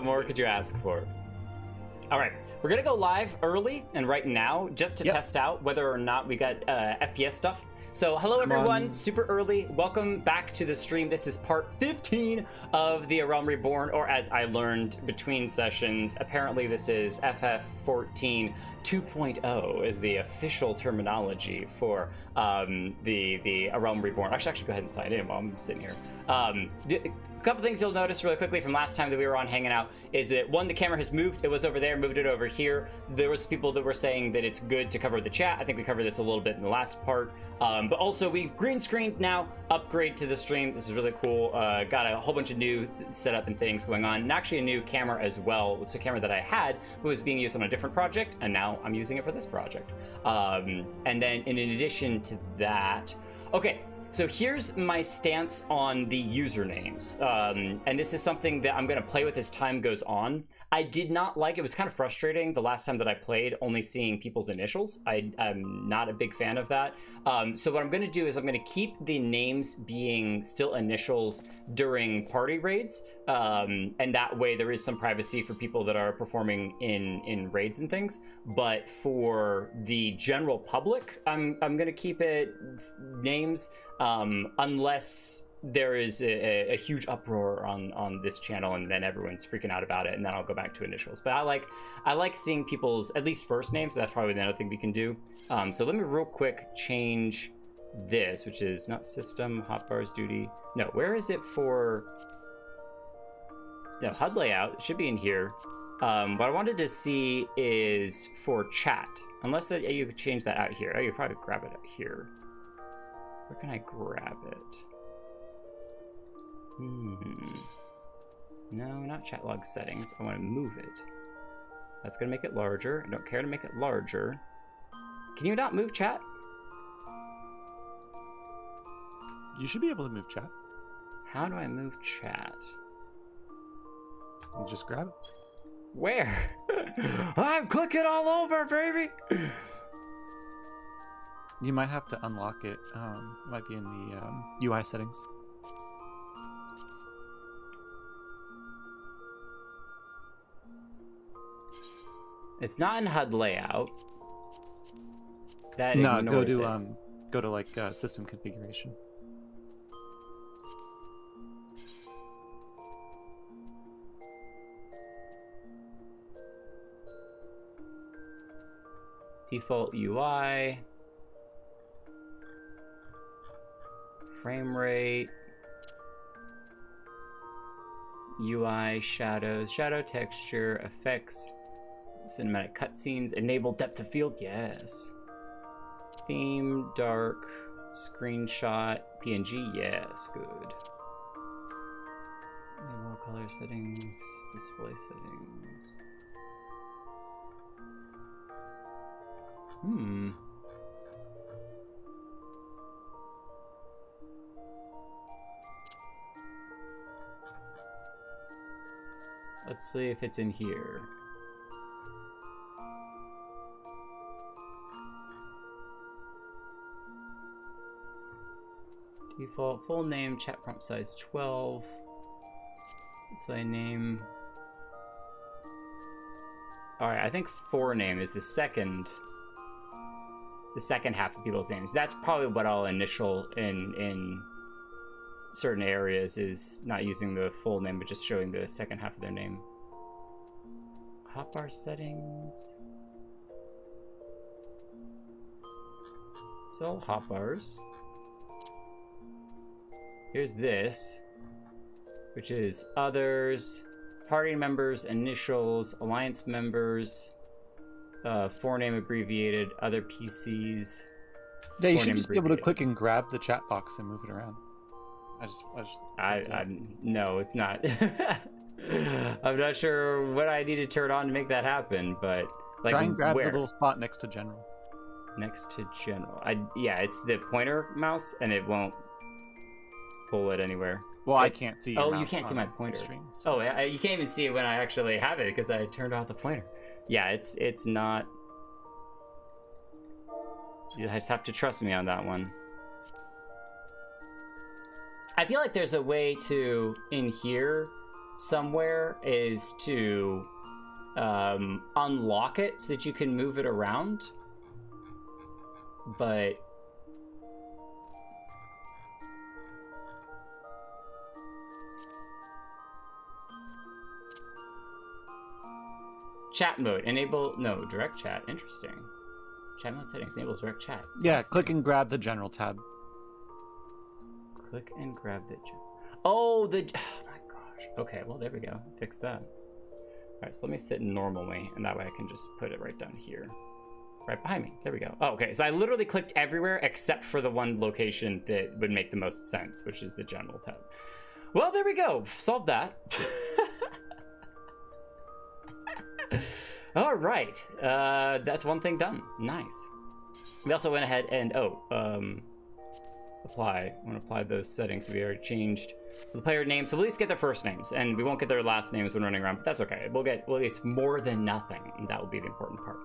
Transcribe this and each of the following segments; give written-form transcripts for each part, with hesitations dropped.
What more could you ask for? All right, we're gonna go live early and right now just to test out whether or not we got FPS stuff. So hello everyone, super early. Welcome back to the stream. This is part 15 of the Realm Reborn, or as I learned between sessions, apparently this is FF14 2.0 is the official terminology for the Realm Reborn. I should actually go ahead and sign in while I'm sitting here. A couple things you'll notice really quickly from last time that we were on hanging out is that, one, the camera has moved. It was over there, moved it over here. There was people that were saying that it's good to cover the chat. I think we covered this a little bit in the last part. But also we've green screened now, upgrade to the stream. This is really cool. Got a whole bunch of new setup and things going on, and actually a new camera as well. It's a camera that I had but was being used on a different project, and now I'm using it for this project. And then in addition to that, okay, so here's my stance on the usernames. And this is something that I'm going to play with as time goes on. I did not like, it was kind of frustrating the last time that I played, only seeing people's initials. I'm not a big fan of that. So what I'm going to do is I'm going to keep the names being still initials during party raids. And that way there is some privacy for people that are performing in raids and things. But for the general public, I'm going to keep it names, unless there is a huge uproar on this channel and then everyone's freaking out about it, and then I'll go back to initials. But I like seeing people's at least first names. So that's probably another thing we can do. So let me real quick change this, which is not system hotbars duty. No, where is it for? No, HUD layout. It should be in here. What I wanted to see is for chat. Unless that you could change that out here. Oh, you could probably grab it out here. Where can I grab it? No, not chat log settings. I want to move it. That's going to make it larger. I don't care to make it larger. Can you not move chat? You should be able to move chat. How do I move chat? You just grab it. Where? I'm clicking all over, baby! You might have to unlock it. It might be in the UI settings. It's not in HUD layout. That no, ignores go to like system configuration. Default UI. Frame rate. UI, shadows, shadow texture, effects, cinematic cutscenes, enable depth of field, yes. Theme, dark, screenshot, PNG, yes, good. Enable color settings, display settings. Let's see if it's in here. Default full name, chat prompt size 12. Display name. Alright, I think forename is the second half of people's names. That's probably what I'll initial in certain areas, is not using the full name but just showing the second half of their name. Hotbar settings. So hotbars. Here's this, which is others, party members, initials, alliance members, forename abbreviated, other PCs. Yeah, you should just be able to click and grab the chat box and move it around. No, it's not. I'm not sure what I need to turn on to make that happen, but like, try and grab the little spot next to general. Next to general. Yeah, it's the pointer mouse, and it won't pull it anywhere. Well, I can't see. Oh, you can't see my pointer. Stream, so. Oh, you can't even see it when I actually have it because I turned off the pointer. Yeah, it's not. You just have to trust me on that one. I feel like there's a way to, in here, somewhere is to unlock it so that you can move it around. But chat mode, enable, no, direct chat, interesting. Chat mode settings, enable direct chat. Yeah, click and grab the general tab. Click and grab the oh my gosh. Okay, well, there we go. Fix that. All right, so let me sit normally, and that way I can just put it right down here. Right behind me. There we go. Oh, okay, so I literally clicked everywhere except for the one location that would make the most sense, which is the general tab. Well, there we go. Solved that. All right. That's one thing done. Nice. We also went ahead and, apply. I want to apply those settings. We already changed the player name, so we'll at least get their first names, and we won't get their last names when running around, but that's okay. We'll get more than nothing, and that will be the important part.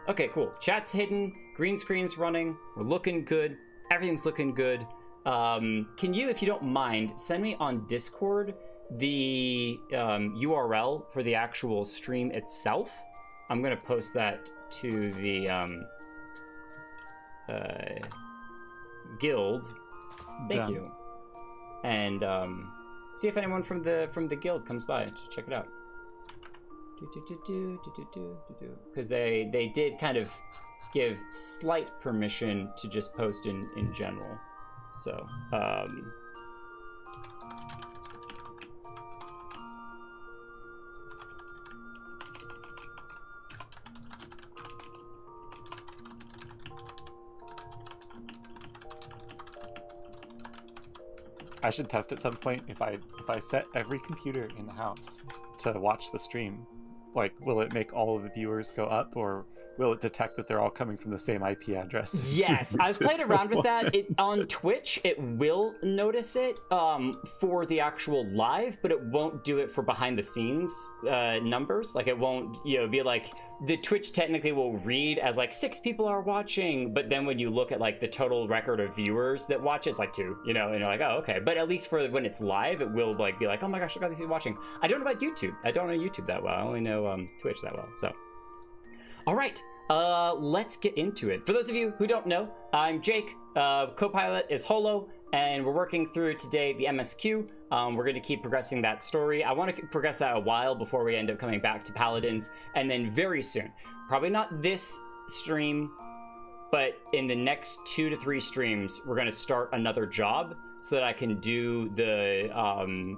Okay, cool. Chat's hidden, green screen's running, we're looking good, everything's looking good. Can you, if you don't mind, send me on Discord the URL for the actual stream itself? I'm gonna post that to the guild. Thank you. And see if anyone from the guild comes by to check it out. Because they did kind of give slight permission to just post in general. So I should test at some point if I set every computer in the house to watch the stream, like, will it make all of the viewers go up, or will it detect that they're all coming from the same IP address? Yes, I've played around with that. On Twitch, it will notice it for the actual live, but it won't do it for behind the scenes numbers. Like, it won't, be like, the Twitch technically will read as like 6 people are watching, but then when you look at like the total record of viewers that watch, it's like 2, and you're like, oh, okay. But at least for when it's live, it will like be like, oh my gosh, look at these people watching. I don't know about YouTube. I don't know YouTube that well. I only know Twitch that well. So, all right, let's get into it. For those of you who don't know, I'm Jake. Co-pilot is Holo, and we're working through today the MSQ. We're going to keep progressing that story. I want to progress that a while before we end up coming back to Paladins, and then very soon, probably not this stream, but in the next 2 to 3 streams, we're going to start another job so that I can do the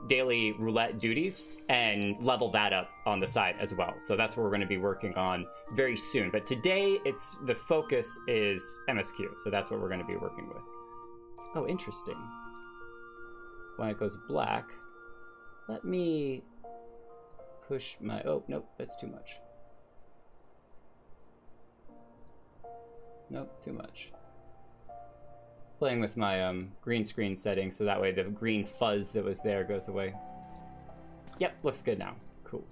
daily roulette duties and level that up on the side as well. So that's what we're going to be working on very soon. But today, the focus is MSQ, so that's what we're going to be working with. Oh, interesting. When it goes black, let me push my, oh, nope, that's too much. Nope, too much. Playing with my green screen settings so that way the green fuzz that was there goes away. Yep, looks good now. Cool.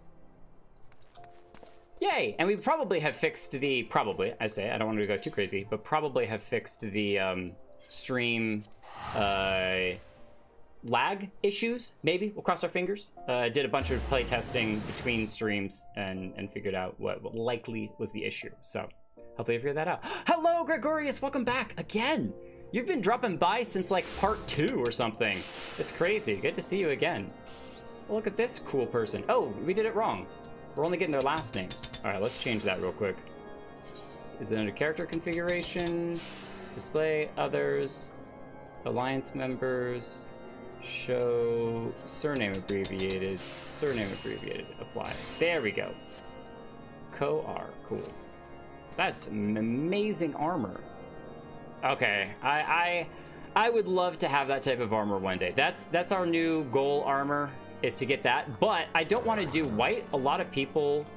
Yay! And we probably have fixed the, I don't want to go too crazy, but probably have fixed the stream lag issues. Maybe we'll cross our fingers. Did a bunch of play testing between streams and figured out what likely was the issue. So hopefully you figured that out. Hello, Gregorius, welcome back again. You've been dropping by since like part 2 or something. It's crazy. Good to see you again. Look at this cool person. Oh, we did it wrong. We're only getting their last names. All right, let's change that real quick. Is it under character configuration? Display others, alliance members, show surname abbreviated, apply. There we go. Co-R, cool. That's amazing armor. Okay, I would love to have that type of armor one day. That's our new goal armor, is to get that. But I don't want to do white. A lot of people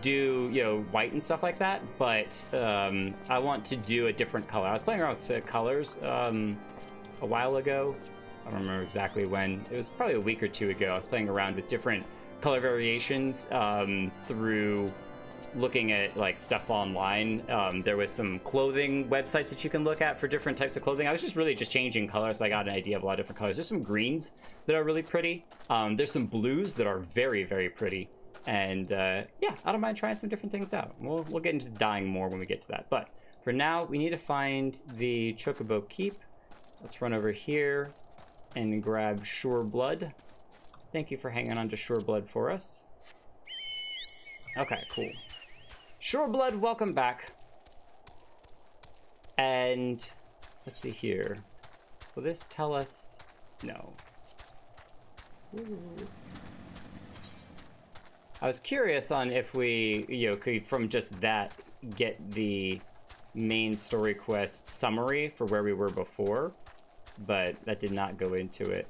do white and stuff like that, but I want to do a different color. I was playing around with colors a while ago. I don't remember exactly when. It was probably a week or 2 ago. I was playing around with different color variations through looking at like stuff online. There was some clothing websites that you can look at for different types of clothing. I was just really just changing colors, so I got an idea of a lot of different colors. There's some greens that are really pretty. There's some blues that are very, very pretty. And yeah, I don't mind trying some different things out. We'll get into dyeing more when we get to that. But for now, we need to find the Chocobo Keep. Let's run over here and grab Sure Blood. Thank you for hanging on to Sure Blood for us. Okay, cool. Sure Blood, welcome back. And let's see here. Will this tell us? No. Ooh. I was curious on if we, you know, could from just that get the main story quest summary for where we were before, but that did not go into it.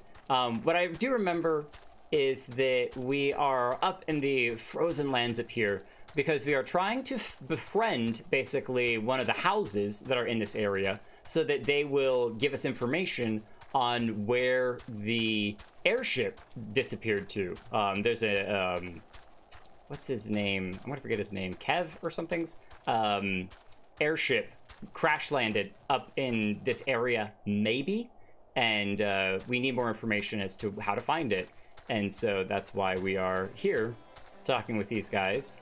What I do remember is that we are up in the frozen lands up here because we are trying to befriend basically one of the houses that are in this area so that they will give us information on where the airship disappeared to. There's a, what's his name? I'm gonna forget his name. Kev or something's airship crash landed up in this area, maybe, and we need more information as to how to find it. And so that's why we are here talking with these guys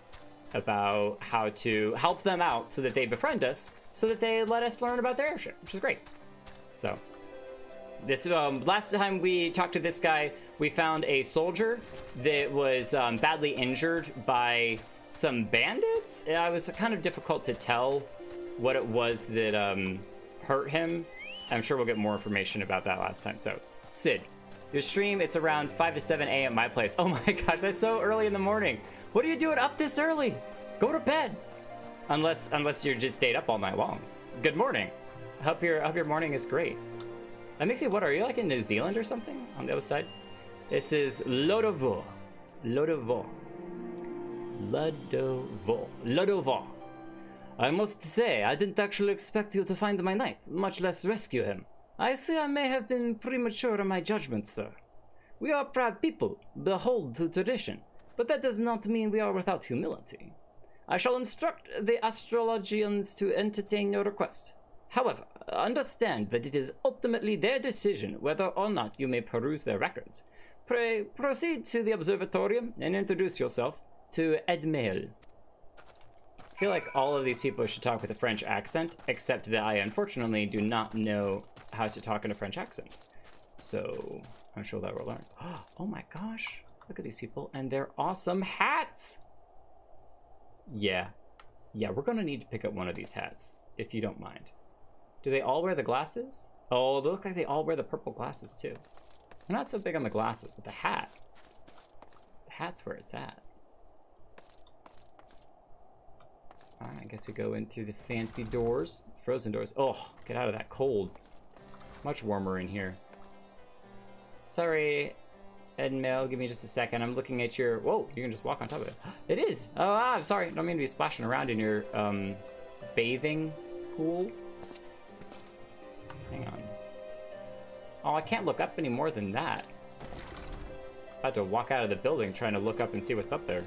about how to help them out so that they befriend us, so that they let us learn about their airship, which is great. So this last time we talked to this guy, we found a soldier that was badly injured by some bandits. It was kind of difficult to tell what it was that hurt him. I'm sure we'll get more information about that last time. So, Sid, your stream, it's around 5 to 7 a.m. my place. Oh my gosh, that's so early in the morning. What are you doing up this early? Go to bed. Unless you just stayed up all night long. Good morning. I hope your morning is great. That makes me wonder, are you like in New Zealand or something on the other side? This is Lodovo. Lodovo. Lodovo. Lodovo. I must say, I didn't actually expect you to find my knight, much less rescue him. I see I may have been premature in my judgment, sir. We are proud people, behold to tradition, but that does not mean we are without humility. I shall instruct the astrologians to entertain your request. However, understand that it is ultimately their decision whether or not you may peruse their records. Pray, proceed to the observatorium and introduce yourself to Edmail. I feel like all of these people should talk with a French accent, except that I unfortunately do not know how to talk in a French accent. So I'm sure that we'll learn. Oh my gosh, look at these people and their awesome hats. Yeah, we're gonna need to pick up one of these hats, if you don't mind. Do they all wear the glasses? Oh, they look like they all wear the purple glasses too. I'm not so big on the glasses, but the hat's where it's at. All right, I guess we go in through the fancy doors, frozen doors. Oh, get out of that cold. Much warmer in here. Sorry, Edmail, give me just a second. I'm looking at your, whoa, you can just walk on top of it. It is. Oh, I'm sorry. I don't mean to be splashing around in your bathing pool. Hang on. Oh, I can't look up any more than that. I had to walk out of the building trying to look up and see what's up there.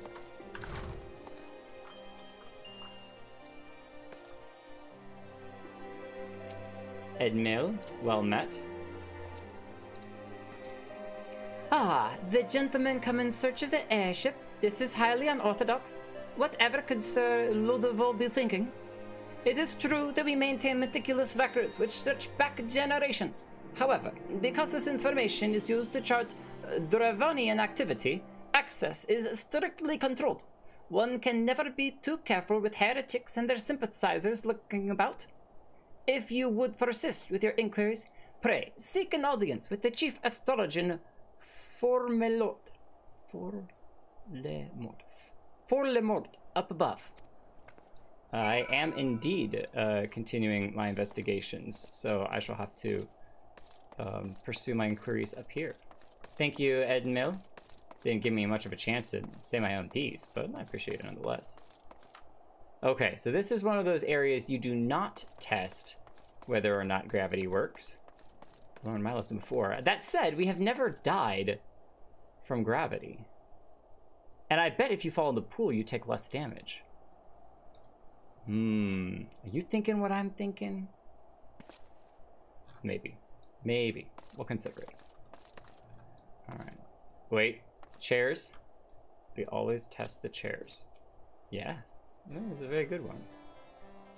Edmail, well met. Ah, the gentlemen come in search of the airship. This is highly unorthodox. Whatever could Sir Ludovo be thinking? It is true that we maintain meticulous records which stretch back generations. However, because this information is used to chart Dravonian activity, access is strictly controlled. One can never be too careful with heretics and their sympathizers looking about. If you would persist with your inquiries, pray seek an audience with the chief astrologian Forlemort up above. I am indeed continuing my investigations, so I shall have to pursue my inquiries up here. Thank you, Edmail. Didn't give me much of a chance to say my own piece, but I appreciate it nonetheless. Okay, so this is one of those areas you do not test whether or not gravity works. I learned my lesson before. That said, we have never died from gravity. And I bet if you fall in the pool, you take less damage. Are you thinking what I'm thinking? Maybe. Maybe. We'll consider it. Alright. Wait. Chairs? We always test the chairs. Yes. That was a very good one.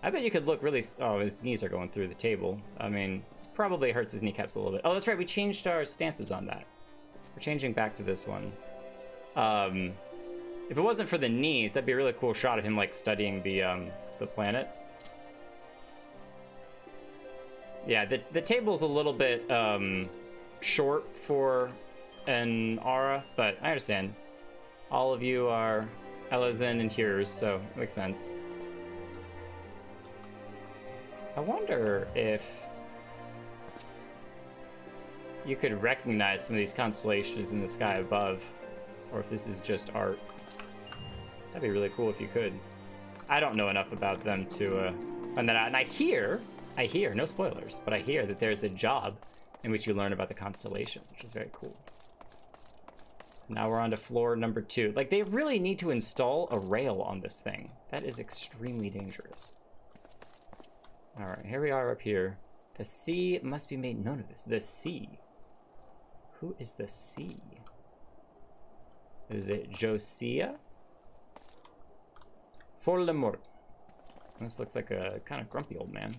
I bet you could look really... Oh, his knees are going through the table. I mean, probably hurts his kneecaps a little bit. Oh, that's right. We changed our stances on that. We're changing back to this one. If it wasn't for the knees, that'd be a really cool shot of him, like, studying the planet. Yeah, the table's a little bit short for an aura, but I understand. All of you are Elizin and hearers, so it makes sense. I wonder if you could recognize some of these constellations in the sky above, or if this is just art. That'd be really cool if you could. I don't know enough about them to, and I hear, no spoilers, but I hear that there's a job in which you learn about the constellations, which is very cool. Now we're on to floor number 2. Like, they really need to install a rail on this thing. That is extremely dangerous. All right, here we are up here. The sea must be made known of this. The sea. Who is the sea? Is it Josiah? Folly. This looks like a kind of grumpy old man.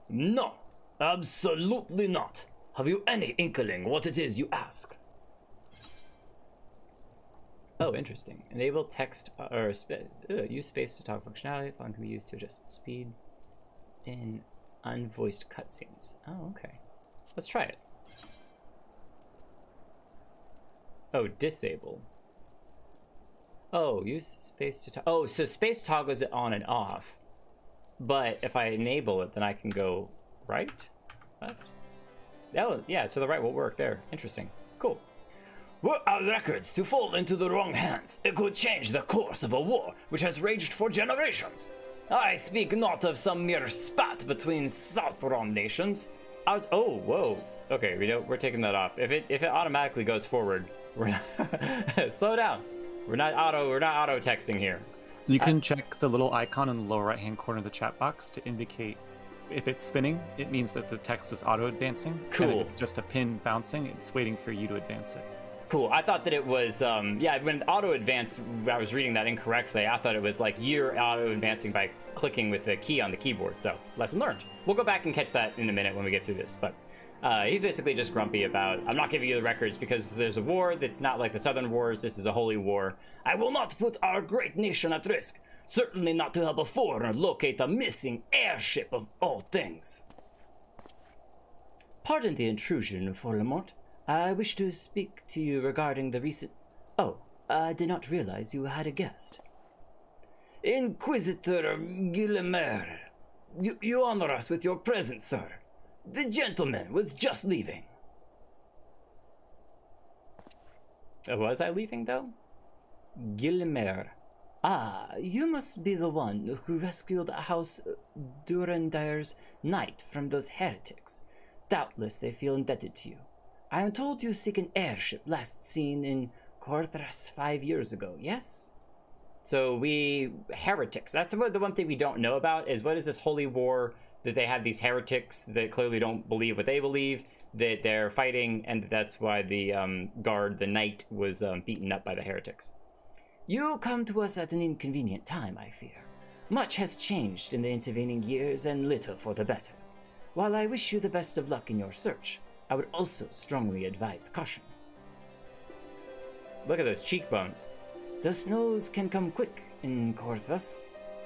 No, absolutely not. Have you any inkling what it is you ask? Oh, interesting. Enable text or use space to talk functionality. Phone can be used to adjust speed in unvoiced cutscenes. Oh, okay. Let's try it. Oh, disable. Oh, use space to talk. Oh, so space toggles it on and off. But if I enable it, then I can go right? Left? Oh, yeah, to the right will work there. Interesting. Cool. Were our records to fall into the wrong hands, it could change the course of a war which has raged for generations. I speak not of some mere spat between Southron nations. Oh, whoa. Okay, we're taking that off. If it automatically goes forward, we're not slow down. We're not auto texting here. You can check the little icon in the lower right-hand corner of the chat box to indicate if it's spinning, it means that the text is auto-advancing. Cool. And if it's just a pin bouncing, it's waiting for you to advance it. Cool. I thought that it was, yeah, when auto-advance, I was reading that incorrectly. I thought it was like you're auto-advancing by clicking with the key on the keyboard. So, lesson learned. We'll go back and catch that in a minute when we get through this. But he's basically just grumpy about, I'm not giving you the records because there's a war that's not like the Southern Wars. This is a holy war. I will not put our great nation at risk. Certainly not to help a foreigner locate a missing airship of all things. Pardon the intrusion, Folly. I wish to speak to you regarding the recent... Oh, I did not realize you had a guest. Inquisitor Guillemer, you honor us with your presence, sir. The gentleman was just leaving. Was I leaving, though? Guillemer. Ah, you must be the one who rescued House Durendire's knight from those heretics. Doubtless they feel indebted to you. I am told you seek an airship last seen in Korthras 5 years ago, yes? So heretics. That's the one thing we don't know about is what is this holy war that they have these heretics that clearly don't believe what they believe, that they're fighting, and that's why the guard, the knight, was beaten up by the heretics. You come to us at an inconvenient time, I fear. Much has changed in the intervening years, and little for the better. While I wish you the best of luck in your search, I would also strongly advise caution. Look at those cheekbones. The snows can come quick in Korthras.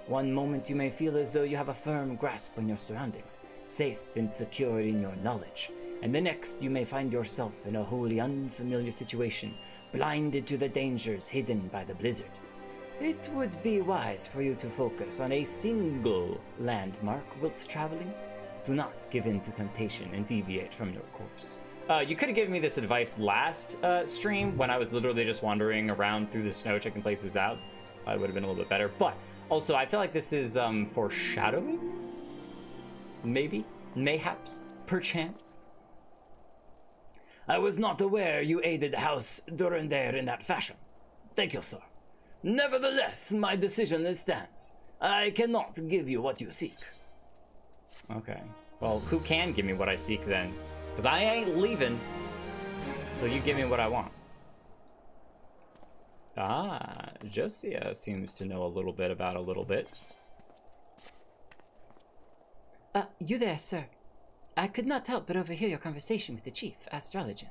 One moment you may feel as though you have a firm grasp on your surroundings, safe and secure in your knowledge, and the next you may find yourself in a wholly unfamiliar situation, blinded to the dangers hidden by the blizzard. It would be wise for you to focus on a single landmark whilst traveling. Do not give in to temptation and deviate from your course. You could have given me this advice last stream when I was literally just wandering around through the snow checking places out. It would have been a little bit better. But also, I feel like this is foreshadowing? Maybe? Mayhaps? Perchance? I was not aware you aided House Durendire in that fashion. Thank you, sir. Nevertheless, my decision stands. I cannot give you what you seek. Okay. Well, who can give me what I seek then? Because I ain't leaving. So you give me what I want. Ah, Josia seems to know a little bit about a little bit. You there, sir. I could not help but overhear your conversation with the chief, Astrologian.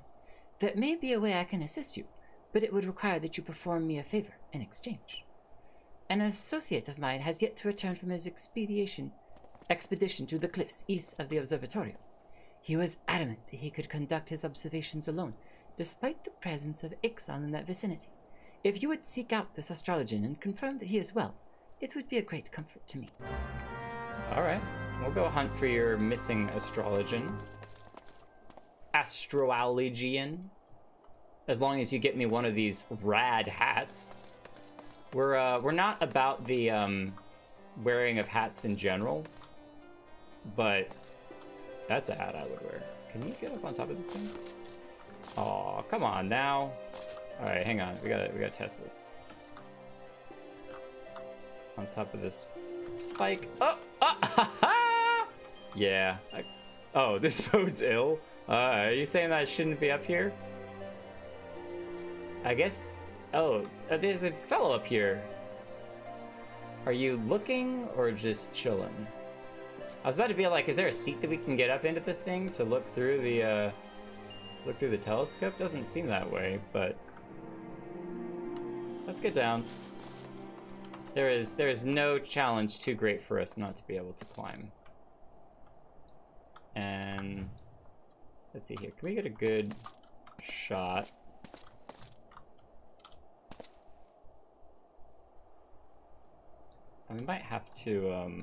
There may be a way I can assist you, but it would require that you perform me a favor in exchange. An associate of mine has yet to return from his expedition to the cliffs east of the observatory. He was adamant that he could conduct his observations alone, despite the presence of Ixon in that vicinity. If you would seek out this astrologian and confirm that he is well, it would be a great comfort to me. All right. We'll go hunt for your missing astrologian. Astrologian. As long as you get me one of these rad hats. We're not about the wearing of hats in general, but that's a hat I would wear. Can you get up on top of this thing? Oh, come on now. All right, hang on. We gotta test this. On top of this spike. Oh, ha, ha! Yeah. Oh, this bodes ill. Are you saying that I shouldn't be up here? I guess. Oh, there's a fellow up here. Are you looking or just chilling? I was about to be like, is there a seat that we can get up into this thing to look through the telescope? Doesn't seem that way, but let's get down. There is no challenge too great for us not to be able to climb. And let's see here. Can we get a good shot? And we might have to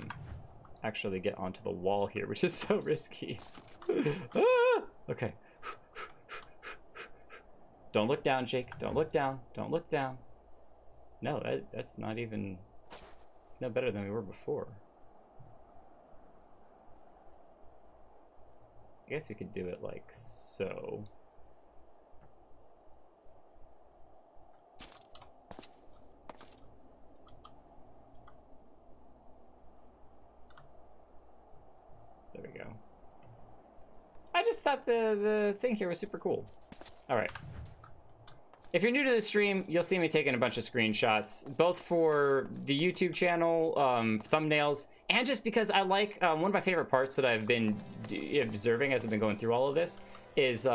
actually get onto the wall here, which is so risky. Ah! Okay. Don't look down, Jake. Don't look down. Don't look down. No, that's not even... It's no better than we were before. I guess we could do it like so. There we go. I just thought the thing here was super cool. All right. If you're new to the stream, you'll see me taking a bunch of screenshots, both for the YouTube channel, thumbnails, and just because I like, one of my favorite parts that I've been observing as I've been going through all of this is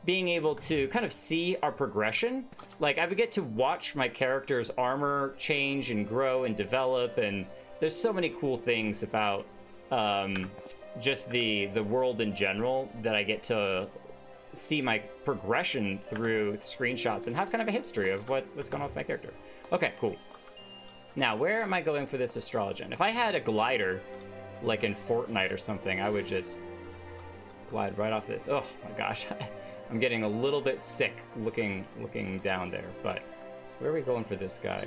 being able to kind of see our progression. Like, I would get to watch my character's armor change and grow and develop, and there's so many cool things about just the world in general that I get to see my progression through screenshots and have kind of a history of what's going on with my character. Okay, cool. Now, where am I going for this astrologian? If I had a glider, like in Fortnite or something, I would just glide right off this. Oh my gosh, I'm getting a little bit sick looking down there. But where are we going for this guy?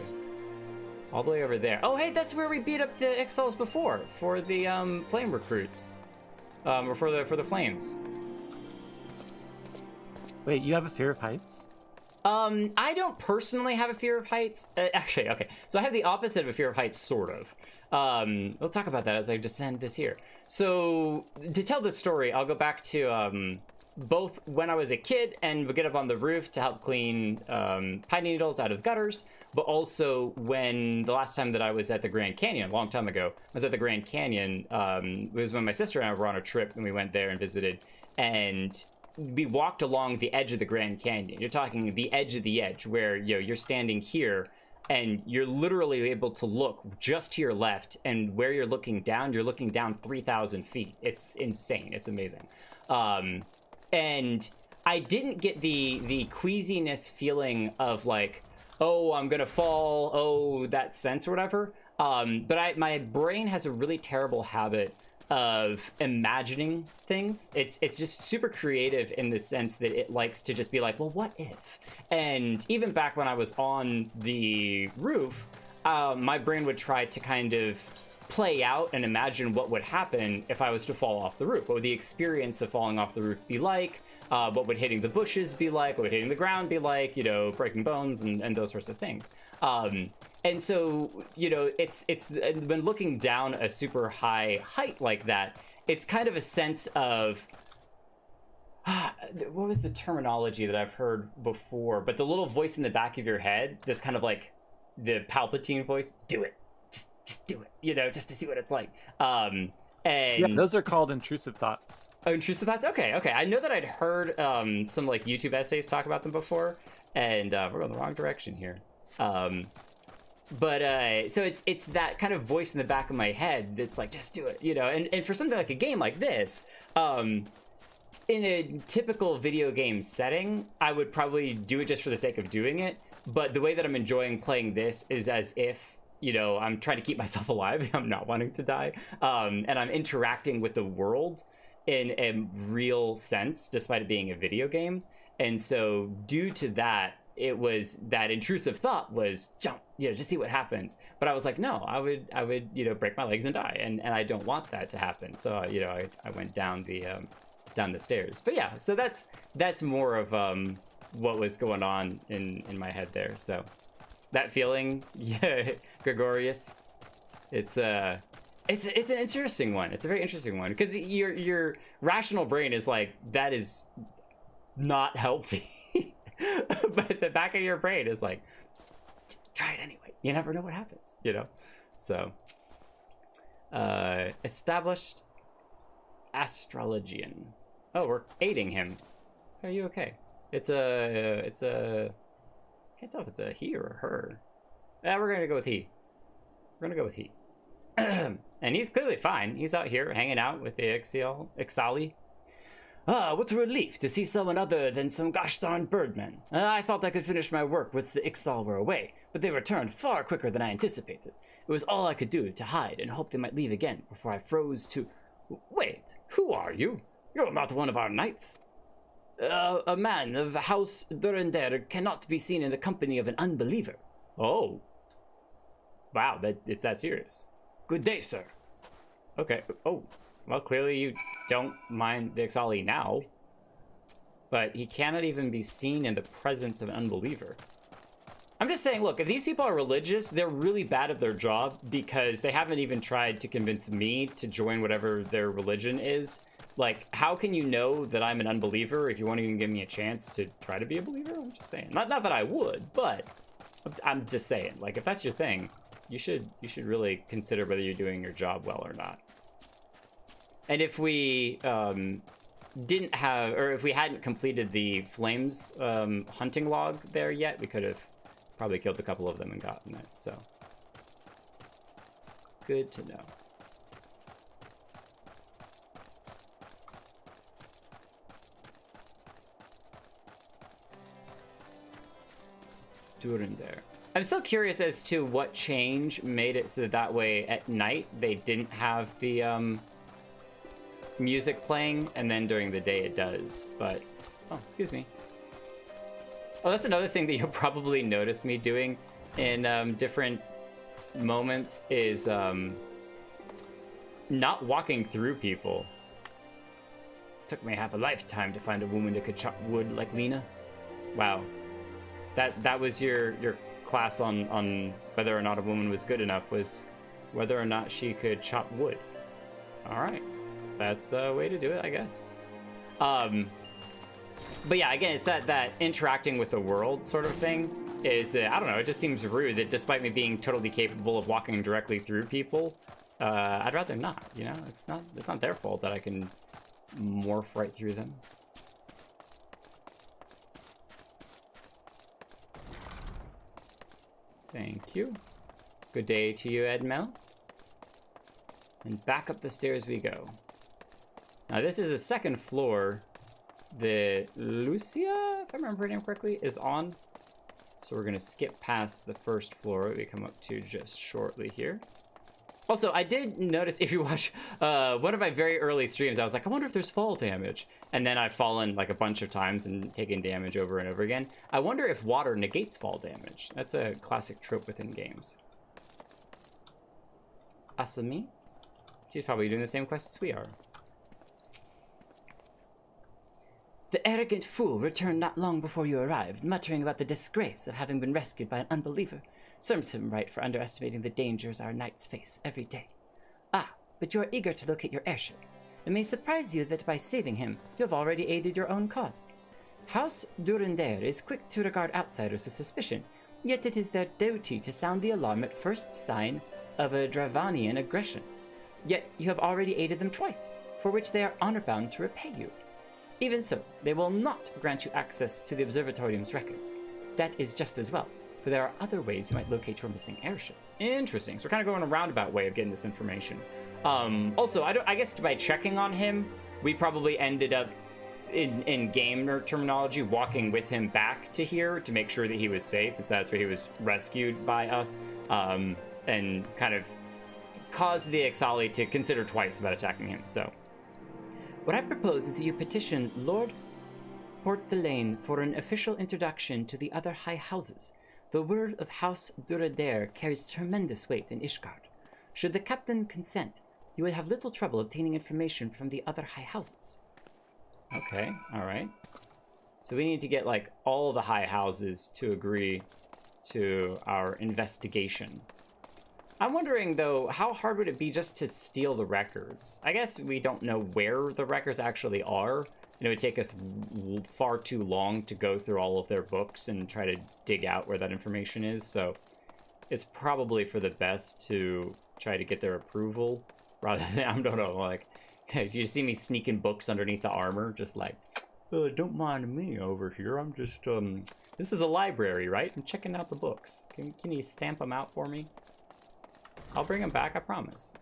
All the way over there. Oh, hey, that's where we beat up the Ixals before for the flame recruits, or for the flames. Wait, you have a fear of heights? I don't personally have a fear of heights. Actually, okay. So I have the opposite of a fear of heights, sort of. We'll talk about that as I descend this here. So to tell this story, I'll go back to both when I was a kid and would get up on the roof to help clean pine needles out of gutters, but also when the last time that I was at the Grand Canyon, a long time ago, I was at the Grand Canyon. It was when my sister and I were on a trip and we went there and visited, and we walked along the edge of the Grand Canyon. You're talking the edge of the edge, where you're standing here and you're literally able to look just to your left, and where you're looking down 3,000 feet. It's insane. It's amazing. And I didn't get the queasiness feeling of like, oh, I'm gonna fall, oh, that sense or whatever. But my brain has a really terrible habit of imagining things. It's just super creative in the sense that it likes to just be like, well, what if? And even back when I was on the roof, my brain would try to kind of play out and imagine what would happen if I was to fall off the roof. What would the experience of falling off the roof be like? What would hitting the bushes be like? What would hitting the ground be like? You know, breaking bones and those sorts of things. And so, you know, it's when looking down a super high height like that, it's kind of a sense of what was the terminology that I've heard before? But the little voice in the back of your head, this kind of like the Palpatine voice, do it, just do it, you know, just to see what it's like. And yeah, those are called intrusive thoughts. Oh, intrusive thoughts. Okay. I know that I'd heard some like YouTube essays talk about them before, and we're going the wrong direction here. But so it's that kind of voice in the back of my head that's like, just do it, you know. And for something like a game like this, in a typical video game setting, I would probably do it just for the sake of doing it. But the way that I'm enjoying playing this is as if, you know, I'm trying to keep myself alive. I'm not wanting to die. And I'm interacting with the world in a real sense, despite it being a video game. And so due to that, it was that intrusive thought was jump, you know, just see what happens. But I was like, no, I would, you know, break my legs and die. And I don't want that to happen. So, you know, I went down the stairs. But yeah, so that's more of what was going on in my head there. So that feeling, yeah, Gregorius, it's an interesting one. It's a very interesting one because your rational brain is like, that is not healthy. But the back of your brain is like, try it anyway. You never know what happens, you know? So established astrologian. Oh, we're aiding him. Are you okay? It's a can't tell if it's a he or a her. We're gonna go with he. We're gonna go with he. And he's clearly fine. He's out here hanging out with the Ixali. Ah, what a relief to see someone other than some gosh darn birdmen. I thought I could finish my work once the Ixal were away, but they returned far quicker than I anticipated. It was all I could do to hide and hope they might leave again before I froze to... Wait, who are you? You're not one of our knights. A man of House Durender cannot be seen in the company of an unbeliever. Oh. Wow, it's that serious. Good day, sir. Okay. Oh, well, clearly you don't mind the Ixali now. But he cannot even be seen in the presence of an unbeliever. I'm just saying, look, if these people are religious, they're really bad at their job because they haven't even tried to convince me to join whatever their religion is. Like, how can you know that I'm an unbeliever if you won't even give me a chance to try to be a believer? I'm just saying. Not that I would, but I'm just saying, like, if that's your thing, you should really consider whether you're doing your job well or not. And if we didn't have, or if we hadn't completed the flames hunting log there yet, we could have probably killed a couple of them and gotten it, so. Good to know. During there. I'm still curious as to what change made it so that way at night they didn't have the music playing, and then during the day it does. But oh, excuse me. Oh, that's another thing that you'll probably notice me doing in different moments is not walking through people. Took me half a lifetime to find a woman that could chop wood like Lena. Wow. That was your class on whether or not a woman was good enough, was whether or not she could chop wood. All right, that's a way to do it, I guess. But yeah, again, it's that interacting with the world sort of thing is I don't know, it just seems rude that despite me being totally capable of walking directly through people, I'd rather not, you know? It's not their fault that I can morph right through them. Thank you. Good day to you, Edmel. And back up the stairs we go. Now this is a second floor that Lucia, if I remember her name correctly, is on. So we're gonna skip past the first floor that we come up to just shortly here. Also, I did notice, if you watch one of my very early streams, I was like, I wonder if there's fall damage. And then I've fallen like a bunch of times and taken damage over and over again. I wonder if water negates fall damage. That's a classic trope within games. Asami? She's probably doing the same quests we are. The arrogant fool returned not long before you arrived, muttering about the disgrace of having been rescued by an unbeliever. Serves him right for underestimating the dangers our knights face every day. Ah, but you are eager to locate your airship. It may surprise you that by saving him, you have already aided your own cause. House Durandare is quick to regard outsiders with suspicion, yet it is their duty to sound the alarm at first sign of a Dravanian aggression. Yet you have already aided them twice, for which they are honor-bound to repay you. Even so, they will not grant you access to the Observatorium's records. That is just as well, for there are other ways you might locate your missing airship. Interesting. So we're kind of going a roundabout way of getting this information. Also, I guess by checking on him, we probably ended up, in gamer terminology, walking with him back to here to make sure that he was safe, as that's where he was rescued by us, and kind of caused the Ixali to consider twice about attacking him, so. What I propose is that you petition Lord Porthelane for an official introduction to the other high houses. The word of House Duradair carries tremendous weight in Ishgard. Should the captain consent, you would have little trouble obtaining information from the other high houses. Okay, alright. So we need to get, like, all the high houses to agree to our investigation. I'm wondering, though, how hard would it be just to steal the records? I guess we don't know where the records actually are. And it would take us far too long to go through all of their books and try to dig out where that information is, so it's probably for the best to try to get their approval, rather than, I don't know, like, you see me sneaking books underneath the armor, just like, don't mind me over here, I'm just, this is a library, right? I'm checking out the books. Can you stamp them out for me? I'll bring them back, I promise.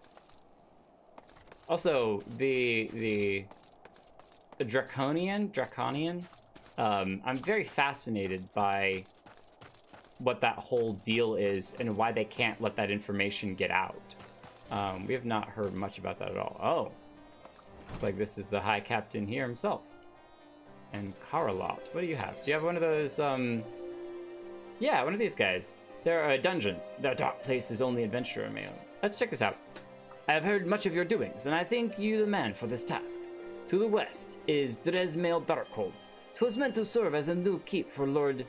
Also, the Draconian, I'm very fascinated by what that whole deal is and why they can't let that information get out. We have not heard much about that at all. Oh, looks like this is the High Captain here himself. And Karalot, what do you have? Do you have one of those, yeah, one of these guys. There are dungeons. Their dark place is only adventurer mail. Let's check this out. I have heard much of your doings, and I think you the man for this task. To the west is Dresmail Darkhold. 'Twas meant to serve as a new keep for Lord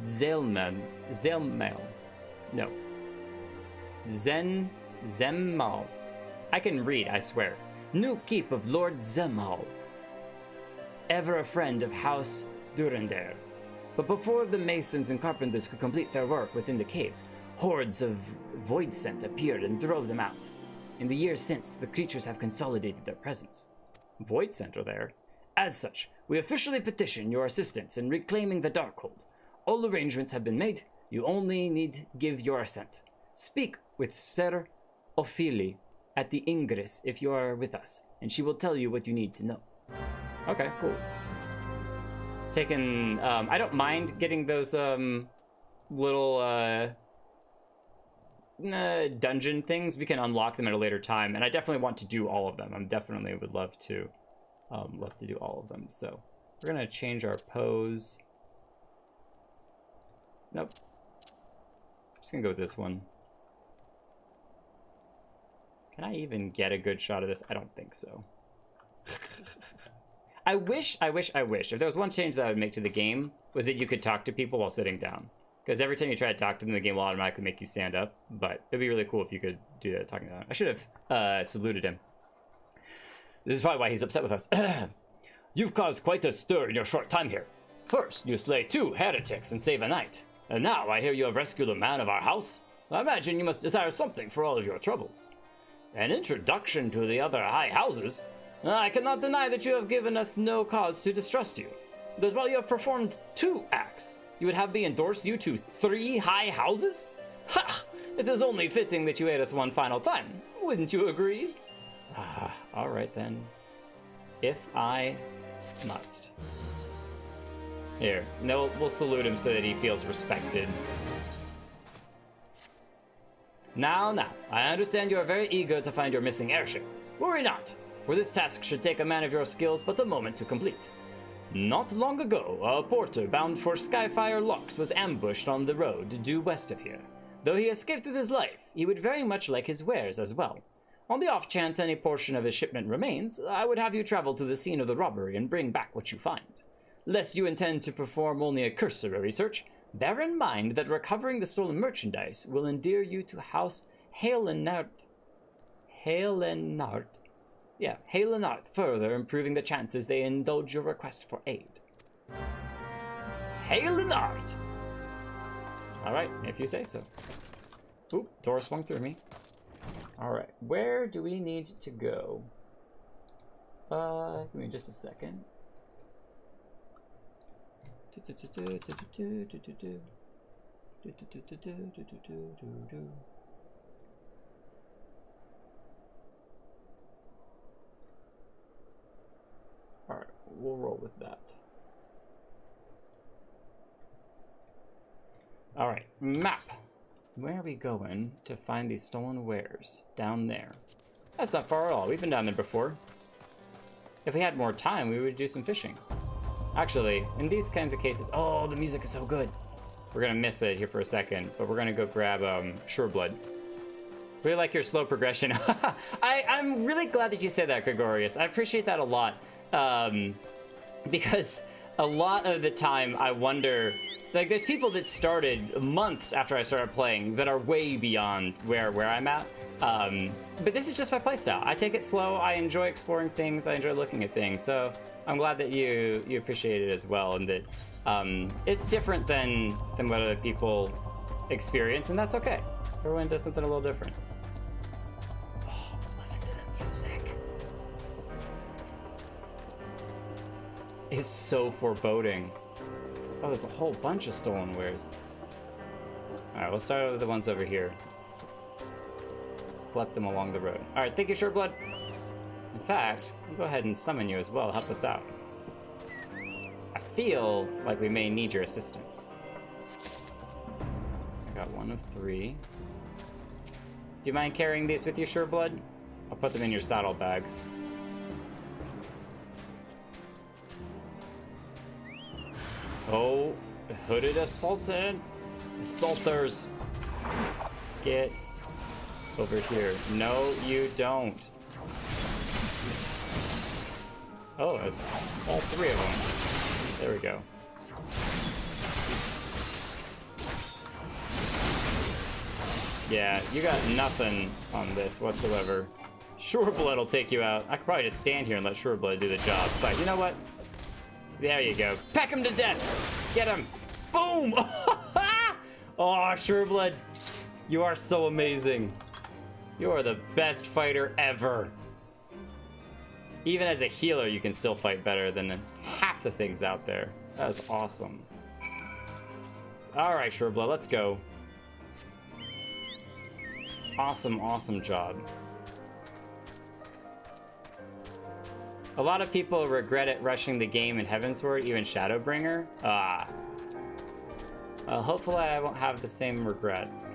Zelmail. No. Zemmal. I can read, I swear. New keep of Lord Zemmal. Ever a friend of House Durandare. But before the masons and carpenters could complete their work within the caves, hordes of void scent appeared and drove them out. In the years since, the creatures have consolidated their presence. Void scent are there. As such, we officially petition your assistance in reclaiming the Darkhold. All arrangements have been made. You only need give your assent. Speak with Ser Ophelia at the Ingress if you are with us, and she will tell you what you need to know. Okay, cool. Taking, I don't mind getting those, little, dungeon things. We can unlock them at a later time, and I definitely want to do all of them. I definitely would love to do all of them. So we're gonna change our pose. Nope. Just gonna go with this one. Can I even get a good shot of this? I don't think so. I wish, if there was one change that I would make to the game, was that you could talk to people while sitting down. Because every time you try to talk to them, the game will automatically make you stand up. But it'd be really cool if you could do that talking to them. I should have saluted him. This is probably why he's upset with us. You've caused quite a stir in your short time here. First, you slay 2 heretics and save a knight. And now I hear you have rescued a man of our house. I imagine you must desire something for all of your troubles. An introduction to the other high houses? I cannot deny that you have given us no cause to distrust you. That while you have performed 2 acts, you would have me endorse you to 3 high houses? Ha! It is only fitting that you aid us one final time. Wouldn't you agree? Alright then. If I must. Here, no, we'll salute him so that he feels respected. Now, I understand you are very eager to find your missing airship. Worry not, for this task should take a man of your skills but a moment to complete. Not long ago, a porter bound for Skyfire Locks was ambushed on the road due west of here. Though he escaped with his life, he would very much like his wares as well. On the off chance any portion of his shipment remains, I would have you travel to the scene of the robbery and bring back what you find. lest you intend to perform only a cursory search, bear in mind that recovering the stolen merchandise will endear you to House Halenart. Yeah, Halenart, further improving the chances they indulge your request for aid. Halenart! Alright, if you say so. Oop, door swung through me. Alright, where do we need to go? Give me just a second. Alright, we'll roll with that. Alright, map. Where are we going to find these stolen wares? Down there. That's not far at all. We've been down there before. If we had more time, we would do some fishing. Actually, in these kinds of cases... Oh, the music is so good. We're going to miss it here for a second, but we're going to go grab Sureblood. Really like your slow progression. I'm really glad that you said that, Gregorius. I appreciate that a lot. Because a lot of the time I wonder... Like, there's people that started months after I started playing that are way beyond where I'm at. But this is just my playstyle. I take it slow. I enjoy exploring things. I enjoy looking at things. So I'm glad that you appreciate it as well, and that it's different than what other people experience, and that's okay. Everyone does something a little different. Oh, listen to the music. It's so foreboding. Oh, there's a whole bunch of stolen wares. Alright, we'll start with the ones over here. Collect them along the road. Alright, thank you, Sureblood. In fact, we'll go ahead and summon you as well. Help us out. I feel like we may need your assistance. I got 1 of 3. Do you mind carrying these with you, Sureblood? I'll put them in your saddlebag. Oh, hooded assaulters. Get over here. No, you don't. Oh, there's all 3 of them. There we go. Yeah, you got nothing on this whatsoever. Sureblood will take you out. I could probably just stand here and let Sureblood do the job. But you know what? There you go. Peck him to death. Get him. Boom. Oh, Sureblood. You are so amazing. You are the best fighter ever. Even as a healer, you can still fight better than half the things out there. That is awesome. All right, Sureblood, let's go. Awesome, awesome job. A lot of people regret it rushing the game in Heavensward, even Shadowbringer. Hopefully I won't have the same regrets.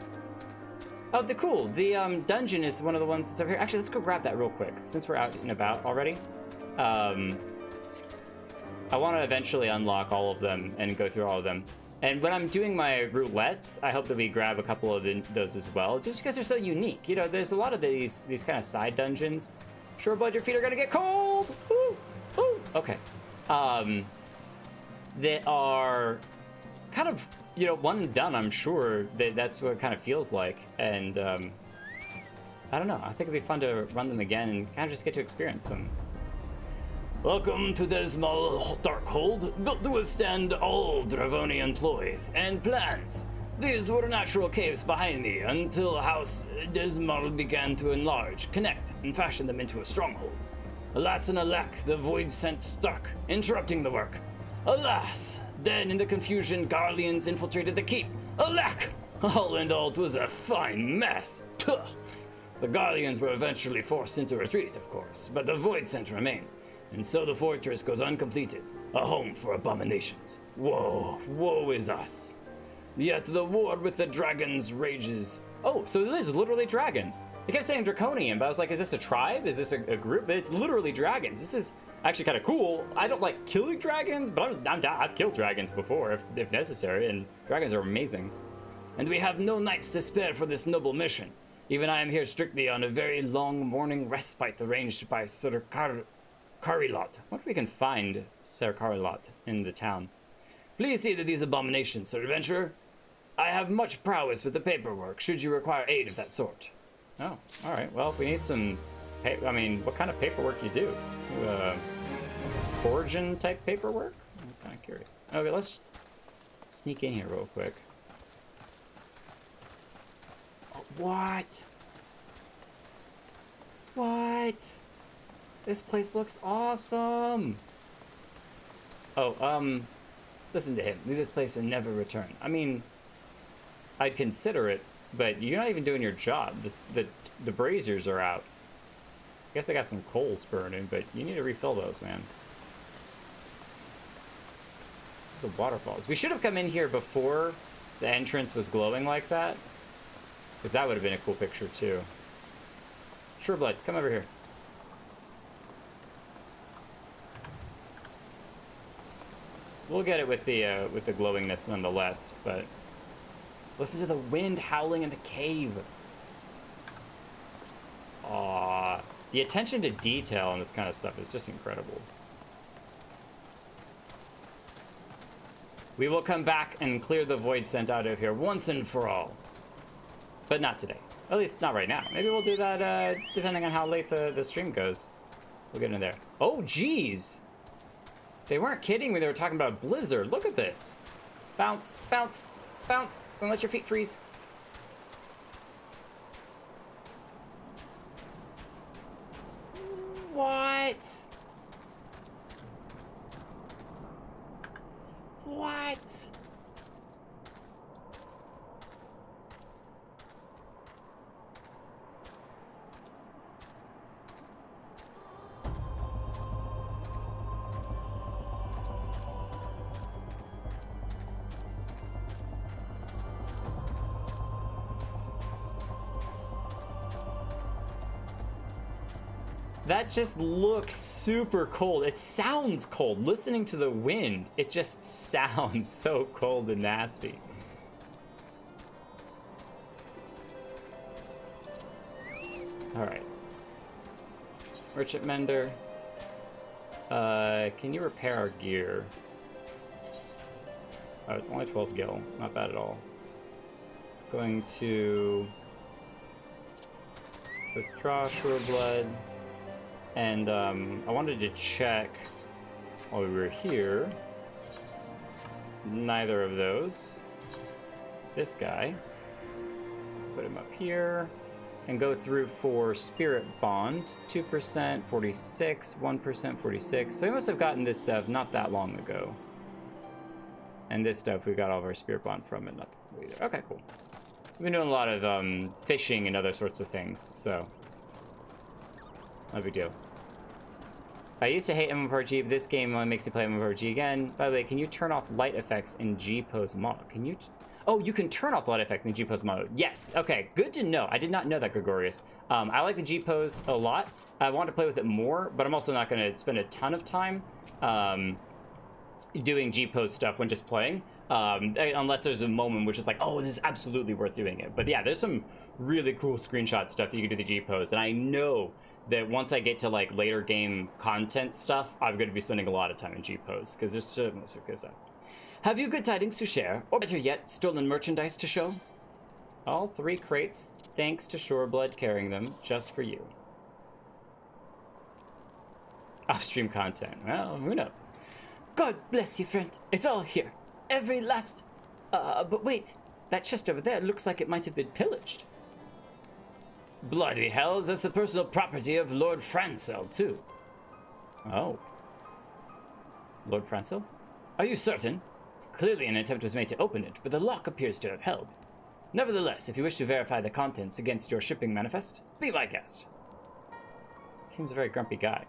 Oh, the dungeon is one of the ones that's over here. Actually, let's go grab that real quick, since we're out and about already. I want to eventually unlock all of them and go through all of them. And when I'm doing my roulettes, I hope that we grab a couple of those as well, just because they're so unique. You know, there's a lot of these kind of side dungeons. Sureblood, your feet are gonna get cold! Ooh, ooh. Okay. That are kind of, you know, one and done, I'm sure. That's what it kind of feels like. And, I don't know. I think it'd be fun to run them again and kind of just get to experience them. Welcome to Dismal Darkhold, built to withstand all Dravonian ploys and plans. These were natural caves behind me until House Dismal began to enlarge, connect, and fashion them into a stronghold. Alas and alack, the void sent Stark, interrupting the work. Alas, then in the confusion, Garleans infiltrated the keep. Alack! All in all, it was a fine mess. Tuh. The Garleans were eventually forced into retreat, of course, but the void sent remained. And so the fortress goes uncompleted, a home for abominations. Woe, woe is us. Yet the war with the dragons rages. Oh, so this is literally dragons. They kept saying draconian, but I was like, is this a tribe? Is this a group? But it's literally dragons. This is actually kind of cool. I don't like killing dragons, but I'm down. I've killed dragons before, if necessary, and dragons are amazing. And we have no nights to spare for this noble mission. Even I am here strictly on a very long morning respite arranged by Sir Carilot. I wonder if we can find Ser Carilot in the town. Please see to these abominations, sir adventurer. I have much prowess with the paperwork, should you require aid of that sort. Oh, alright. Well, if we need some... I mean, what kind of paperwork you do? Forging type paperwork? I'm kind of curious. Okay, let's sneak in here real quick. Oh, what? What? This place looks awesome! Oh, listen to him. Leave this place and never return. I mean, I'd consider it, but you're not even doing your job. The braziers are out. I guess I got some coals burning, but you need to refill those, man. The waterfalls. We should have come in here before the entrance was glowing like that, because that would have been a cool picture too. Sureblood, come over here. We'll get it with the glowingness nonetheless, but listen to the wind howling in the cave. Aww. The attention to detail on this kind of stuff is just incredible. We will come back and clear the void sent out of here once and for all. But not today. At least not right now. Maybe we'll do that depending on how late the stream goes. We'll get in there. Oh, geez! They weren't kidding when they were talking about a blizzard. Look at this. Bounce, bounce, bounce. Don't let your feet freeze. What? What? That just looks super cold. It sounds cold. Listening to the wind, it just sounds so cold and nasty. All right. Merchant Mender. Can you repair our gear? Oh, it's only 12 gil. Not bad at all. Going to withdraw Sureblood. And I wanted to check while we were here. Neither of those. This guy. Put him up here. And go through for Spirit Bond. 2%, 46, 1%, 46. So we must have gotten this stuff not that long ago. And this stuff, we got all of our Spirit Bond from it. Not either. Okay, cool. We've been doing a lot of fishing and other sorts of things, so... no big deal. I used to hate MMORPG, but this game only makes me play MMORPG again. By the way, can you turn off light effects in G-pose mode? Can you... oh, you can turn off light effect in G-pose mode. Yes, okay, good to know. I did not know that, Gregorius. I like the G-pose a lot. I want to play with it more, but I'm also not going to spend a ton of time doing G-pose stuff when just playing. Unless there's a moment which is like, oh, this is absolutely worth doing it. But yeah, there's some really cool screenshot stuff that you can do the G-pose, and I know that once I get to like later game content stuff, I'm going to be spending a lot of time in G-pose, because there's so much good stuff. Have you good tidings to share, or better yet, stolen merchandise to show? All 3 crates, thanks to Sureblood carrying them, just for you. Off-stream content, well, who knows? God bless you, friend. It's all here. Every last... but wait. That chest over there looks like it might have been pillaged. Bloody hells, that's the personal property of Lord Francel, too. Oh. Lord Francel? Are you certain? Clearly an attempt was made to open it, but the lock appears to have held. Nevertheless, if you wish to verify the contents against your shipping manifest, be my guest. Seems a very grumpy guy.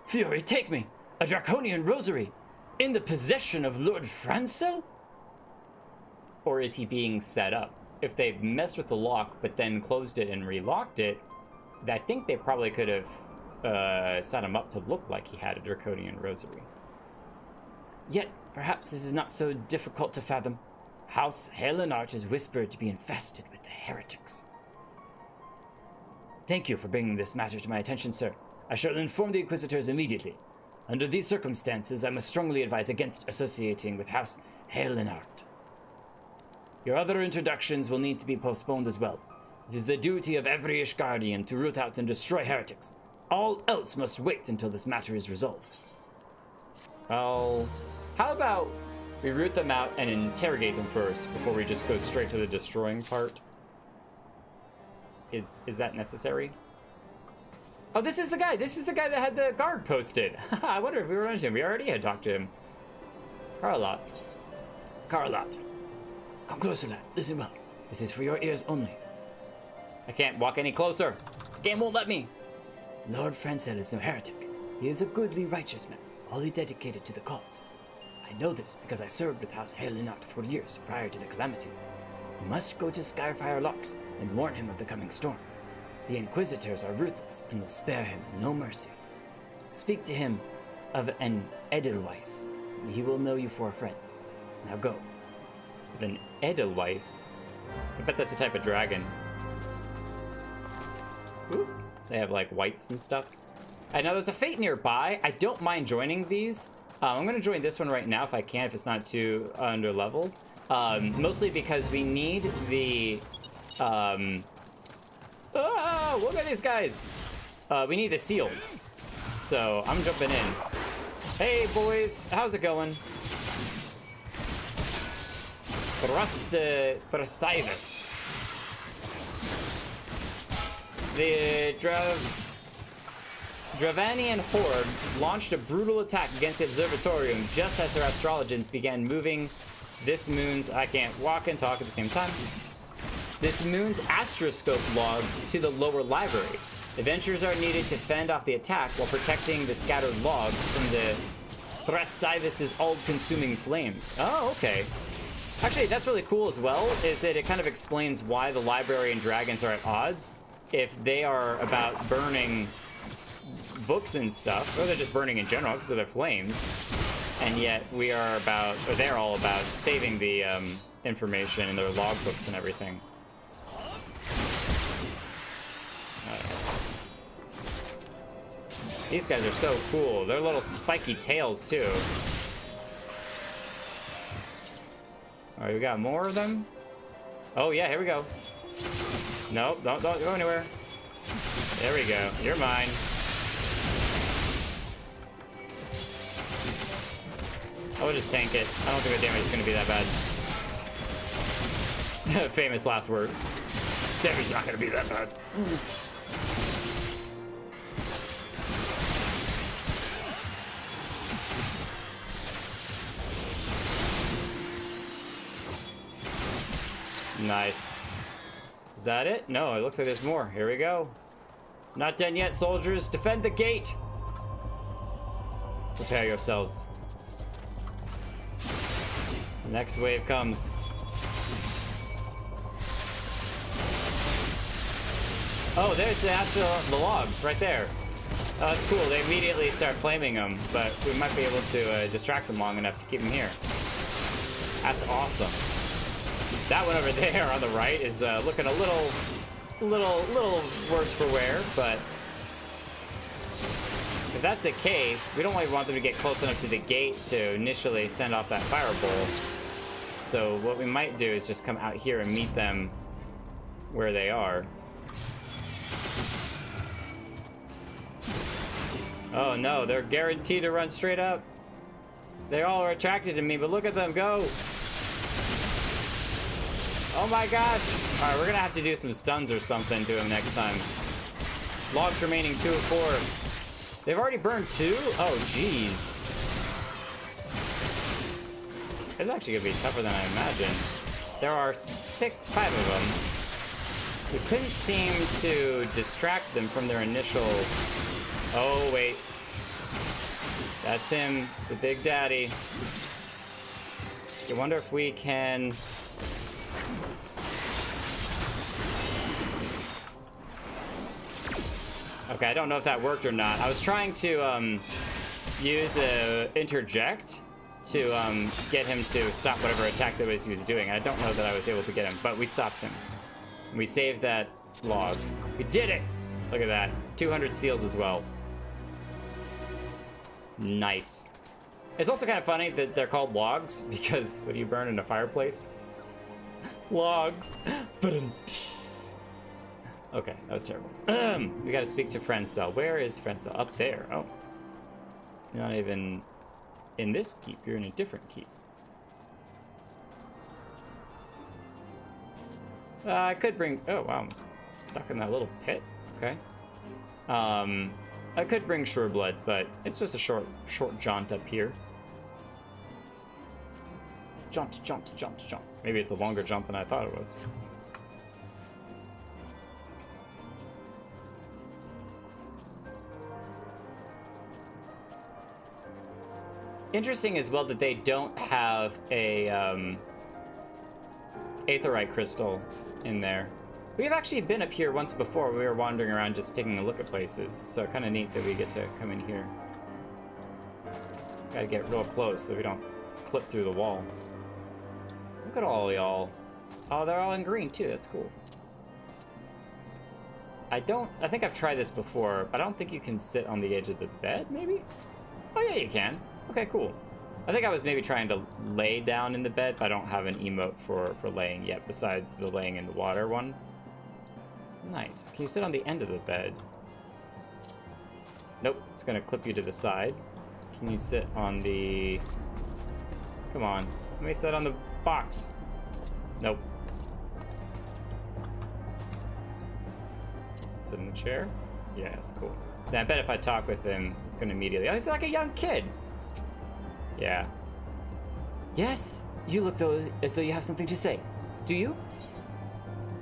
Fury, take me! A draconian rosary! In the possession of Lord Francel? Or is he being set up? If they've messed with the lock, but then closed it and relocked it, I think they probably could have set him up to look like he had a draconian rosary. Yet, perhaps this is not so difficult to fathom. House Helenart is whispered to be infested with the heretics. Thank you for bringing this matter to my attention, sir. I shall inform the Inquisitors immediately. Under these circumstances, I must strongly advise against associating with House Helenart. Your other introductions will need to be postponed as well. It is the duty of every Ishgardian to root out and destroy heretics. All else must wait until this matter is resolved. Well, how about we root them out and interrogate them first before we just go straight to the destroying part? Is that necessary? Oh, this is the guy. This is the guy that had the guard posted. I wonder if we were into him. We already had talked to him. Carlot. Carlot. Come closer, lad. Listen well. This is for your ears only. I can't walk any closer. Game won't let me. Lord Francel is no heretic. He is a goodly, righteous man, wholly dedicated to the cause. I know this because I served with House Helenart for years prior to the calamity. You must go to Skyfire Locks and warn him of the coming storm. The Inquisitors are ruthless and will spare him no mercy. Speak to him of an Edelweiss, and he will know you for a friend. Now go. An Edelweiss? I bet that's a type of dragon. Ooh, they have like whites and stuff. I know there's a fate nearby. I don't mind joining these. I'm going to join this one right now if I can, if it's not too under leveled. Mostly because we need the... look at these guys! We need the seals. So I'm jumping in. Hey boys, how's it going? Brustivus. The Dravanian horde launched a brutal attack against the observatorium just as their astrologians began moving this moon's... I can't walk and talk at the same time. This moon's astroscope logs to the lower library. Adventurers are needed to fend off the attack while protecting the scattered logs from the Brustivus' all-consuming flames. Oh, okay. Actually, that's really cool as well, is that it kind of explains why the library and dragons are at odds. If they are about burning books and stuff, or they're just burning in general because of their flames, and yet we are about, or they're all about saving the information in their logbooks and everything. These guys are so cool. They're little spiky tails too. All right, we got more of them. Oh yeah, here we go. Nope, don't go anywhere. There we go. You're mine. I'll just tank it. I don't think the damage is going to be that bad. Famous last words. Damage is not going to be that bad. Nice. Is that it? No, it looks like there's more. Here we go. Not done yet, soldiers. Defend the gate. Prepare yourselves. The next wave comes. Oh, there's the logs right there. Oh, that's cool. They immediately start flaming them, but we might be able to distract them long enough to keep them here. That's awesome. That one over there on the right is looking a little worse for wear, but if that's the case, we don't really want them to get close enough to the gate to initially send off that fireball. So what we might do is just come out here and meet them where they are. Oh no, they're guaranteed to run straight up. They all are attracted to me, but look at them go. Oh my gosh. All right, we're gonna have to do some stuns or something to him next time. Logs remaining 2 of 4. They've already burned 2? Oh, jeez. It's actually gonna be tougher than I imagined. There are 5 of them. We couldn't seem to distract them from their initial... Oh, wait. That's him, the big daddy. I wonder if we can... Okay, I don't know if that worked or not. I was trying to use interject to get him to stop whatever attack that he was doing. I don't know that I was able to get him, but we stopped him. We saved that log. We did it! Look at that. 200 seals as well. Nice. It's also kind of funny that they're called logs, because what do you burn in a fireplace? Logs. Okay, that was terrible. We gotta speak to Francel. Where is Francel? Up there. Oh. You're not even in this keep. You're in a different keep. I could bring... Oh, wow. I'm stuck in that little pit. Okay. I could bring Shoreblood, but it's just a short jaunt up here. Jaunt. Maybe it's a longer jaunt than I thought it was. Interesting as well that they don't have a aetheryte crystal in there. We've actually been up here once before. We were wandering around just taking a look at places, so kind of neat that we get to come in here. Gotta get real close so we don't clip through the wall. Look at all y'all. Oh, they're all in green too. That's cool. I think I've tried this before, but I don't think you can sit on the edge of the bed, maybe? Oh yeah, you can. Okay, cool. I think I was maybe trying to lay down in the bed, but I don't have an emote for laying yet, besides the laying in the water one. Nice. Can you sit on the end of the bed? Nope, it's gonna clip you to the side. Can you sit on the... Come on, let me sit on the box. Nope. Sit in the chair? Yes, cool. Then I bet if I talk with him, it's gonna immediately... Oh, he's like a young kid! Yeah. Yes, you look as though you have something to say. Do you?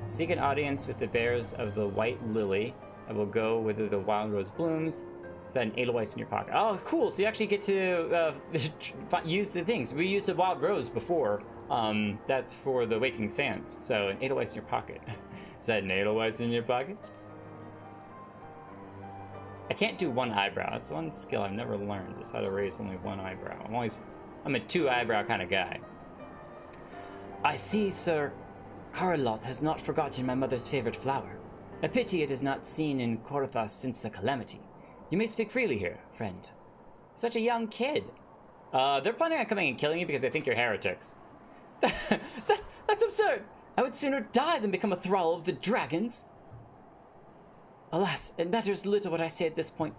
Seek an audience with the bearers of the White Lily. I will go whither the wild rose blooms. Is that an Edelweiss in your pocket? Oh, cool. So you actually get to use the things. We used a wild rose before. That's for the Waking Sands. So an Edelweiss in your pocket. Is that an Edelweiss in your pocket? I can't do one eyebrow. That's one skill I've never learned, just how to raise only one eyebrow. I'm a two eyebrow kind of guy. I see, Sir Carlot has not forgotten my mother's favorite flower. A pity it is not seen in Korthas since the calamity. You may speak freely here, friend. Such a young kid. They're planning on coming and killing you because they think you're heretics. That's absurd! I would sooner die than become a thrall of the dragons. Alas, it matters little what I say at this point.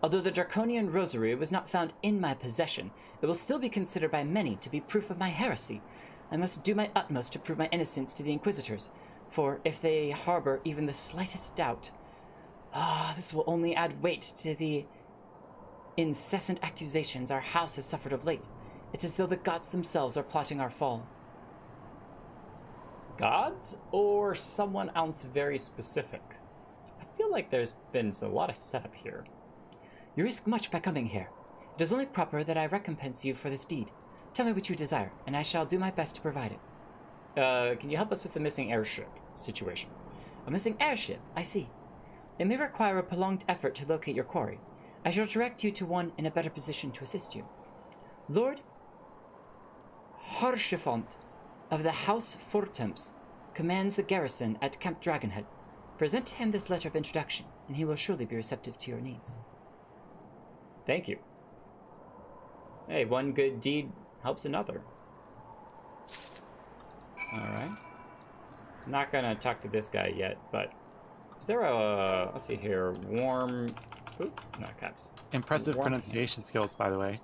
Although the Draconian Rosary was not found in my possession, it will still be considered by many to be proof of my heresy. I must do my utmost to prove my innocence to the Inquisitors, for if they harbor even the slightest doubt, this will only add weight to the incessant accusations our house has suffered of late. It's as though the gods themselves are plotting our fall. Gods, or someone else very specific? I feel like there's been a lot of setup here. You risk much by coming here. It is only proper that I recompense you for this deed. Tell me what you desire, and I shall do my best to provide it. Can you help us with the missing airship situation? A missing airship, I see. It may require a prolonged effort to locate your quarry. I shall direct you to one in a better position to assist you. Lord Harshifont of the House Fortemps commands the garrison at Camp Dragonhead. Present to him this letter of introduction, and he will surely be receptive to your needs. Thank you. Hey, one good deed helps another. Alright. I'm not gonna talk to this guy yet, but is there a, let's see here, warm, oop, not caps. Impressive Warm pronunciation skills, by the way.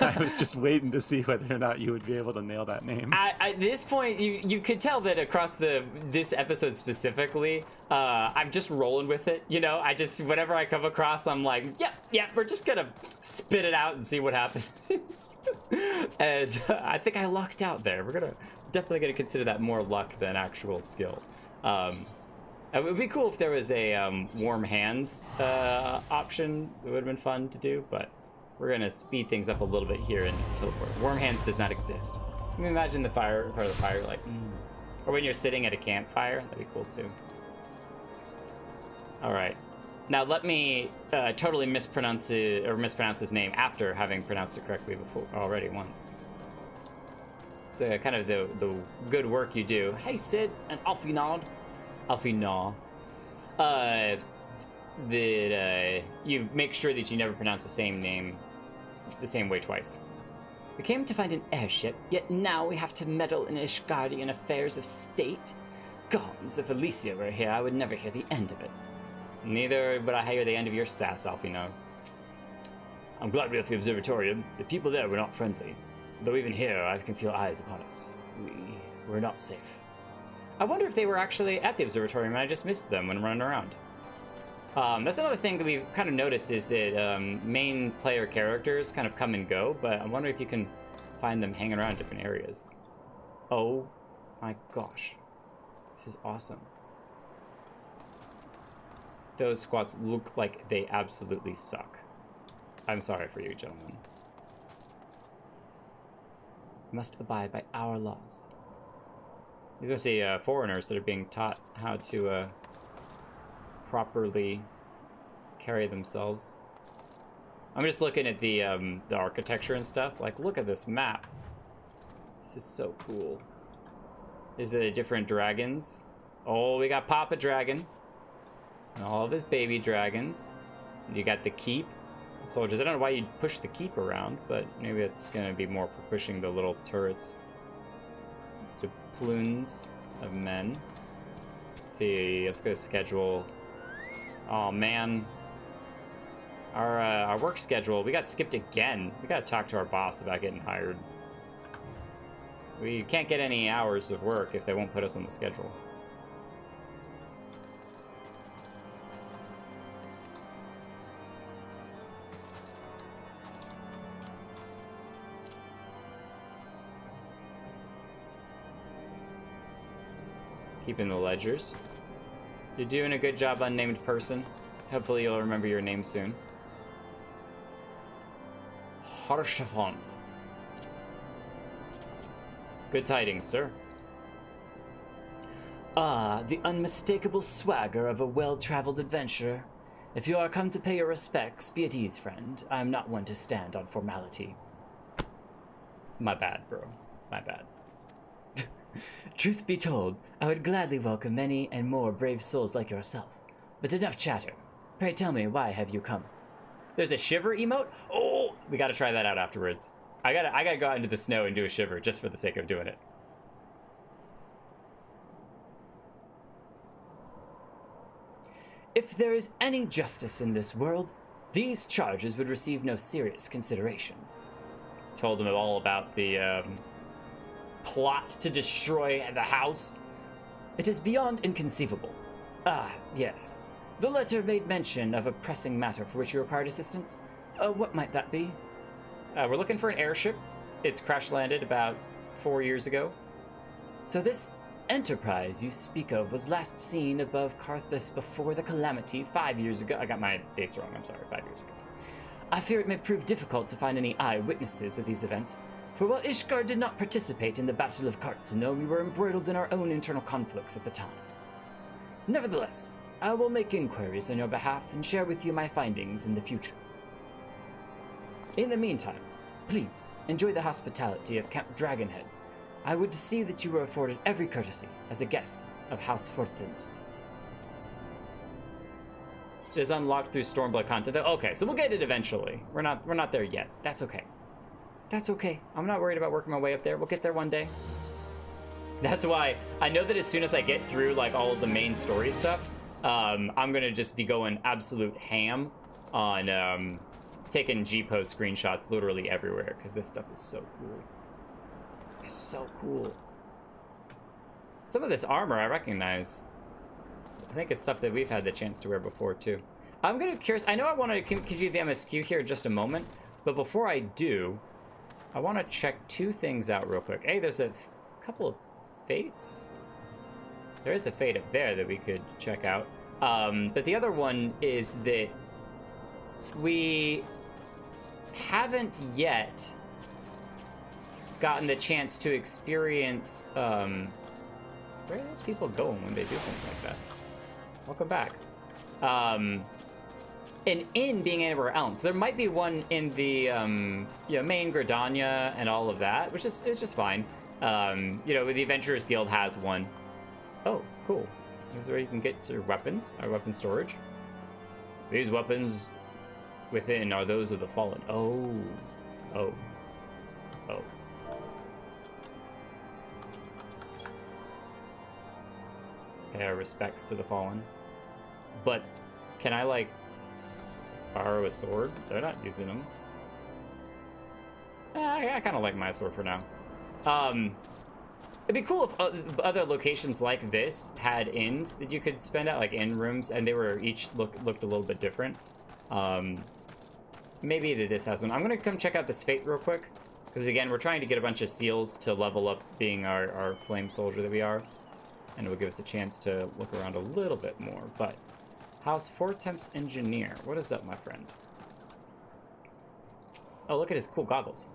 I was just waiting to see whether or not you would be able to nail that name. At this point, you could tell that across this episode specifically, I'm just rolling with it. You know, whenever I come across, I'm like, yep, we're just gonna spit it out and see what happens. And I think I lucked out there. We're definitely gonna consider that more luck than actual skill. It would be cool if there was a warm hands option. It would have been fun to do, but we're gonna speed things up a little bit here and teleport. Warm hands does not exist. Can you imagine the fire, part of the fire, like, or when you're sitting at a campfire? That'd be cool too. All right, now let me totally mispronounce his name after having pronounced it correctly before already once. It's kind of the good work you do. Hey Sid and Alfinod. Alfinaw, that you make sure that you never pronounce the same name the same way twice. We came to find an airship, yet now we have to meddle in Ishgardian affairs of state? Gods, if Alicia were here, I would never hear the end of it. Neither would I hear the end of your sass, Alfino. I'm glad we're at the observatorium. The people there were not friendly. Though even here, I can feel eyes upon us. We're not safe. I wonder if they were actually at the observatorium and I just missed them when running around. That's another thing that we've kind of noticed is that main player characters kind of come and go, but I wonder if you can find them hanging around different areas. Oh my gosh. This is awesome. Those squats look like they absolutely suck. I'm sorry for you, gentlemen. We must abide by our laws. These are the foreigners that are being taught how to properly carry themselves. I'm just looking at the architecture and stuff. Like, look at this map. This is so cool. These are the different dragons. Oh, we got Papa Dragon. And all of his baby dragons. And you got the keep. Soldiers. I don't know why you'd push the keep around, but maybe it's going to be more for pushing the little turrets. The plumes of men. Let's see. Let's go to schedule. Oh, man. Our work schedule, we got skipped again. We got to talk to our boss about getting hired. We can't get any hours of work if they won't put us on the schedule. Keeping the ledgers. You're doing a good job, unnamed person. Hopefully you'll remember your name soon. Harshafont. Good tidings, sir. Ah, the unmistakable swagger of a well-traveled adventurer. If you are come to pay your respects, be at ease, friend. I am not one to stand on formality. My bad, bro. My bad. Truth be told, I would gladly welcome many and more brave souls like yourself. But enough chatter. Pray tell me, why have you come? There's a shiver emote? Oh! We gotta try that out afterwards. I gotta go out into the snow and do a shiver just for the sake of doing it. If there is any justice in this world, these charges would receive no serious consideration. Told them all about the plot to destroy the house. It is beyond inconceivable. Ah, yes. The letter made mention of a pressing matter for which you required assistance. What might that be? We're looking for an airship. It's crash landed about 4 years ago. So this enterprise you speak of was last seen above Karthus before the calamity 5 years ago. I got my dates wrong. I'm sorry, 5 years ago. I fear it may prove difficult to find any eyewitnesses of these events. For while Ishgard did not participate in the Battle of Kartano, we were embroiled in our own internal conflicts at the time. Nevertheless, I will make inquiries on your behalf and share with you my findings in the future. In the meantime, please enjoy the hospitality of Camp Dragonhead. I would see that you were afforded every courtesy as a guest of House Fortins. It is unlocked through Stormblood content. Okay, so we'll get it eventually. We're not there yet. That's okay. That's okay. I'm not worried about working my way up there. We'll get there one day. That's why I know that as soon as I get through like all of the main story stuff, I'm gonna just be going absolute ham on taking G-Post screenshots literally everywhere because this stuff is so cool. It's so cool. Some of this armor I recognize. I think it's stuff that we've had the chance to wear before too. I'm gonna curious. I know I want to continue the MSQ here in just a moment, but before I do, I want to check two things out real quick. Hey, there's a couple of fates. There is a fate up there that we could check out. But the other one is that we haven't yet gotten the chance to experience where are those people going when they do something like that? Welcome back. An inn being anywhere else. There might be one in the main Gridania and all of that, which is it's just fine. The Adventurers Guild has one. Oh, cool. This is where you can get your weapons, our weapon storage. These weapons within are those of the fallen. Oh, Oh. Oh. Pay our respects to the fallen. But can I, like, borrow a sword? They're not using them. I kind of like my sword for now. It'd be cool if other locations like this had inns that you could spend at, like inn rooms, and they were each looked a little bit different. Maybe this has one. I'm gonna come check out this fate real quick, because again, we're trying to get a bunch of seals to level up being our flame soldier that we are, and it will give us a chance to look around a little bit more. But House Four Temps Engineer, what is up, my friend? Oh, look at his cool goggles.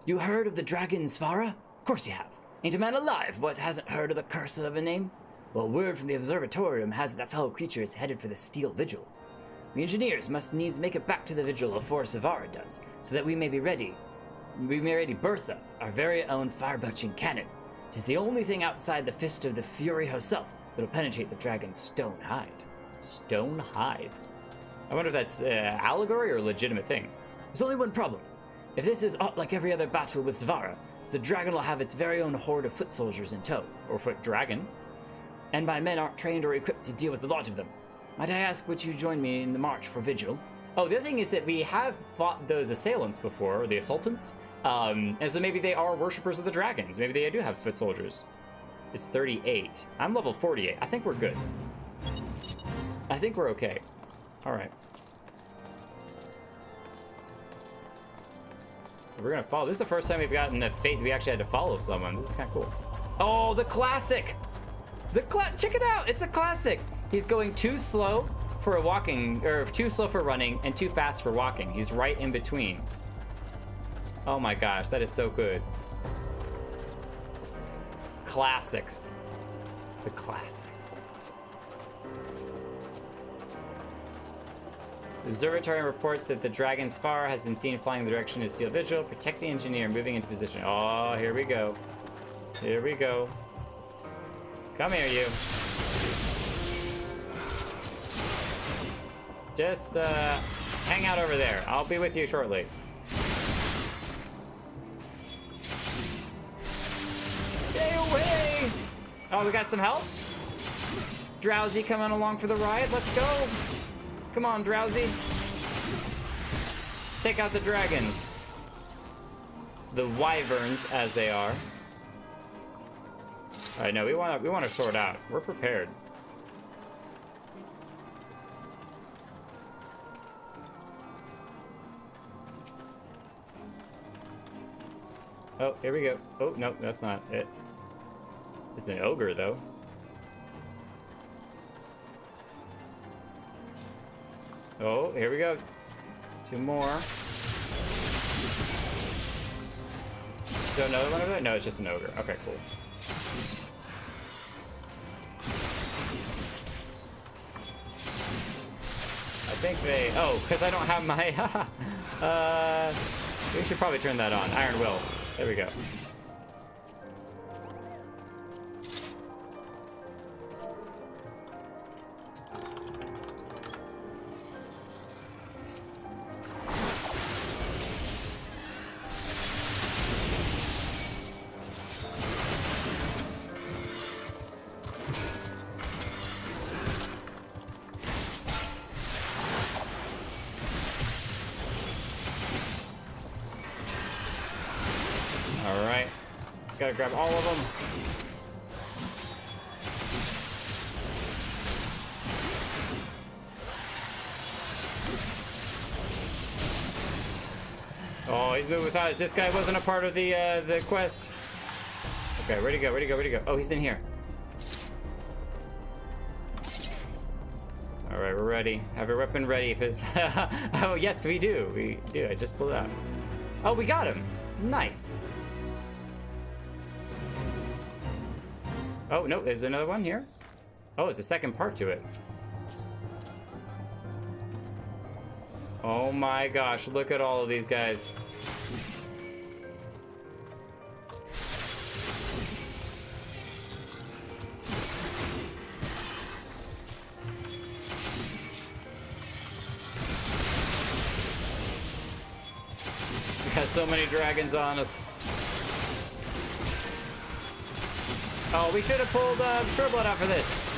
You heard of the dragon Svala? Of course you have. Ain't a man alive what hasn't heard of the curse of a name? Well, word from the observatorium has it that fellow creature is headed for the Steel Vigil. The engineers must needs make it back to the Vigil before Svala does, so that we may be ready. We may ready Bertha, our very own fire-belching cannon. 'Tis the only thing outside the fist of the Fury herself that'll penetrate the dragon's stone hide. Stone hide? I wonder if that's allegory or a legitimate thing. There's only one problem. If this is aught like every other battle with Svala, the dragon will have its very own horde of foot soldiers in tow. Or foot dragons. And my men aren't trained or equipped to deal with the lot of them. Might I ask, would you join me in the march for Vigil? Oh, the other thing is that we have fought those assailants before, or the assaultants. And so maybe they are worshippers of the dragons. Maybe they do have foot soldiers. It's 38. I'm level 48. I think we're good. I think we're okay. All right. So we're gonna follow. This is the first time we've gotten a fate we actually had to follow someone. This is kind of cool. Oh, the classic! Check it out! It's a classic! He's going too slow for walking, or too slow for running, and too fast for walking. He's right in between. Oh my gosh, that is so good. Classics. The classics. The observatory reports that the dragon Svala has been seen flying in the direction of Steel Vigil. Protect the engineer, moving into position. Oh, here we go. Here we go. Come here, you. Just hang out over there. I'll be with you shortly. Stay away! Oh, we got some help? Drowsy coming along for the ride. Let's go. Come on, Drowsy. Let's take out the dragons. The wyverns, as they are. All right, no, we want to sort out. We're prepared. Oh, here we go. Oh, no, that's not it. It's an ogre, though. Oh, here we go. Two more. Is there another one over there? No, it's just an ogre. Okay, cool. I think they... Oh, because I don't have my... we should probably turn that on. Iron Will. There we go. Alright. Gotta grab all of them. Oh, he's moving without us. This guy wasn't a part of the quest. Okay, where'd he go? Where'd he go? Where'd he go? Oh, he's in here. Alright, we're ready. Have your weapon ready if it's... Oh, yes, we do. We do. I just pulled it out. Oh, we got him. Nice. Oh, no, there's another one here. Oh, it's a second part to it. Oh my gosh, look at all of these guys. Because so many dragons on us. Oh, we should have pulled Shoreblood out for this.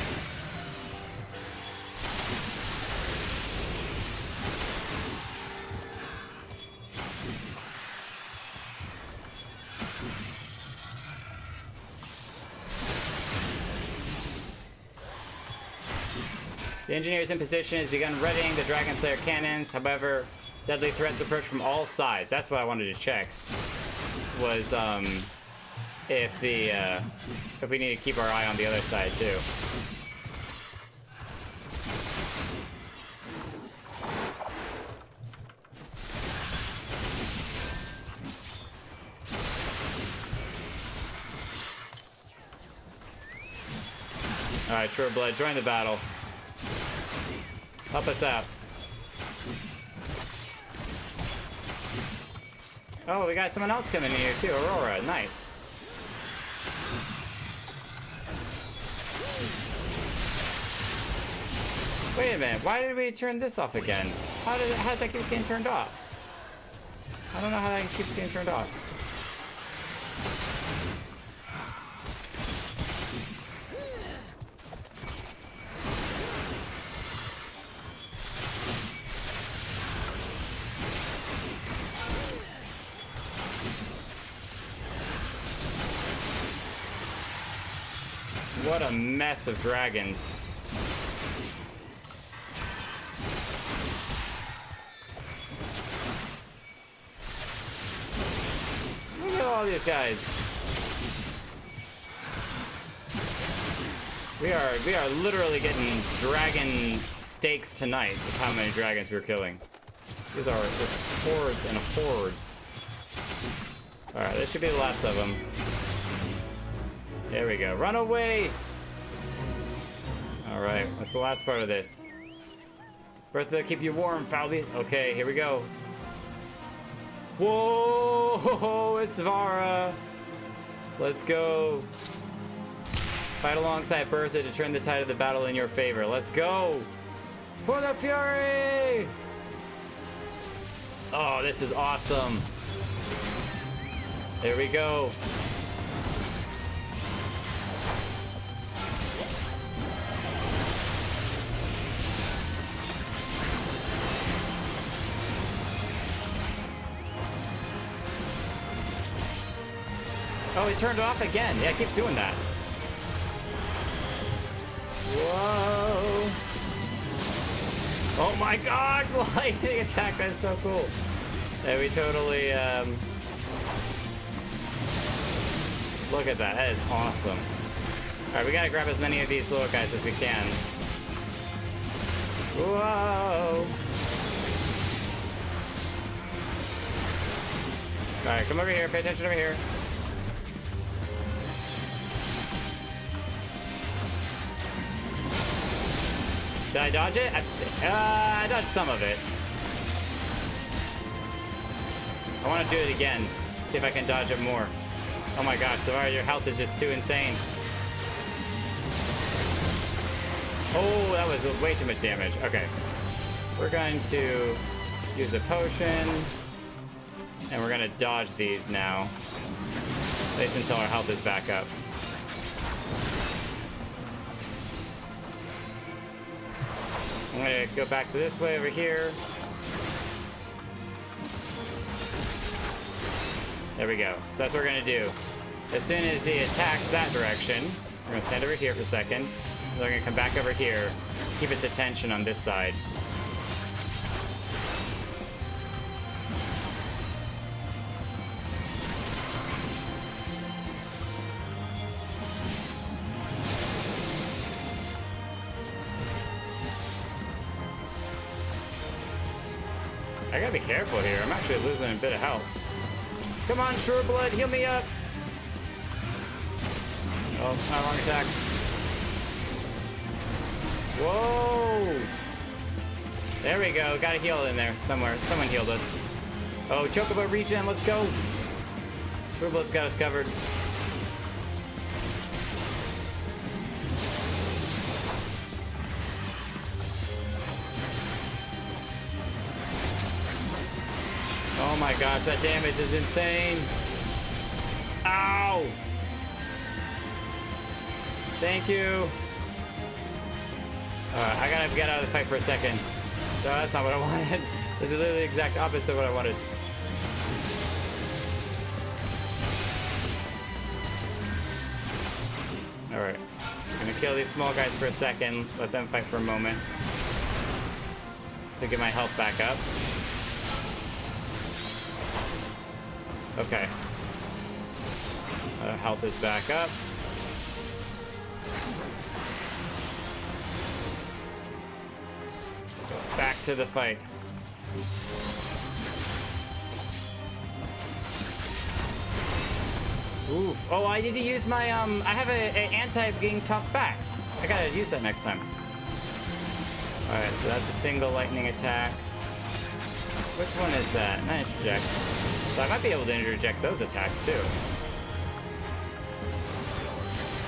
The engineers in position has begun readying the Dragon Slayer cannons. However, deadly threats approach from all sides. That's what I wanted to check. Was if we need to keep our eye on the other side too. All right, Shoreblood, join the battle. Help us out. Oh, we got someone else coming in here too. Aurora, nice. Wait a minute, why did we turn this off again? How does that keep getting turned off? I don't know how that keeps getting turned off. What a mess of dragons. Look at all these guys. We are literally getting dragon steaks tonight with how many dragons we're killing. These are just hordes and hordes. Alright, this should be the last of them. There we go. Run away! Alright, what's the last part of this? Bertha, keep you warm, Folly. Okay, here we go. Whoa! It's Svara! Let's go. Fight alongside Bertha to turn the tide of the battle in your favor. Let's go! For the Fury! Oh, this is awesome. There we go. Oh, he turned it off again. Yeah, it keeps doing that. Whoa. Oh my god, lightning attack. That's so cool. Yeah, we totally, look at that. That is awesome. Alright, we gotta grab as many of these little guys as we can. Whoa. Alright, come over here. Pay attention over here. Did I dodge it? I dodged some of it. I want to do it again. See if I can dodge it more. Oh my gosh, Svala, your health is just too insane. Oh, that was way too much damage. Okay. We're going to use a potion. And we're going to dodge these now. At least until our health is back up. I'm gonna go back to this way over here. There we go. So that's what we're gonna do. As soon as he attacks that direction, we're gonna stand over here for a second. And we're gonna come back over here, keep its attention on this side. I gotta be careful here. I'm actually losing a bit of health. Come on, Shoreblood, heal me up. Oh, not wrong attack. Whoa! There we go. Got a heal in there somewhere. Someone healed us. Oh, Chocobo regen. Let's go. Shoreblood's got us covered. Oh my gosh, that damage is insane. Ow! Thank you. I gotta get out of the fight for a second. No, that's not what I wanted. That's literally the exact opposite of what I wanted. Alright. I'm gonna kill these small guys for a second. Let them fight for a moment. To get my health back up. Okay. Health is back up. Back to the fight. Oof. Oh, I need to use my, I have a anti being tossed back. I gotta use that next time. Alright, so that's a single lightning attack. Which one is that? Not interject. So I might be able to interject those attacks, too.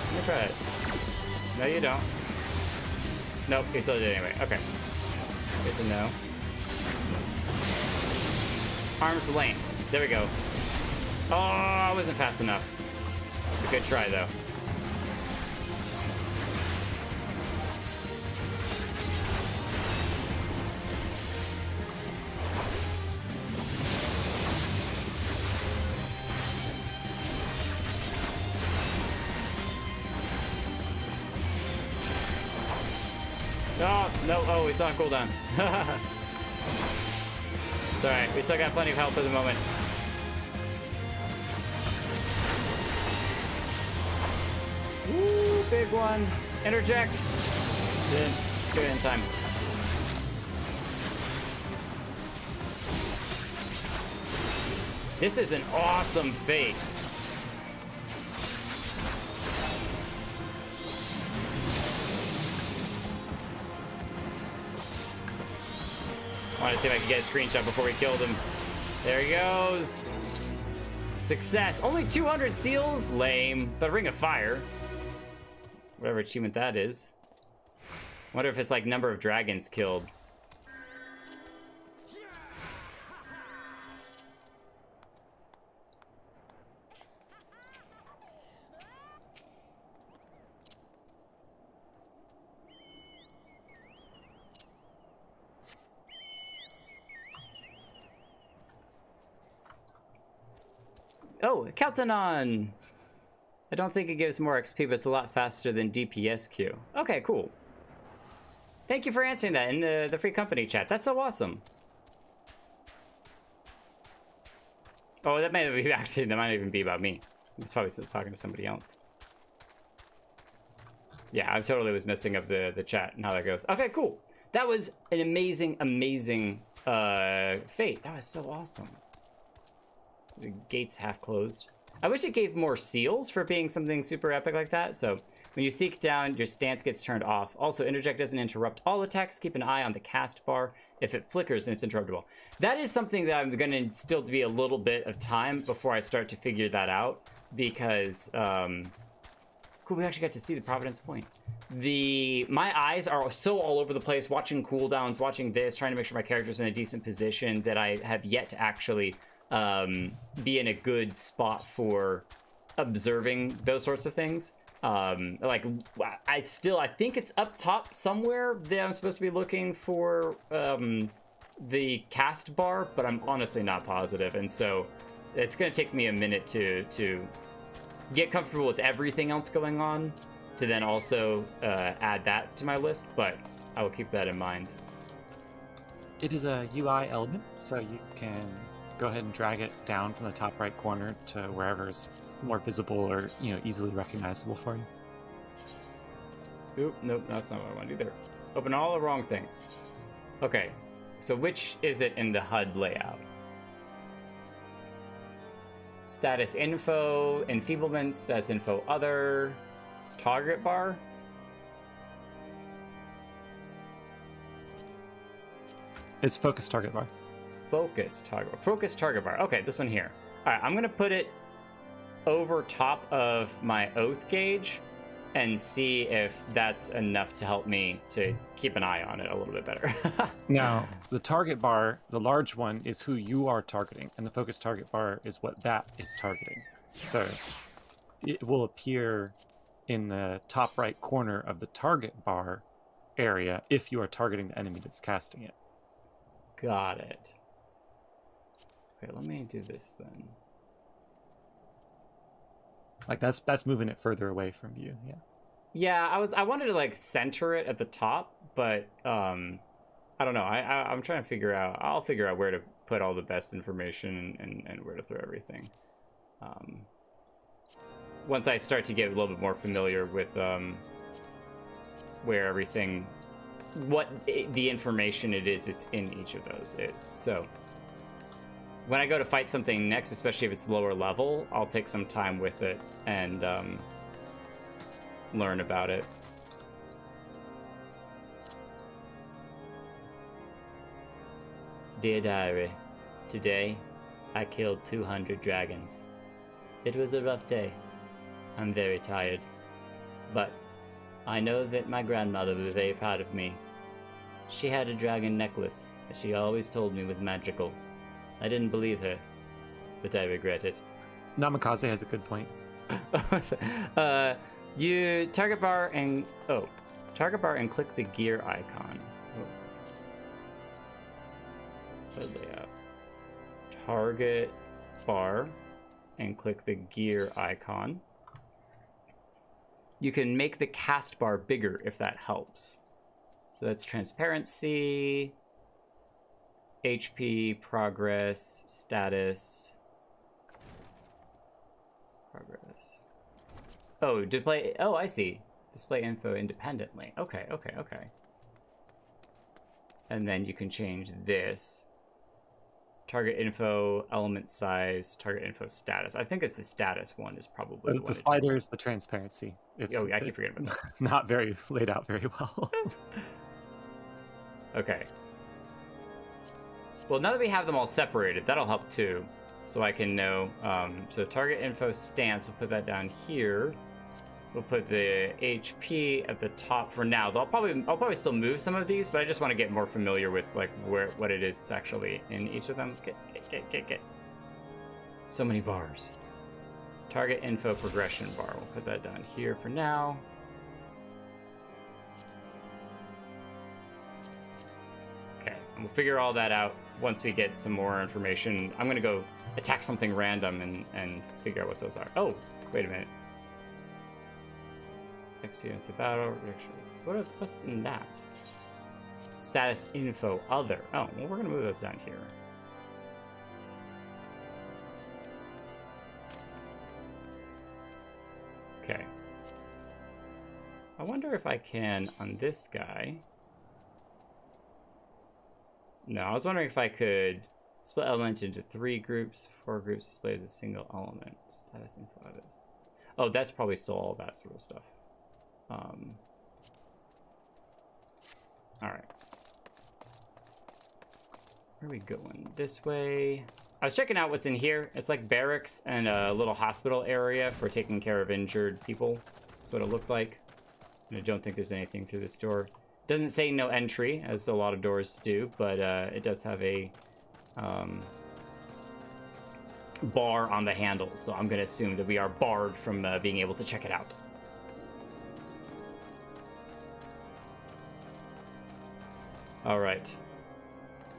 Let me try it. No, you don't. Nope, you still did anyway. Okay. Good to know. Arm's length. There we go. Oh, I wasn't fast enough. It's a good try, though. Oh, no. Oh, it's on cooldown. It's alright. We still got plenty of health at the moment. Woo, big one. Interject. Didn't do it in time. This is an awesome fate. I want to see if I can get a screenshot before we killed him. There he goes. Success. Only 200 seals? Lame. But Ring of Fire. Whatever achievement that is. Wonder if it's like number of dragons killed. Oh, Keltanon! I don't think it gives more XP, but it's a lot faster than DPSQ. Okay, cool. Thank you for answering that in the free company chat. That's so awesome. Oh, that might be actually, that might even be about me. He's probably still talking to somebody else. Yeah, I totally was missing of the chat and how that goes. Okay, cool. That was an amazing, amazing fate. That was so awesome. The gate's half closed. I wish it gave more seals for being something super epic like that. So when you seek down, your stance gets turned off. Also, interject doesn't interrupt all attacks. Keep an eye on the cast bar. If it flickers, then it's interruptible. That is something that I'm going to still be a little bit of time before I start to figure that out. Because, cool, we actually got to see the Providence Point. My eyes are so all over the place, watching cooldowns, watching this, trying to make sure my character's in a decent position, that I have yet to actually be in a good spot for observing those sorts of things. Like I think it's up top somewhere that I'm supposed to be looking for the cast bar, but I'm honestly not positive, and so it's gonna take me a minute to get comfortable with everything else going on to then also add that to my list, but I will keep that in mind. It is a UI element, so you can go ahead and drag it down from the top right corner to wherever is more visible or, you know, easily recognizable for you. Oop, nope, that's not what I want to do there. Open all the wrong things. Okay, so which is it in the HUD layout? Status info, enfeeblement, status info other, target bar? It's focus target bar. Focus target bar. Okay, this one here. All right, I'm gonna put it over top of my oath gauge, and see if that's enough to help me to keep an eye on it a little bit better. Now, the target bar, the large one, is who you are targeting, and the focus target bar is what that is targeting. So it will appear in the top right corner of the target bar area if you are targeting the enemy that's casting it. Got it. Okay, let me do this then. Like that's moving it further away from you. Yeah. Yeah, I wanted to like center it at the top, but I don't know. I'm trying to figure out. I'll figure out where to put all the best information and where to throw everything. Once I start to get a little bit more familiar with where everything, the information it is that's in each of those is. So when I go to fight something next, especially if it's lower level, I'll take some time with it and learn about it. Dear Diary, today I killed 200 dragons. It was a rough day. I'm very tired. But I know that my grandmother was very proud of me. She had a dragon necklace that she always told me was magical. I didn't believe her, but I regret it. Namikaze has a good point. You target bar and click the gear icon. Target bar and click the gear icon. You can make the cast bar bigger if that helps. So that's transparency, HP, progress, status, progress. Oh, display. Oh, I see. Display info independently. Okay. And then you can change this. Target info, element size, target info status. I think it's the status one is probably the slider is the transparency. It's, I keep forgetting about that. Not very laid out very well. Okay. Well, now that we have them all separated, that'll help too. So I can know. So target info stance, we'll put that down here. We'll put the HP at the top for now. I'll probably still move some of these, but I just want to get more familiar with like what it is that's actually in each of them. Get. So many bars. Target info progression bar. We'll put that down here for now. Okay, and we'll figure all that out once we get some more information. I'm gonna go attack something random and figure out what those are. Oh, wait a minute. XP into battle restrictions. What's in that? Status info other. Oh, well, we're gonna move those down here. Okay. I wonder if I can on this guy. No, I was wondering if I could split element into 3 groups, 4 groups, display as a single element. Status info others. Oh, that's probably still all that sort of stuff. All right. Where are we going? This way. I was checking out what's in here. It's like barracks and a little hospital area for taking care of injured people. That's what it looked like. And I don't think there's anything through this door. Doesn't say no entry, as a lot of doors do, but it does have a bar on the handle, so I'm going to assume that we are barred from being able to check it out. All right.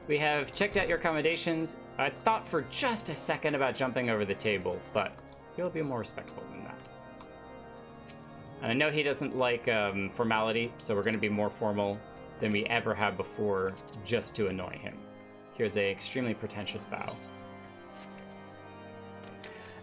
We have checked out your accommodations. I thought for just a second about jumping over the table, but he'll be more respectful than that. And I know he doesn't like formality, so we're going to be more formal than we ever have before just to annoy him. Here's a extremely pretentious bow.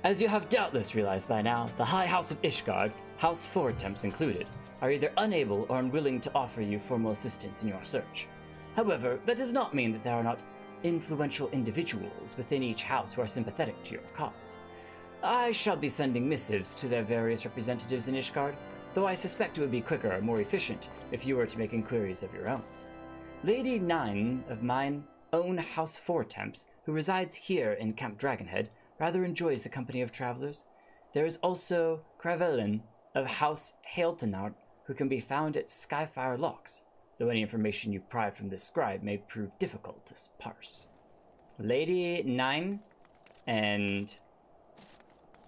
As you have doubtless realized by now, the High House of Ishgard, House 4 attempts included, are either unable or unwilling to offer you formal assistance in your search. However, that does not mean that there are not influential individuals within each house who are sympathetic to your cause. I shall be sending missives to their various representatives in Ishgard, though I suspect it would be quicker and more efficient if you were to make inquiries of your own. Lady 9 of mine own House 4 Temps, who resides here in Camp Dragonhead, rather enjoys the company of travelers. There is also Cravelin of House Hailtonard who can be found at Skyfire Locks, though any information you pry from this scribe may prove difficult to parse. Lady 9 and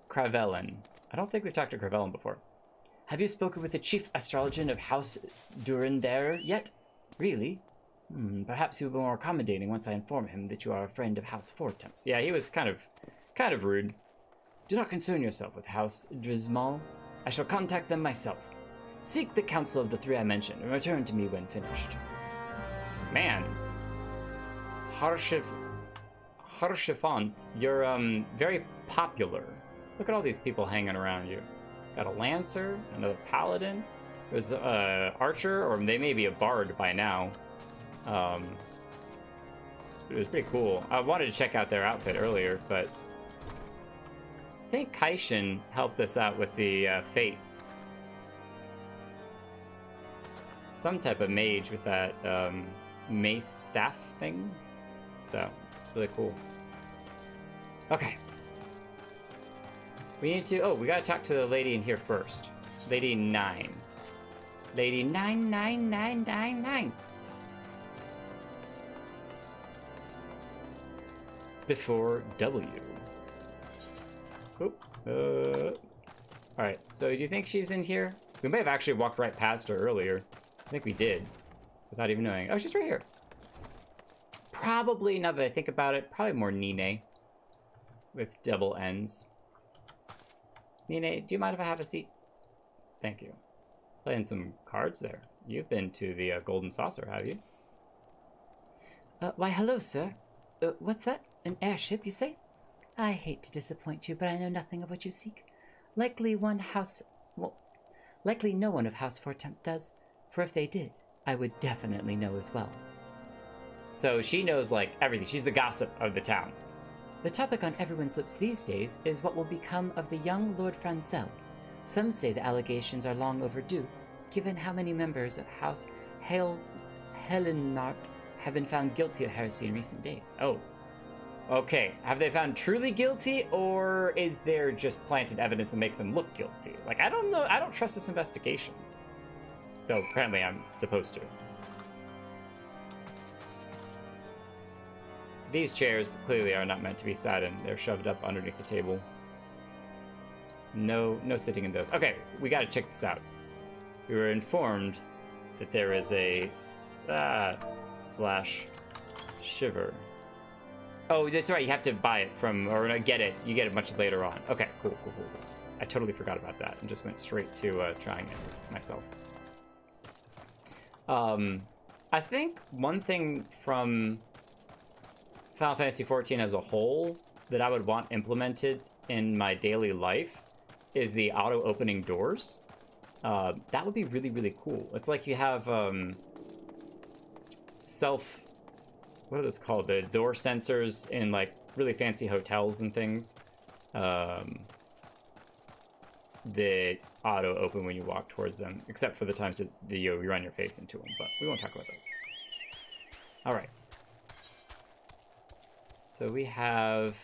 Cravelin. I don't think we've talked to Cravelin before. Have you spoken with the chief astrologian of House Durandare yet? Really? Perhaps he will be more accommodating once I inform him that you are a friend of House Fortemps. Yeah, he was kind of rude. Do not concern yourself with House Drismal. I shall contact them myself. Seek the counsel of the three I mentioned and return to me when finished. Man. Harshifant, you're very popular. Look at all these people hanging around you. Got a Lancer, another Paladin. There's Archer, or they may be a Bard by now. It was pretty cool. I wanted to check out their outfit earlier, but I think Kaishin helped us out with the Fate. Some type of mage with that mace staff thing. So, it's really cool. Okay. We need to... Oh, we gotta talk to the lady in here first. Lady 9. Lady 99999. Before W. Oop. Alright, so do you think she's in here? We may have actually walked right past her earlier. I think we did. Without even knowing. Oh, she's right here. Probably, now that I think about it, probably more Nine. With double N's. Nine, do you mind if I have a seat? Thank you. Playing some cards there. You've been to the Golden Saucer, have you? Why, hello, sir. What's that? An airship, you say? I hate to disappoint you, but I know nothing of what you seek. Likely no one of House Fortemps does, for if they did, I would definitely know as well. So she knows, like, everything. She's the gossip of the town. The topic on everyone's lips these days is what will become of the young Lord Francel. Some say the allegations are long overdue, given how many members of House Helenart have been found guilty of heresy in recent days. Oh. Okay, have they found truly guilty, or is there just planted evidence that makes them look guilty? Like, I don't know. I don't trust this investigation. Though, apparently I'm supposed to. These chairs clearly are not meant to be sat in. They're shoved up underneath the table. No sitting in those. Okay, we gotta check this out. We were informed that there is a slash shiver. Oh, that's right. You have to buy it from, or get it. You get it much later on. Okay, cool. I totally forgot about that and just went straight to trying it myself. I think one thing from Final Fantasy XIV as a whole that I would want implemented in my daily life is the auto-opening doors. That would be really, really cool. It's like you have what are those called? The door sensors in like really fancy hotels and things. That auto-open when you walk towards them, except for the times that you run your face into them, but we won't talk about those. All right. So we have...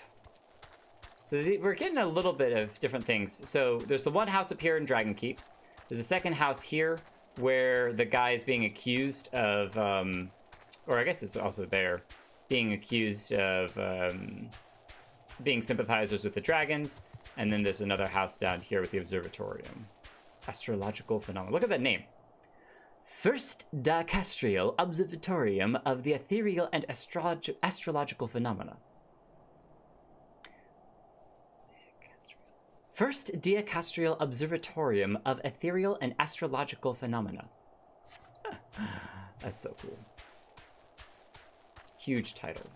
So we're getting a little bit of different things. So there's the one house up here in Dragonkeep. There's a second house here where the guy is being accused of... or I guess it's also there, being accused of being sympathizers with the dragons. And then there's another house down here with the observatorium. Astrological phenomena. Look at that name. First Dicastrial Observatorium of the Ethereal and Astrological Phenomena. First Dicastrial Observatorium of Ethereal and Astrological Phenomena. That's so cool. Huge title.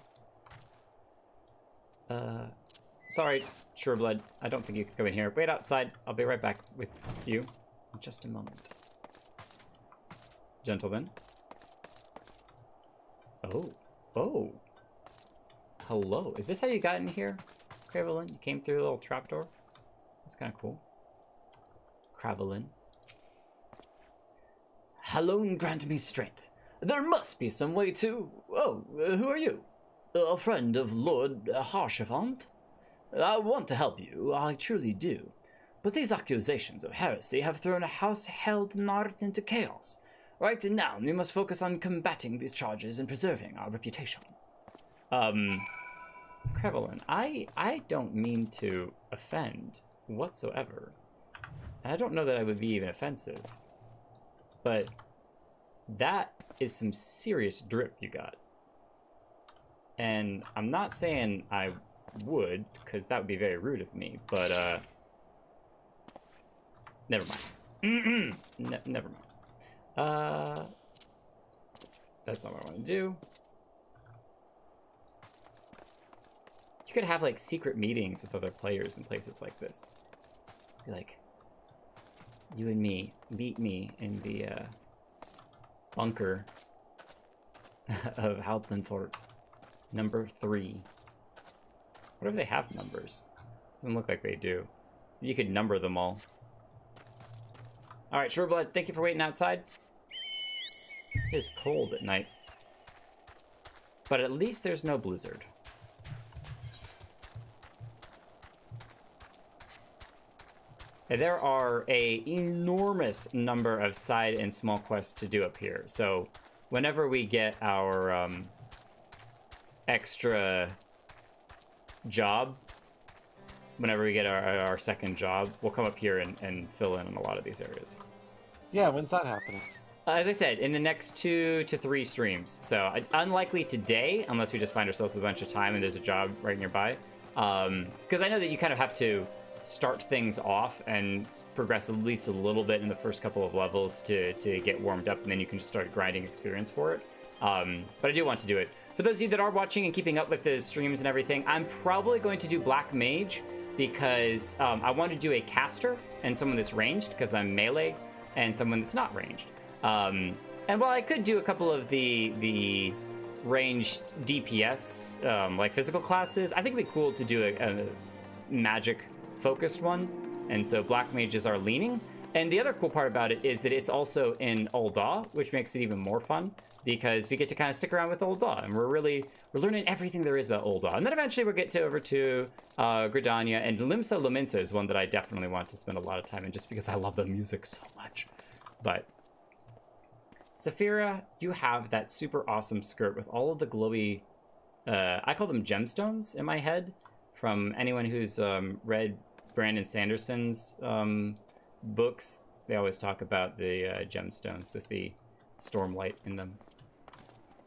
Sorry, Sureblood. I don't think you can come in here. Wait outside. I'll be right back with you in just a moment. Gentlemen. Oh. Hello. Is this how you got in here, Cravelin? You came through a little trapdoor? That's kind of cool. Cravelin. Alone grant me strength. There must be some way to... Oh, who are you? A friend of Lord Harshifant? I want to help you, I truly do. But these accusations of heresy have thrown a house held in art into chaos. Right now, we must focus on combating these charges and preserving our reputation. Krevelin, I don't mean to offend whatsoever. And I don't know that I would be even offensive. But that is some serious drip you got. And I'm not saying I would, because that would be very rude of me, but, never mind. Never mind. That's not what I want to do. You could have, like, secret meetings with other players in places like this. Be like, you and me, meet me in the, bunker of Halpenfort. Number 3. What if they have numbers? Doesn't look like they do. You could number them all. Alright, Sureblood, thank you for waiting outside. It is cold at night. But at least there's no blizzard. There are an enormous number of side and small quests to do up here. So whenever we get our extra job, whenever we get our second job, we'll come up here and fill in on a lot of these areas. Yeah, when's that happening? As I said, in the next 2 to 3 streams. So unlikely today, unless we just find ourselves with a bunch of time and there's a job right nearby. Because I know that you kind of have to start things off and progress at least a little bit in the first couple of levels to get warmed up, and then you can just start grinding experience for it. But I do want to do it. For those of you that are watching and keeping up with the streams and everything, I'm probably going to do Black Mage because I want to do a caster and someone that's ranged because I'm melee, and someone that's not ranged. And while I could do a couple of the ranged DPS, like physical classes, I think it'd be cool to do a magic focused one, and so Black Mages are leaning. And the other cool part about it is that it's also in Ul'dah, which makes it even more fun because we get to kind of stick around with Ul'dah, and we're learning everything there is about Ul'dah. And then eventually we'll get over to Gridania, and Limsa Lominsa is one that I definitely want to spend a lot of time in just because I love the music so much. But Saphira, you have that super awesome skirt with all of the glowy, I call them gemstones in my head, from anyone who's read Brandon Sanderson's books. They always talk about the gemstones with the stormlight in them.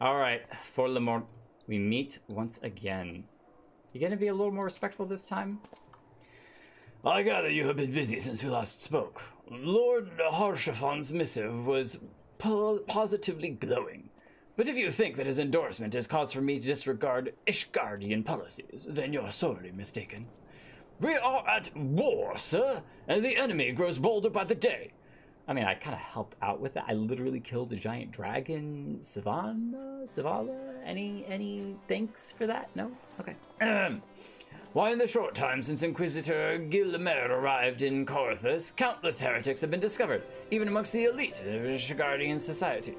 All right, for Lemort, we meet once again. You gonna be a little more respectful this time? I gather you have been busy since we last spoke. Lord Harshafon's missive was positively glowing. But if you think that his endorsement is cause for me to disregard Ishgardian policies, then you're sorely mistaken. We are at war, sir, and the enemy grows bolder by the day. I mean, I kind of helped out with that. I literally killed a giant dragon. Svala? Any thanks for that? No? Okay. Why, in the short time since Inquisitor Gilmer arrived in Corthus, countless heretics have been discovered, even amongst the elite of Ishgardian society.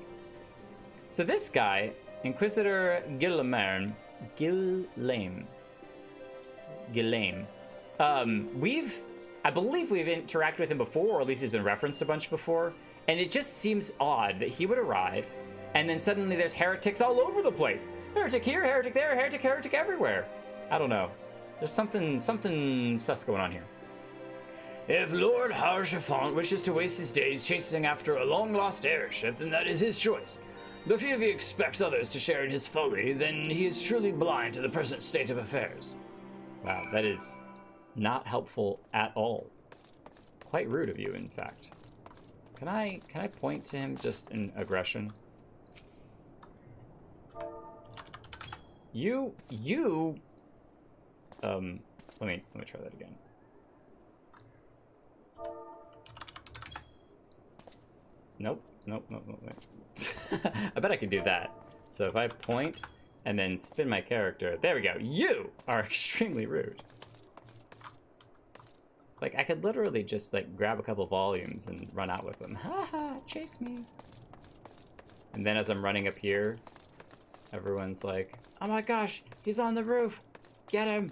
So this guy, Inquisitor Gilame, I believe we've interacted with him before, or at least he's been referenced a bunch before, and it just seems odd that he would arrive, and then suddenly there's heretics all over the place. Heretic here, heretic there, heretic everywhere. I don't know. There's something sus going on here. If Lord Harshafont wishes to waste his days chasing after a long-lost airship, then that is his choice. But if he expects others to share in his folly, then he is truly blind to the present state of affairs. Wow, that is not helpful at all. Quite rude of you, in fact. Can I point to him just in aggression? You let me try that again. Nope, wait. I bet I could do that. So if I point and then spin my character, there we go. You are extremely rude. Like, I could literally just, like, grab a couple volumes and run out with them. Haha, chase me. And then as I'm running up here, everyone's like, oh my gosh, he's on the roof. Get him.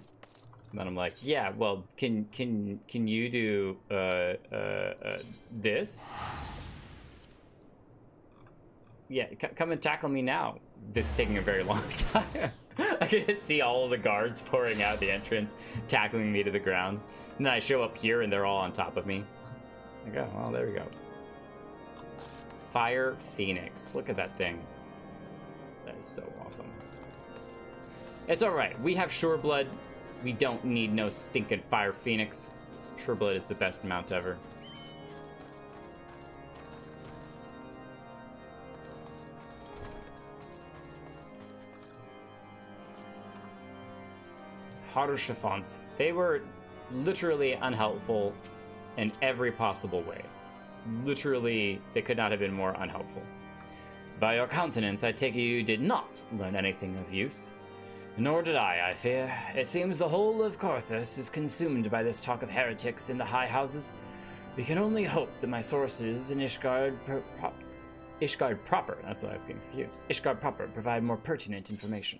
And then I'm like, yeah, well, can you do this? Yeah, come and tackle me now. This is taking a very long time. I can just see all of the guards pouring out the entrance, tackling me to the ground. And then I show up here and they're all on top of me. Like, oh, well, there we go. Fire Phoenix. Look at that thing. That is so awesome. It's alright. We have Sureblood. We don't need no stinking Fire Phoenix. Sureblood is the best mount ever. Harushafont. They were literally unhelpful in every possible way. Literally, they could not have been more unhelpful. By your countenance, I take it you did not learn anything of use. Nor did I fear. It seems the whole of Carthus is consumed by this talk of heretics in the high houses. We can only hope that my sources in Ishgard proper, that's why I was getting confused, Ishgard proper provide more pertinent information.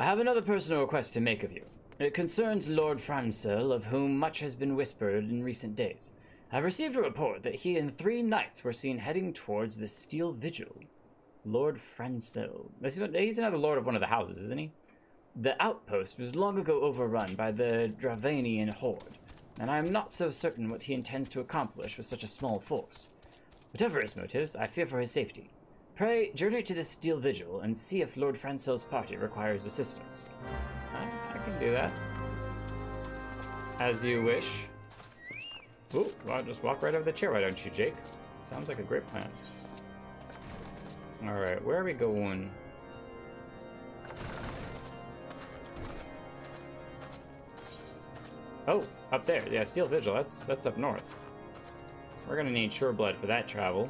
I have another personal request to make of you. It concerns Lord Francel, of whom much has been whispered in recent days. I've received a report that he and 3 knights were seen heading towards the Steel Vigil. Lord Francel. He's another lord of one of the houses, isn't he? The outpost was long ago overrun by the Dravanian horde, and I am not so certain what he intends to accomplish with such a small force. Whatever his motives, I fear for his safety. Pray, journey to the Steel Vigil and see if Lord Francel's party requires assistance. I can do that. As you wish. Ooh, well, just walk right over the chair, why don't you, Jake? Sounds like a great plan. Alright, where are we going? Oh, up there. Yeah, Steel Vigil, that's up north. We're gonna need Sureblood for that travel.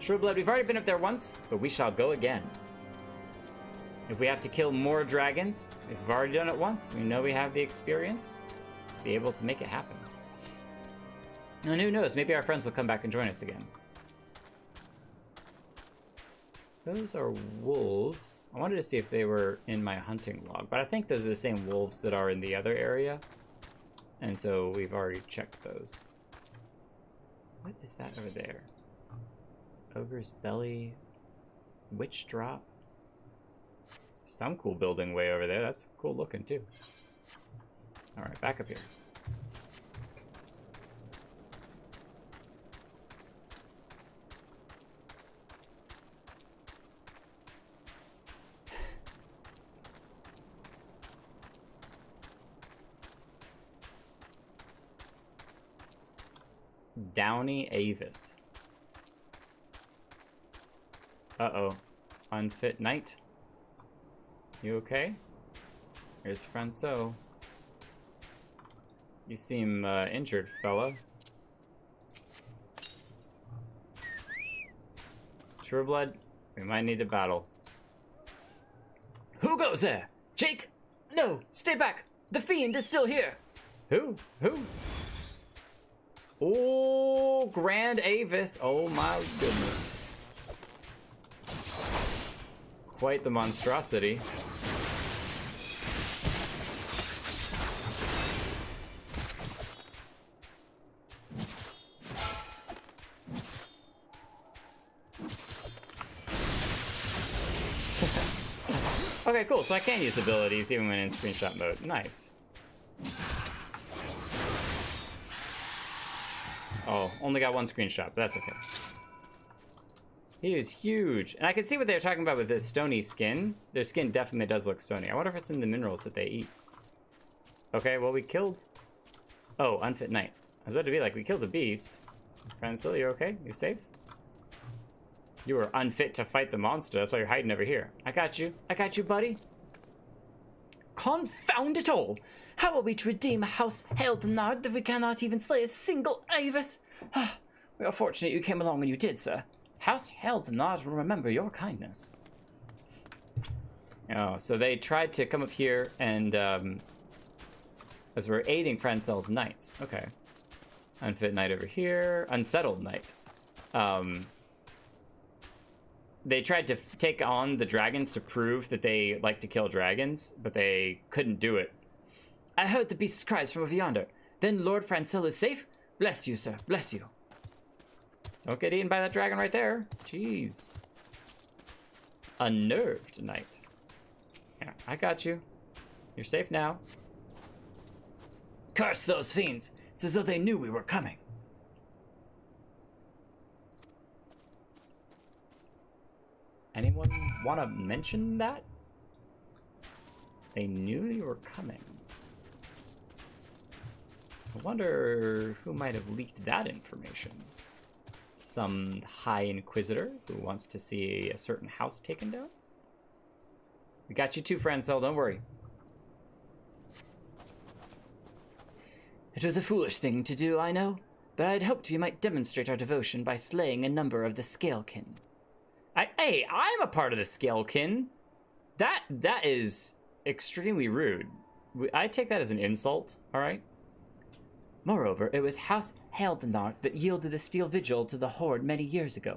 Sureblood, we've already been up there once, but we shall go again. If we have to kill more dragons, if we've already done it once, we know we have the experience to be able to make it happen. And who knows, maybe our friends will come back and join us again. Those are wolves. I wanted to see if they were in my hunting log, but I think those are the same wolves that are in the other area. And so we've already checked those. What is that over there? Ogre's Belly. Witch Drop. Some cool building way over there. That's cool looking too. Alright, back up here. Downey Avis. Uh-oh. Unfit Knight. You okay? Here's Francel. You seem injured, fella. Trueblood, we might need to battle. Who goes there? Jake? No, stay back. The fiend is still here. Who? Oh, Grand Avis. Oh my goodness. Quite the monstrosity. Okay, cool. So I can use abilities even when in screenshot mode. Nice. Oh, only got one screenshot, but that's okay. He is huge. And I can see what they're talking about with this stony skin. Their skin definitely does look stony. I wonder if it's in the minerals that they eat. Okay, well, we killed... Oh, Unfit Knight. I was about to be like, we killed the beast. Francel, you okay? You safe? You were unfit to fight the monster. That's why you're hiding over here. I got you. I got you, buddy. Confound it all! How are we to redeem House Heldenard if we cannot even slay a single Avis? We are fortunate you came along when you did, sir. House Heldenard will remember your kindness. Oh, so they tried to come up here and, as we're aiding Francel's knights. Okay. Unfit Knight over here. Unsettled Knight. they tried to take on the dragons to prove that they like to kill dragons, but they couldn't do it. I heard the beast's cries from over yonder. Then Lord Francel is safe? Bless you, sir. Bless you. Don't get eaten by that dragon right there. Jeez. Unnerved knight. Yeah, I got you. You're safe now. Curse those fiends. It's as though they knew we were coming. Anyone want to mention that? They knew you were coming. I wonder who might have leaked that information. Some High Inquisitor who wants to see a certain house taken down? We got you too, Francel, don't worry. It was a foolish thing to do, I know, but I had hoped we might demonstrate our devotion by slaying a number of the Scalekin. Hey, I'm a part of the Scalekin. That is extremely rude. I take that as an insult, alright? Moreover, it was House Heldenark that yielded the Steel Vigil to the Horde many years ago.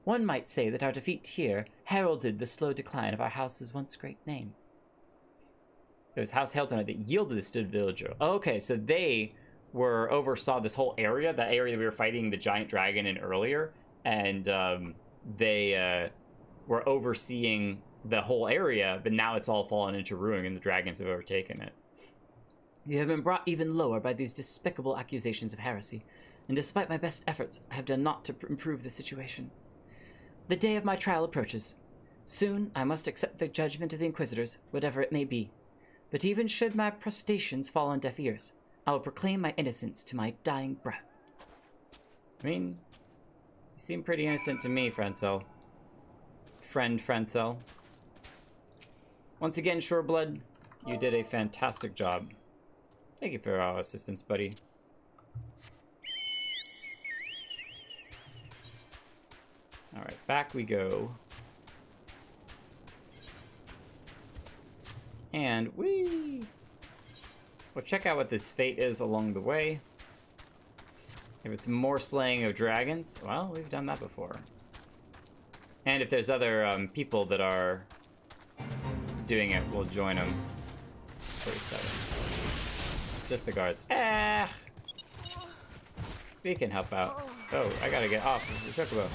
One might say that our defeat here heralded the slow decline of our house's once great name. It was House Heldenark that yielded the Steel Vigil. Okay, so they oversaw this whole area, that area we were fighting the giant dragon in earlier, and they were overseeing the whole area, but now it's all fallen into ruin and the dragons have overtaken it. You have been brought even lower by these despicable accusations of heresy, and despite my best efforts, I have done naught to improve the situation. The day of my trial approaches. Soon I must accept the judgment of the Inquisitors, whatever it may be. But even should my protestations fall on deaf ears, I will proclaim my innocence to my dying breath. I mean, you seem pretty innocent to me, Francel. Friend Francel. Once again, Shoreblood, you did a fantastic job. Thank you for our assistance, buddy. Alright, back we go. And we'll check out what this fate is along the way. If it's more slaying of dragons, well, we've done that before. And if there's other people that are doing it, we'll join them. 37. It's just the guards. We can help out. Oh, I gotta get off the chocobo.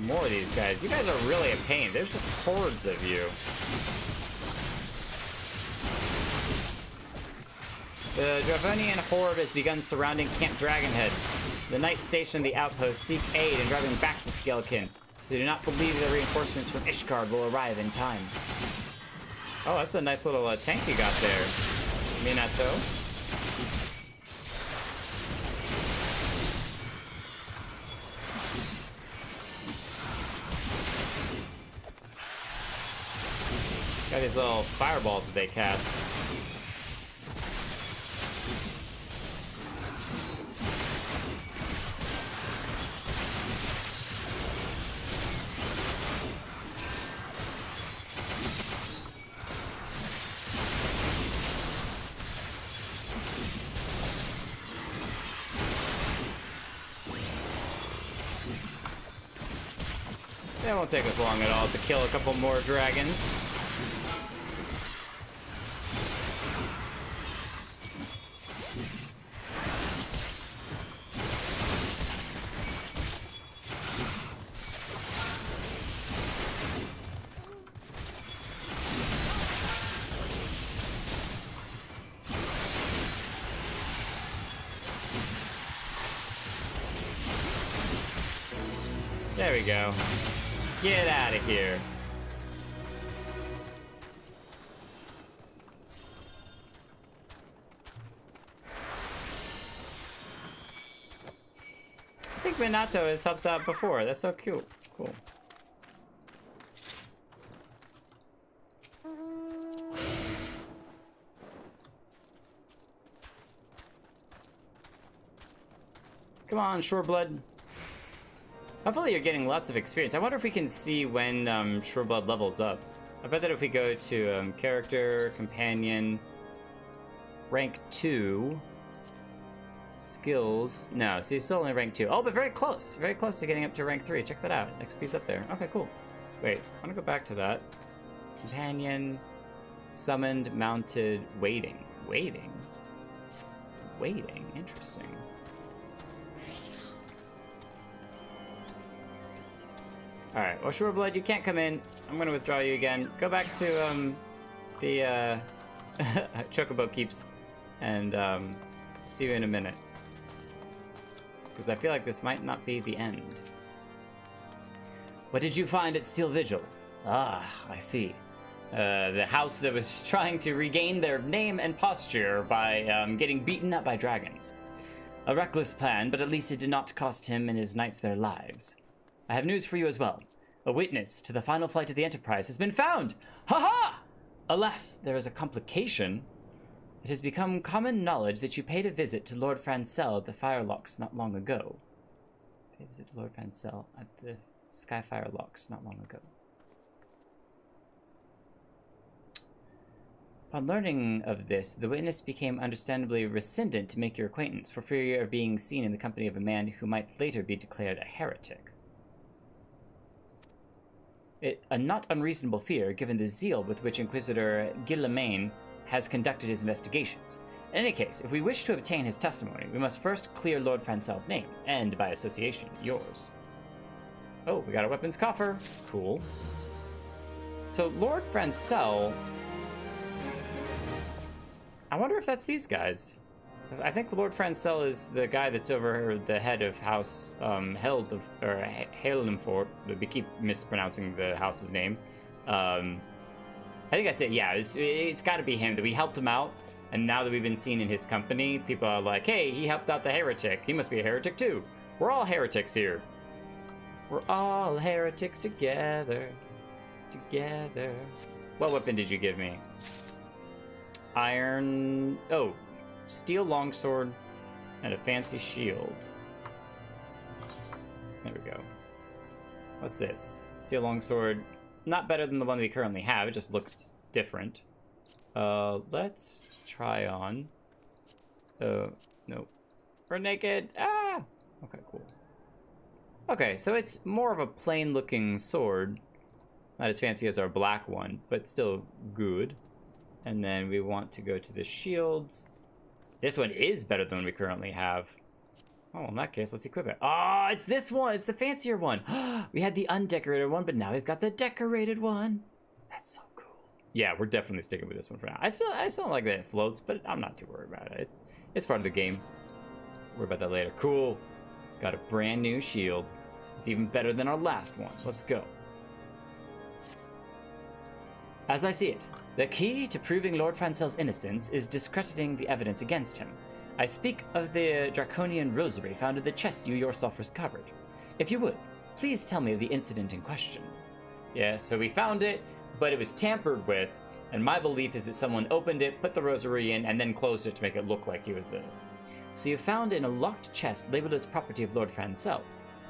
More of these guys. You guys are really a pain. There's just hordes of you. The Dravonian horde has begun surrounding Camp Dragonhead. The knights stationed at the outpost seek aid in driving back the Scalekin. They do not believe the reinforcements from Ishgard will arrive in time. Oh, that's a nice little tank you got there, Minato. Got these little fireballs that they cast. It won't take us long at all to kill a couple more dragons. There we go. Get out of here. I think Minato has helped out before. That's so cute. Cool. Come on, Shoreblood. Hopefully you're getting lots of experience. I wonder if we can see when Shoreblood levels up. I bet that if we go to character, companion, rank 2. Skills. No, so he's still only rank 2. Oh, but very close. Very close to getting up to rank 3. Check that out. XP's up there. Okay, cool. Wait, I want to go back to that. Companion. Summoned, mounted, waiting. Waiting? Waiting. Interesting. Alright, well, Shoreblood, you can't come in. I'm going to withdraw you again. Go back to, the, Chocobo Keeps, and, see you in a minute. Because I feel like this might not be the end. What did you find at Steel Vigil? Ah, I see. The house that was trying to regain their name and posture by, getting beaten up by dragons. A reckless plan, but at least it did not cost him and his knights their lives. I have news for you as well. A witness to the final flight of the Enterprise has been found! Ha-ha! Alas, there is a complication. It has become common knowledge that you paid a visit to Lord Francel at the Firelocks not long ago. Paid a visit to Lord Francel at the Skyfire Locks not long ago. Upon learning of this, the witness became understandably rescindent to make your acquaintance for fear of being seen in the company of a man who might later be declared a heretic. A not unreasonable fear, given the zeal with which Inquisitor Guillaumin has conducted his investigations. In any case, if we wish to obtain his testimony, we must first clear Lord Francel's name, and, by association, yours. Oh, we got a weapons coffer. Cool. So, Lord Francel... I wonder if that's these guys. I think Lord Francel is the guy that's over the head of House Halenfort. We keep mispronouncing the house's name. I think that's it. Yeah, it's got to be him. That we helped him out, and now that we've been seen in his company, people are like, "Hey, he helped out the heretic. He must be a heretic too." We're all heretics here. We're all heretics together. Together. What weapon did you give me? Iron... Oh, steel longsword and a fancy shield. There we go. What's this? Steel longsword. Not better than the one we currently have. It just looks different. Let's try on. Nope. We're naked. Ah! Okay, cool. Okay, so it's more of a plain-looking sword. Not as fancy as our black one, but still good. And then we want to go to the shields. This one is better than we currently have. Oh, in that case, let's equip it. Oh, it's this one. It's the fancier one. We had the undecorated one, but now we've got the decorated one. That's so cool. Yeah, we're definitely sticking with this one for now. I still don't like that it floats, but I'm not too worried about it. It's part of the game. Worry about that later. Cool. Got a brand new shield. It's even better than our last one. Let's go. As I see it, the key to proving Lord Francel's innocence is discrediting the evidence against him. I speak of the draconian rosary found in the chest you yourself recovered. If you would, please tell me of the incident in question. Yeah, so we found it, but it was tampered with, and my belief is that someone opened it, put the rosary in, and then closed it to make it look like he was in it. So you found in a locked chest labeled as property of Lord Francel.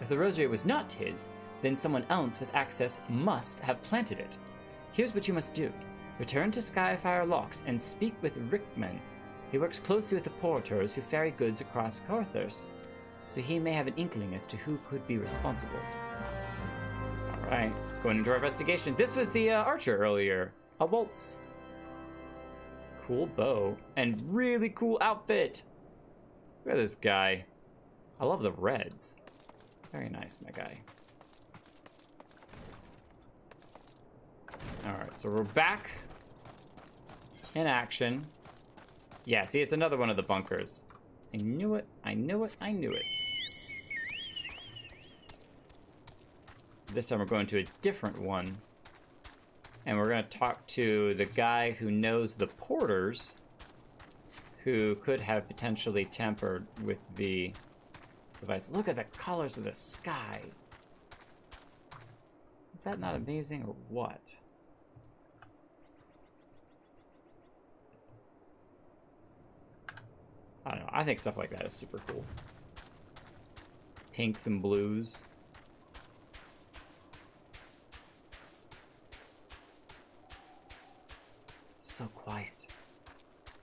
If the rosary was not his, then someone else with access must have planted it. Here's what you must do. Return to Skyfire Locks and speak with Rickman. He works closely with the porters who ferry goods across Carthus, so he may have an inkling as to who could be responsible. Alright, going into our investigation. This was the archer earlier. A waltz. Cool bow. And really cool outfit. Look at this guy. I love the reds. Very nice, my guy. Alright, so we're back in action. Yeah, see, it's another one of the bunkers. I knew it, I knew it, I knew it. This time we're going to a different one. And we're going to talk to the guy who knows the porters who could have potentially tampered with the device. Look at the colors of the sky. Is that not amazing or what? I don't know. I think stuff like that is super cool. Pinks and blues. So quiet.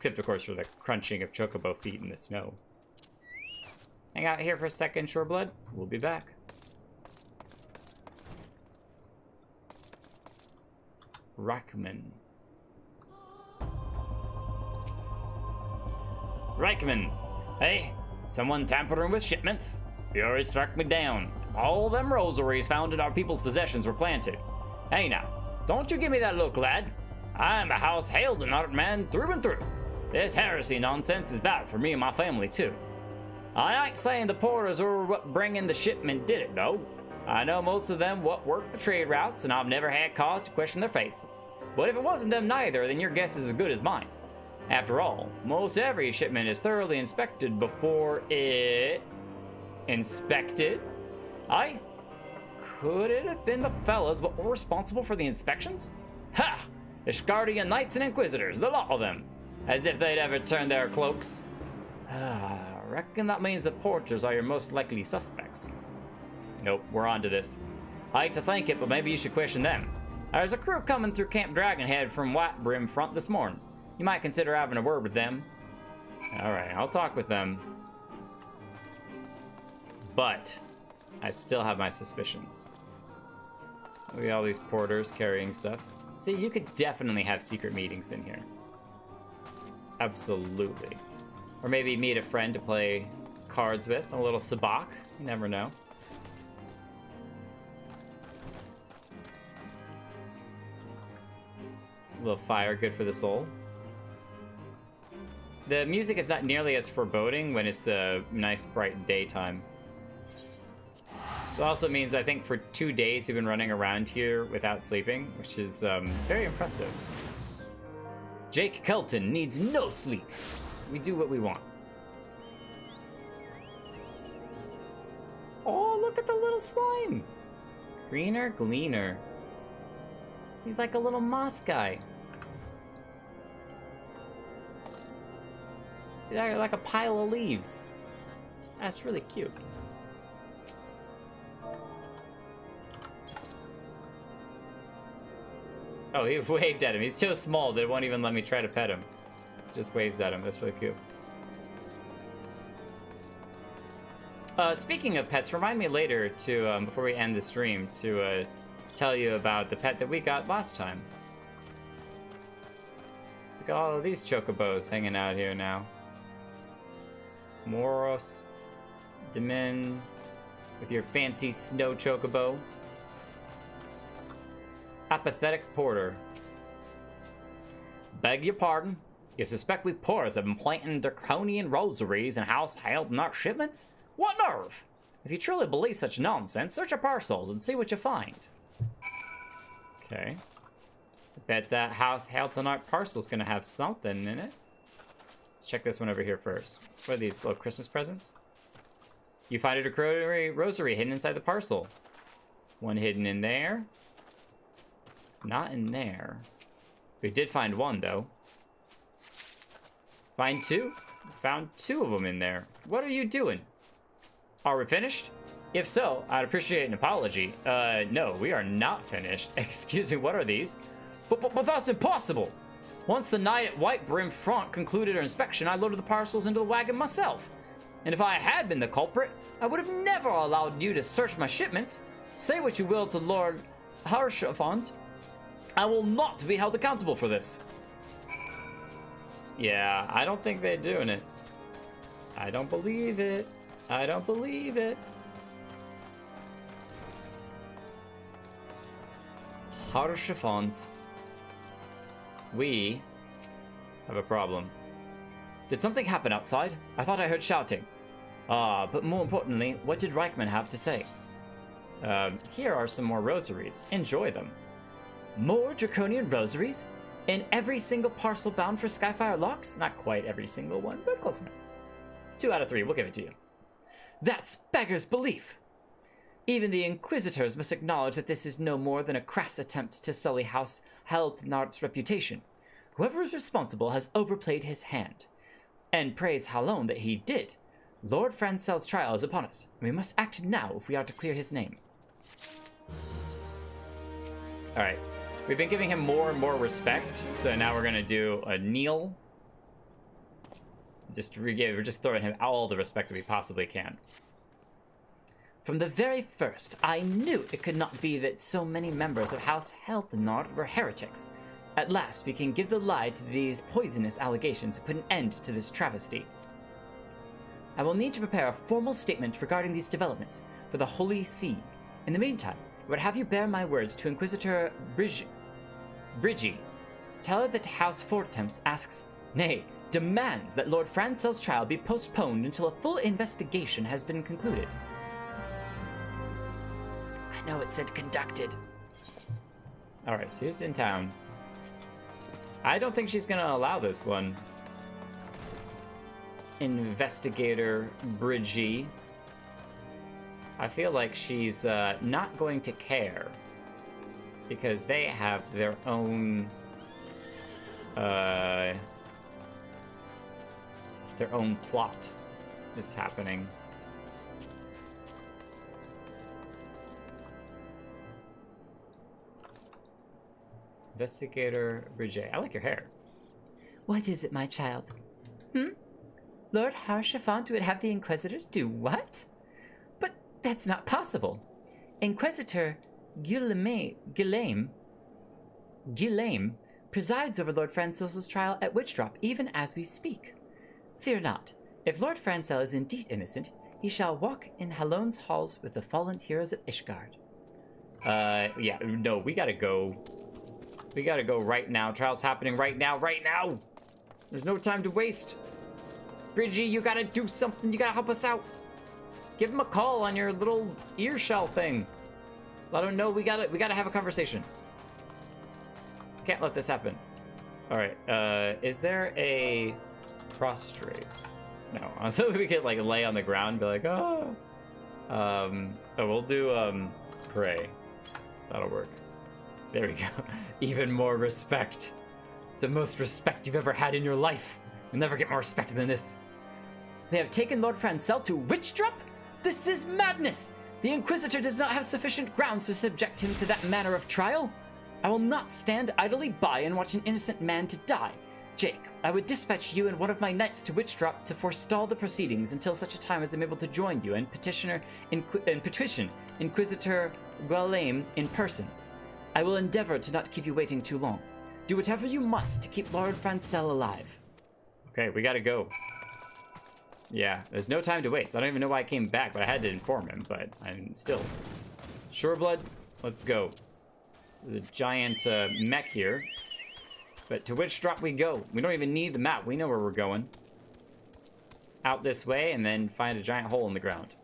Except, of course, for the crunching of chocobo feet in the snow. Hang out here for a second, Shoreblood. We'll be back. Reichman. Reichman! Hey, someone tampering with shipments? Fury struck me down. All them rosaries found in our people's possessions were planted. Hey now, don't you give me that look, lad. I'm a house hailed and art man through and through. This heresy nonsense is bad for me and my family too. I ain't saying the porters or what bringing the shipment did it, though. I know most of them what work the trade routes, and I've never had cause to question their faith. But if it wasn't them neither, then your guess is as good as mine. After all, most every shipment is thoroughly inspected before it... Inspected? Aye? Could it have been the fellows what were responsible for the inspections? Ha! Ishgardian Knights and Inquisitors, the lot of them. As if they'd ever turn their cloaks. I reckon that means the porters are your most likely suspects. Nope, we're on to this. I hate to think it, but maybe you should question them. There's a crew coming through Camp Dragonhead from White Brim Front this morning. You might consider having a word with them. Alright, I'll talk with them. But I still have my suspicions. Look at all these porters carrying stuff. See, you could definitely have secret meetings in here. Absolutely. Or maybe meet a friend to play cards with. A little sabacc. You never know. A little fire, good for the soul. The music is not nearly as foreboding when it's a nice bright daytime. It also means I think for 2 days you've been running around here without sleeping, which is very impressive. Jake Kelton needs no sleep. We do what we want. Oh, look at the little slime. Greener Gleaner. He's like a little moss guy. He's like a pile of leaves. That's really cute. Oh, he waved at him. He's so small that it won't even let me try to pet him. Just waves at him. That's really cute. Speaking of pets, remind me later to, before we end the stream, to tell you about the pet that we got last time. Look at all of these chocobos hanging out here now. Moros, Demin, with your fancy snow chocobo. Apathetic porter. Beg your pardon? You suspect we porters have been planting draconian rosaries in house hailed in our shipments? What nerve! If you truly believe such nonsense, search your parcels and see what you find. Okay. I bet that house hailed in our parcel's gonna have something in it. Let's check this one over here first. What are these little Christmas presents? You find a draconian rosary hidden inside the parcel. One hidden in there. Not in there. We did find one, though. Find two? Found two of them in there. What are you doing? Are we finished? If so, I'd appreciate an apology. No, we are not finished. Excuse me, what are these? But that's impossible! Once the night at White Brim Front concluded our inspection, I loaded the parcels into the wagon myself. And if I had been the culprit, I would have never allowed you to search my shipments. Say what you will to Lord Harshavant. I will not be held accountable for this. Yeah, I don't think they're doing it. I don't believe it. I don't believe it. Harshavant. We have a problem. Did something happen outside? I thought I heard shouting. But more importantly, what did Reichman have to say? Here are some more rosaries. Enjoy them. More draconian rosaries? In every single parcel bound for Skyfire locks? Not quite every single one, but close enough. 2 out of 3, we'll give it to you. That's beggar's belief! Even the Inquisitors must acknowledge that this is no more than a crass attempt to sully House Heldnart's reputation. Whoever is responsible has overplayed his hand. And praise Halone that he did. Lord Francel's trial is upon us, and we must act now if we are to clear his name. Alright. We've been giving him more and more respect, so now we're gonna do a kneel. we're just throwing him all the respect that we possibly can. From the very first, I knew it could not be that so many members of House Heldenard were heretics. At last, we can give the lie to these poisonous allegations and put an end to this travesty. I will need to prepare a formal statement regarding these developments for the Holy See. In the meantime, I would have you bear my words to Inquisitor Brigi. Tell her that House Fortemps asks, nay, demands that Lord Francel's trial be postponed until a full investigation has been concluded. I know it said conducted. Alright, so he's in town. I don't think she's gonna allow this one. Investigator Brigi. I feel like she's not going to care. Because they have their own... their own plot that's happening. Investigator Brigi. I like your hair. What is it, my child? Lord Haurchefant would have the Inquisitors do what? But that's not possible. Inquisitor Guillaume presides over Lord Francel's trial at Witchdrop even as we speak. Fear not. If Lord Francel is indeed innocent, he shall walk in Halone's halls with the fallen heroes of Ishgard. Yeah, no, we gotta go. We gotta go right now. Trial's happening right now, There's no time to waste. Brigi, you gotta do something. You gotta help us out. Give him a call on your little ear shell thing. Let him know we gotta have a conversation. Can't let this happen. All right, is there a prostrate? No, so we could like lay on the ground and be like, oh. We'll do pray. That'll work. There we go. Even more respect. The most respect you've ever had in your life. You'll never get more respect than this. They have taken Lord Francel to Witchdrop? This is madness! The Inquisitor does not have sufficient grounds to subject him to that manner of trial. I will not stand idly by and watch an innocent man to die. Jake, I would dispatch you and one of my knights to Witchdrop to forestall the proceedings until such a time as I'm able to join you and petition Inquisitor Guillaume in person. I will endeavor to not keep you waiting too long. Do whatever you must to keep Lord Francel alive. Okay, we gotta go. Yeah, there's no time to waste. I don't even know why I came back, but I had to inform him, but I'm still... Shoreblood, let's go. There's a giant mech here. But to Witchdrop we go. We don't even need the map. We know where we're going. Out this way, and then find a giant hole in the ground.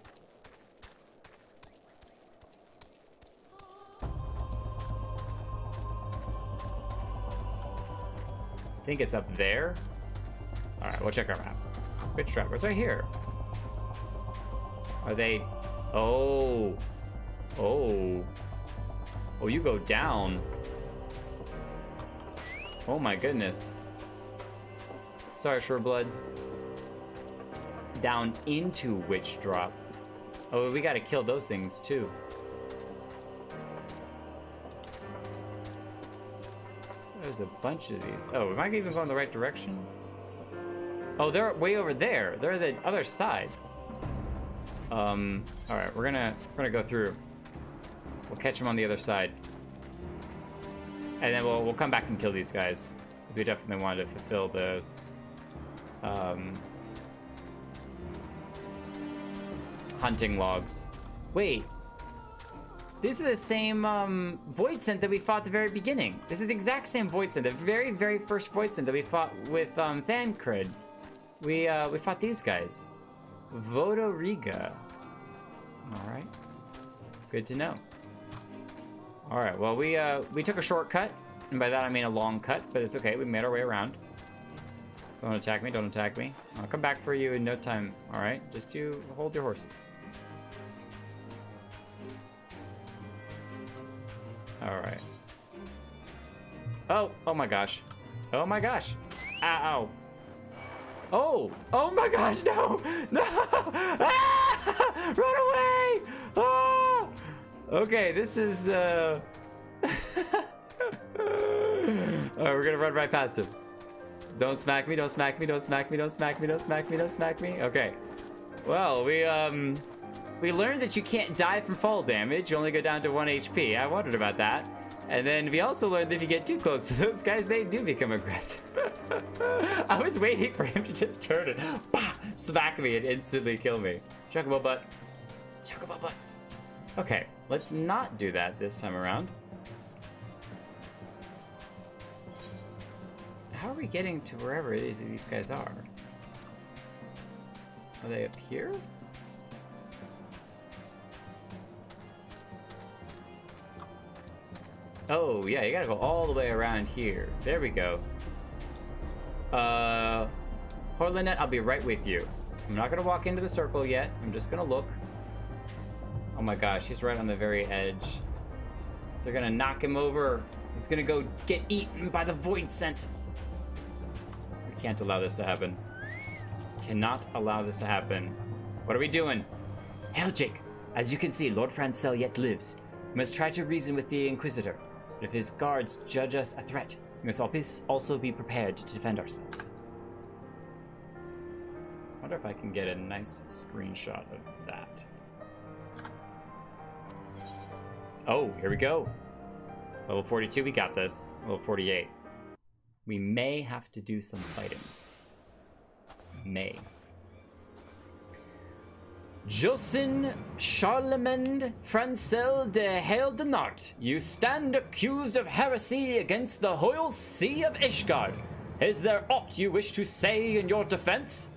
I think it's up there. All right, we'll check our map. Witchdrop, it's right here. Are they? Oh, you go down. Oh my goodness. Sorry, Shoreblood. Down into Witchdrop. Oh, we gotta kill those things too. There's a bunch of these. Oh, am I even going the right direction? Oh, they're way over there. They're the other side. All right, we're gonna go through. We'll catch them on the other side, and then we'll come back and kill these guys, because we definitely wanted to fulfill those hunting logs. Wait, these are the same Void Scent that we fought at the very beginning. This is the exact same Void Scent, the very, very first Void Scent that we fought with Thancred. We fought these guys. Vodoriga. All right, good to know. All right, well, we took a shortcut, and by that I mean a long cut, but it's okay. We made our way around. Don't attack me, don't attack me. I'll come back for you in no time. All right, just you hold your horses. All right. Oh my gosh. Oh my gosh. Ow. Oh my gosh, no. Ah! Run away. Oh! Okay, this is, Alright, we're gonna run right past him. Don't smack me, don't smack me, don't smack me, don't smack me, don't smack me, don't smack me. Okay. Well, we learned that you can't die from fall damage. You only go down to 1 HP. I wondered about that. And then we also learned that if you get too close to those guys, they do become aggressive. I was waiting for him to just turn and bah, smack me and instantly kill me. Chocobo butt. Chocobo butt. Okay, let's not do that this time around. How are we getting to wherever it is that these guys are? Are they up here? Oh, yeah, you gotta go all the way around here. There we go. Horlinet, I'll be right with you. I'm not gonna walk into the circle yet. I'm just gonna look. Oh my gosh, he's right on the very edge. They're gonna knock him over. He's gonna go get eaten by the void scent. We can't allow this to happen. Cannot allow this to happen. What are we doing? Hail, Jake. As you can see, Lord Francel yet lives. We must try to reason with the Inquisitor. But if his guards judge us a threat, we must also be prepared to defend ourselves. I wonder if I can get a nice screenshot of that. Oh, here we go. Level 42, we got this. Level 48. We may have to do some fighting. May. Josin Charlemagne Francel de Heldenart, you stand accused of heresy against the Hoyle See of Ishgard. Is there aught you wish to say in your defense?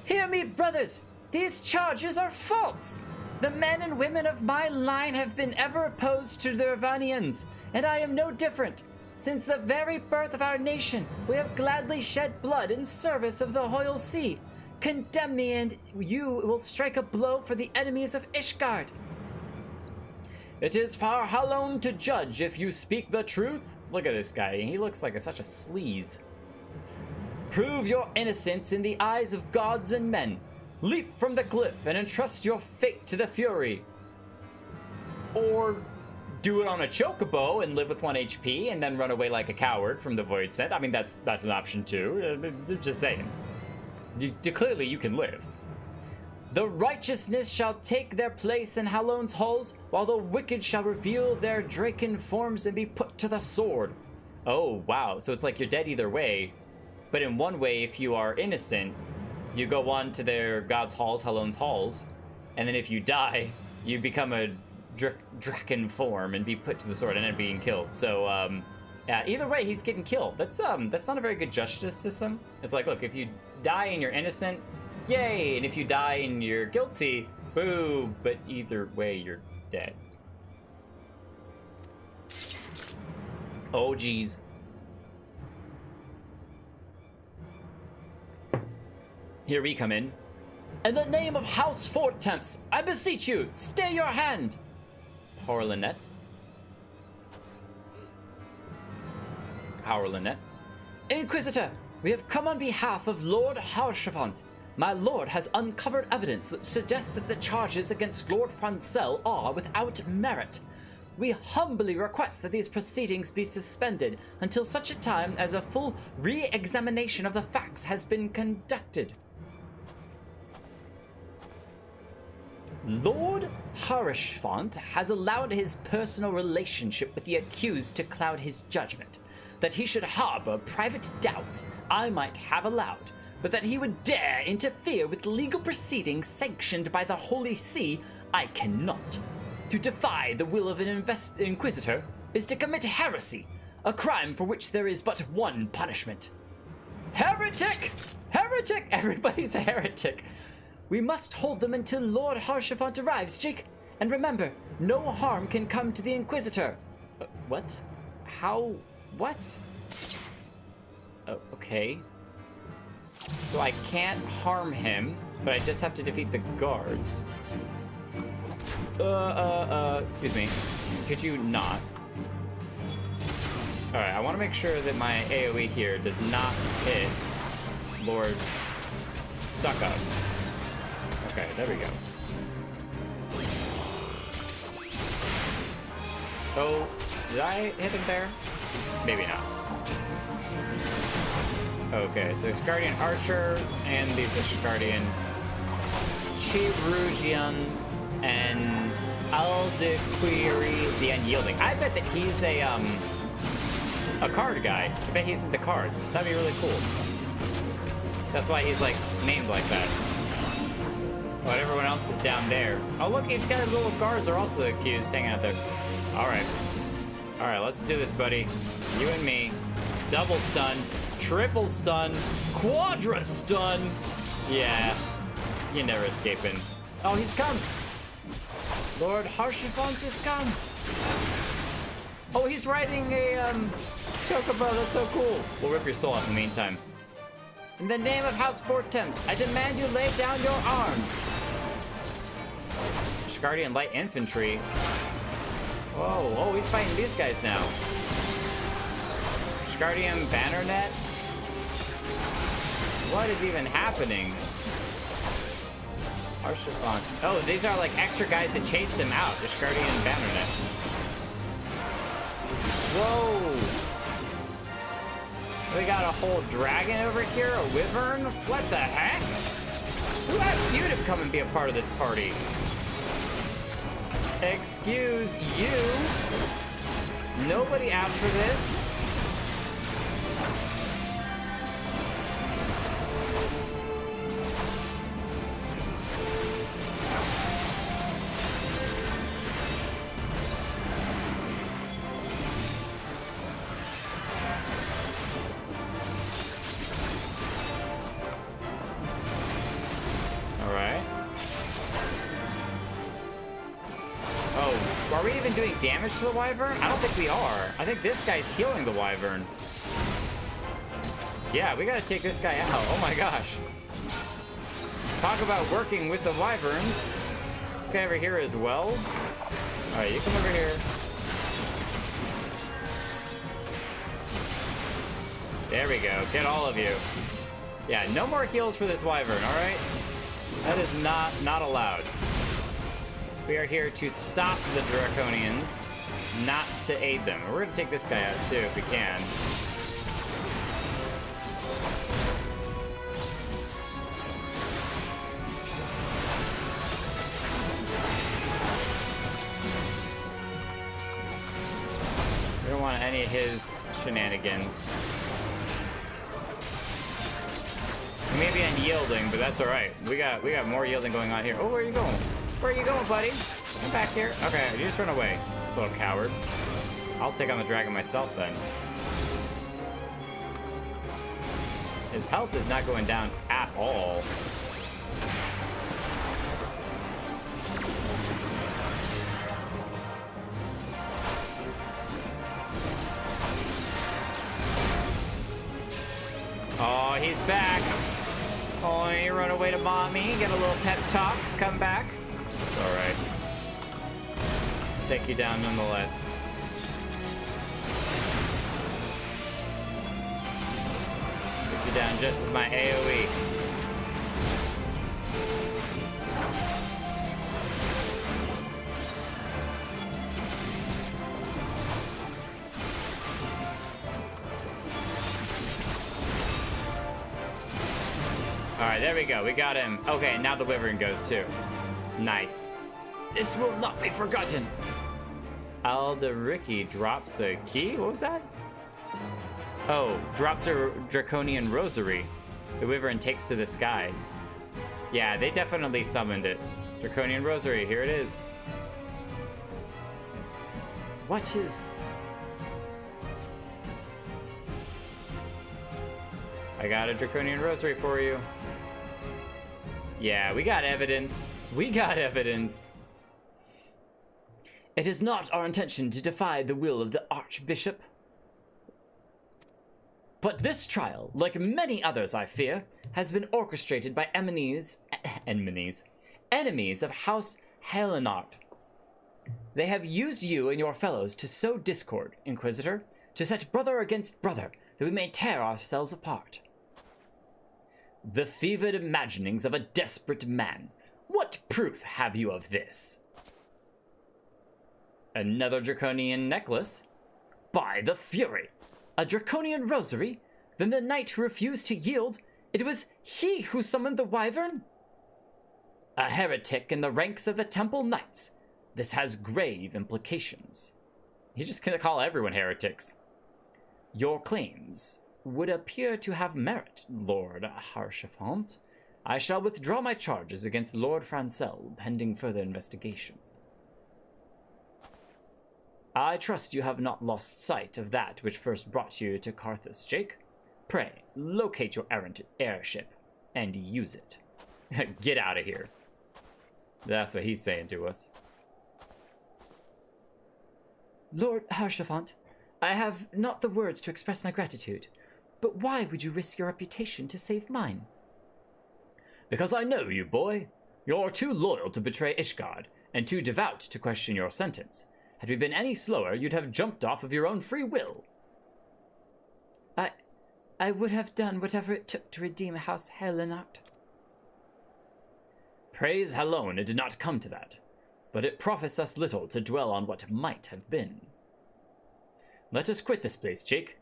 Hear me, brothers. These charges are false. The men and women of my line have been ever opposed to the Irvanians, and I am no different. Since the very birth of our nation, we have gladly shed blood in service of the Hoyle See. Condemn me, and you will strike a blow for the enemies of Ishgard. It is for Halone to judge if you speak the truth. Look at this guy. He looks like such a sleaze. Prove your innocence in the eyes of gods and men. Leap from the cliff and entrust your fate to the Fury. Or do it on a chocobo and live with 1 HP and then run away like a coward from the void set. I mean, that's an option too. Just saying. Clearly you can live. The righteousness shall take their place in Halone's halls, while the wicked shall reveal their Draken forms and be put to the sword. Oh, wow. So it's like you're dead either way. But in one way, if you are innocent, you go on to their God's halls, Halone's halls, and then if you die, you become a Draken form and be put to the sword and end up being killed. So, yeah, either way, he's getting killed. That's not a very good justice system. It's like, look, if you die and you're innocent, yay! And if you die and you're guilty, boo! But either way, you're dead. Oh, geez. Here we come in. In the name of House Fortemps, I beseech you, stay your hand! Poor Lynette. Our Lynette. Inquisitor, we have come on behalf of Lord Haurchefant. My lord has uncovered evidence which suggests that the charges against Lord Francel are without merit. We humbly request that these proceedings be suspended until such a time as a full re-examination of the facts has been conducted. Lord Haurchefant has allowed his personal relationship with the accused to cloud his judgment. That he should harbor private doubts I might have allowed, but that he would dare interfere with legal proceedings sanctioned by the Holy See, I cannot. To defy the will of an inquisitor is to commit heresy, a crime for which there is but one punishment. Heretic! Heretic! Everybody's a heretic. We must hold them until Lord Haurchefant arrives, Jake. And remember, no harm can come to the Inquisitor. What? How? What? Oh, okay. So I can't harm him, but I just have to defeat the guards. Excuse me. Could you not? Alright, I want to make sure that my AoE here does not hit Lord Stuck-Up. Okay, there we go. Oh, did I hit him there? Maybe not. Okay, so Guardian Archer, and these are Guardian Chirurgian, and Aldequiri the Unyielding. I bet that he's a card guy. I bet he's into cards. That'd be really cool. That's why he's like named like that. But everyone else is down there. Oh look, he's got his little guards are also accused hanging out there. Alright. Alright, let's do this, buddy. You and me. Double stun. Triple stun. Quadra stun. Yeah. You're never escaping. Oh, he's come. Lord Harshifont has come. Oh, he's riding a chocobo. That's so cool. We'll rip your soul out in the meantime. In the name of House Fortemps, I demand you lay down your arms. Guardian Light Infantry. Whoa, oh, he's fighting these guys now. Guardian Bannernet. What is even happening? Arshifont. Oh, these are like extra guys that chase him out. Guardian Bannernet. Whoa. We got a whole dragon over here, a wyvern. What the heck? Who asked you to come and be a part of this party? Excuse you. Nobody asked for this. Are we even doing damage to the wyvern? I don't think we are. I think this guy's healing the wyvern. Yeah, we gotta take this guy out. Oh my gosh. Talk about working with the wyverns. This guy over here as well. Alright, you come over here. There we go. Get all of you. Yeah, no more heals for this wyvern, alright? That is not allowed. We are here to stop the Draconians, not to aid them. We're gonna take this guy out too, if we can. We don't want any of his shenanigans. He may be unyielding, but that's alright. We got more yielding going on here. Oh, where are you going? Where are you going, buddy? Come back here. Okay, you just run away, little coward. I'll take on the dragon myself then. His health is not going down at all. Oh, he's back. Oh, you run away to mommy, get a little pep talk, come back. It's alright. Take you down nonetheless. Take you down just with my AoE. Alright, there we go. We got him. Okay, now the wyvern goes too. Nice. This will not be forgotten. Aldericki drops a key? What was that? Oh, drops a draconian rosary. The wyvern takes to the skies. Yeah, they definitely summoned it. Draconian rosary, here it is. What is... I got a draconian rosary for you. Yeah, we got evidence. We got evidence. It is not our intention to defy the will of the Archbishop. But this trial, like many others I fear, has been orchestrated by enemies of House Helenard. They have used you and your fellows to sow discord, Inquisitor, to set brother against brother, that we may tear ourselves apart. The fevered imaginings of a desperate man. What proof have you of this? Another draconian necklace? By the Fury! A draconian rosary? Then the knight who refused to yield, it was he who summoned the wyvern? A heretic in the ranks of the Temple Knights. This has grave implications. He's just gonna call everyone heretics. Your claims would appear to have merit, Lord Haurchefant. I shall withdraw my charges against Lord Francel pending further investigation. I trust you have not lost sight of that which first brought you to Carthus, Jake. Pray, locate your errant airship and use it. Get out of here. That's what he's saying to us. Lord Haurchefant, I have not the words to express my gratitude, but why would you risk your reputation to save mine? Because I know you, boy. You're too loyal to betray Ishgard, and too devout to question your sentence. Had we been any slower, you'd have jumped off of your own free will. I would have done whatever it took to redeem House Helenart. Praise Halone, it did not come to that, but it profits us little to dwell on what might have been. Let us quit this place, Jake.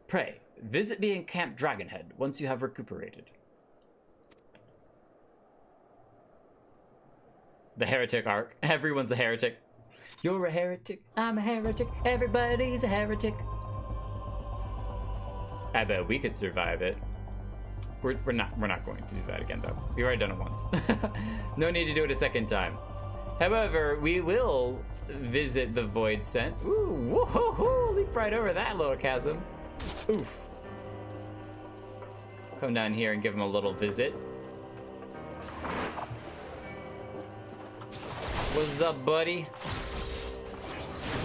Pray, visit me in Camp Dragonhead once you have recuperated. The heretic arc. Everyone's a heretic. You're a heretic, I'm a heretic, everybody's a heretic. I bet we could survive it. We're not going to do that again, though. We've already done it once. No need to do it a second time. However, we will visit the Void Scent. Ooh, whoa, leap right over that little chasm. Oof. Come down here and give him a little visit. What's up, buddy?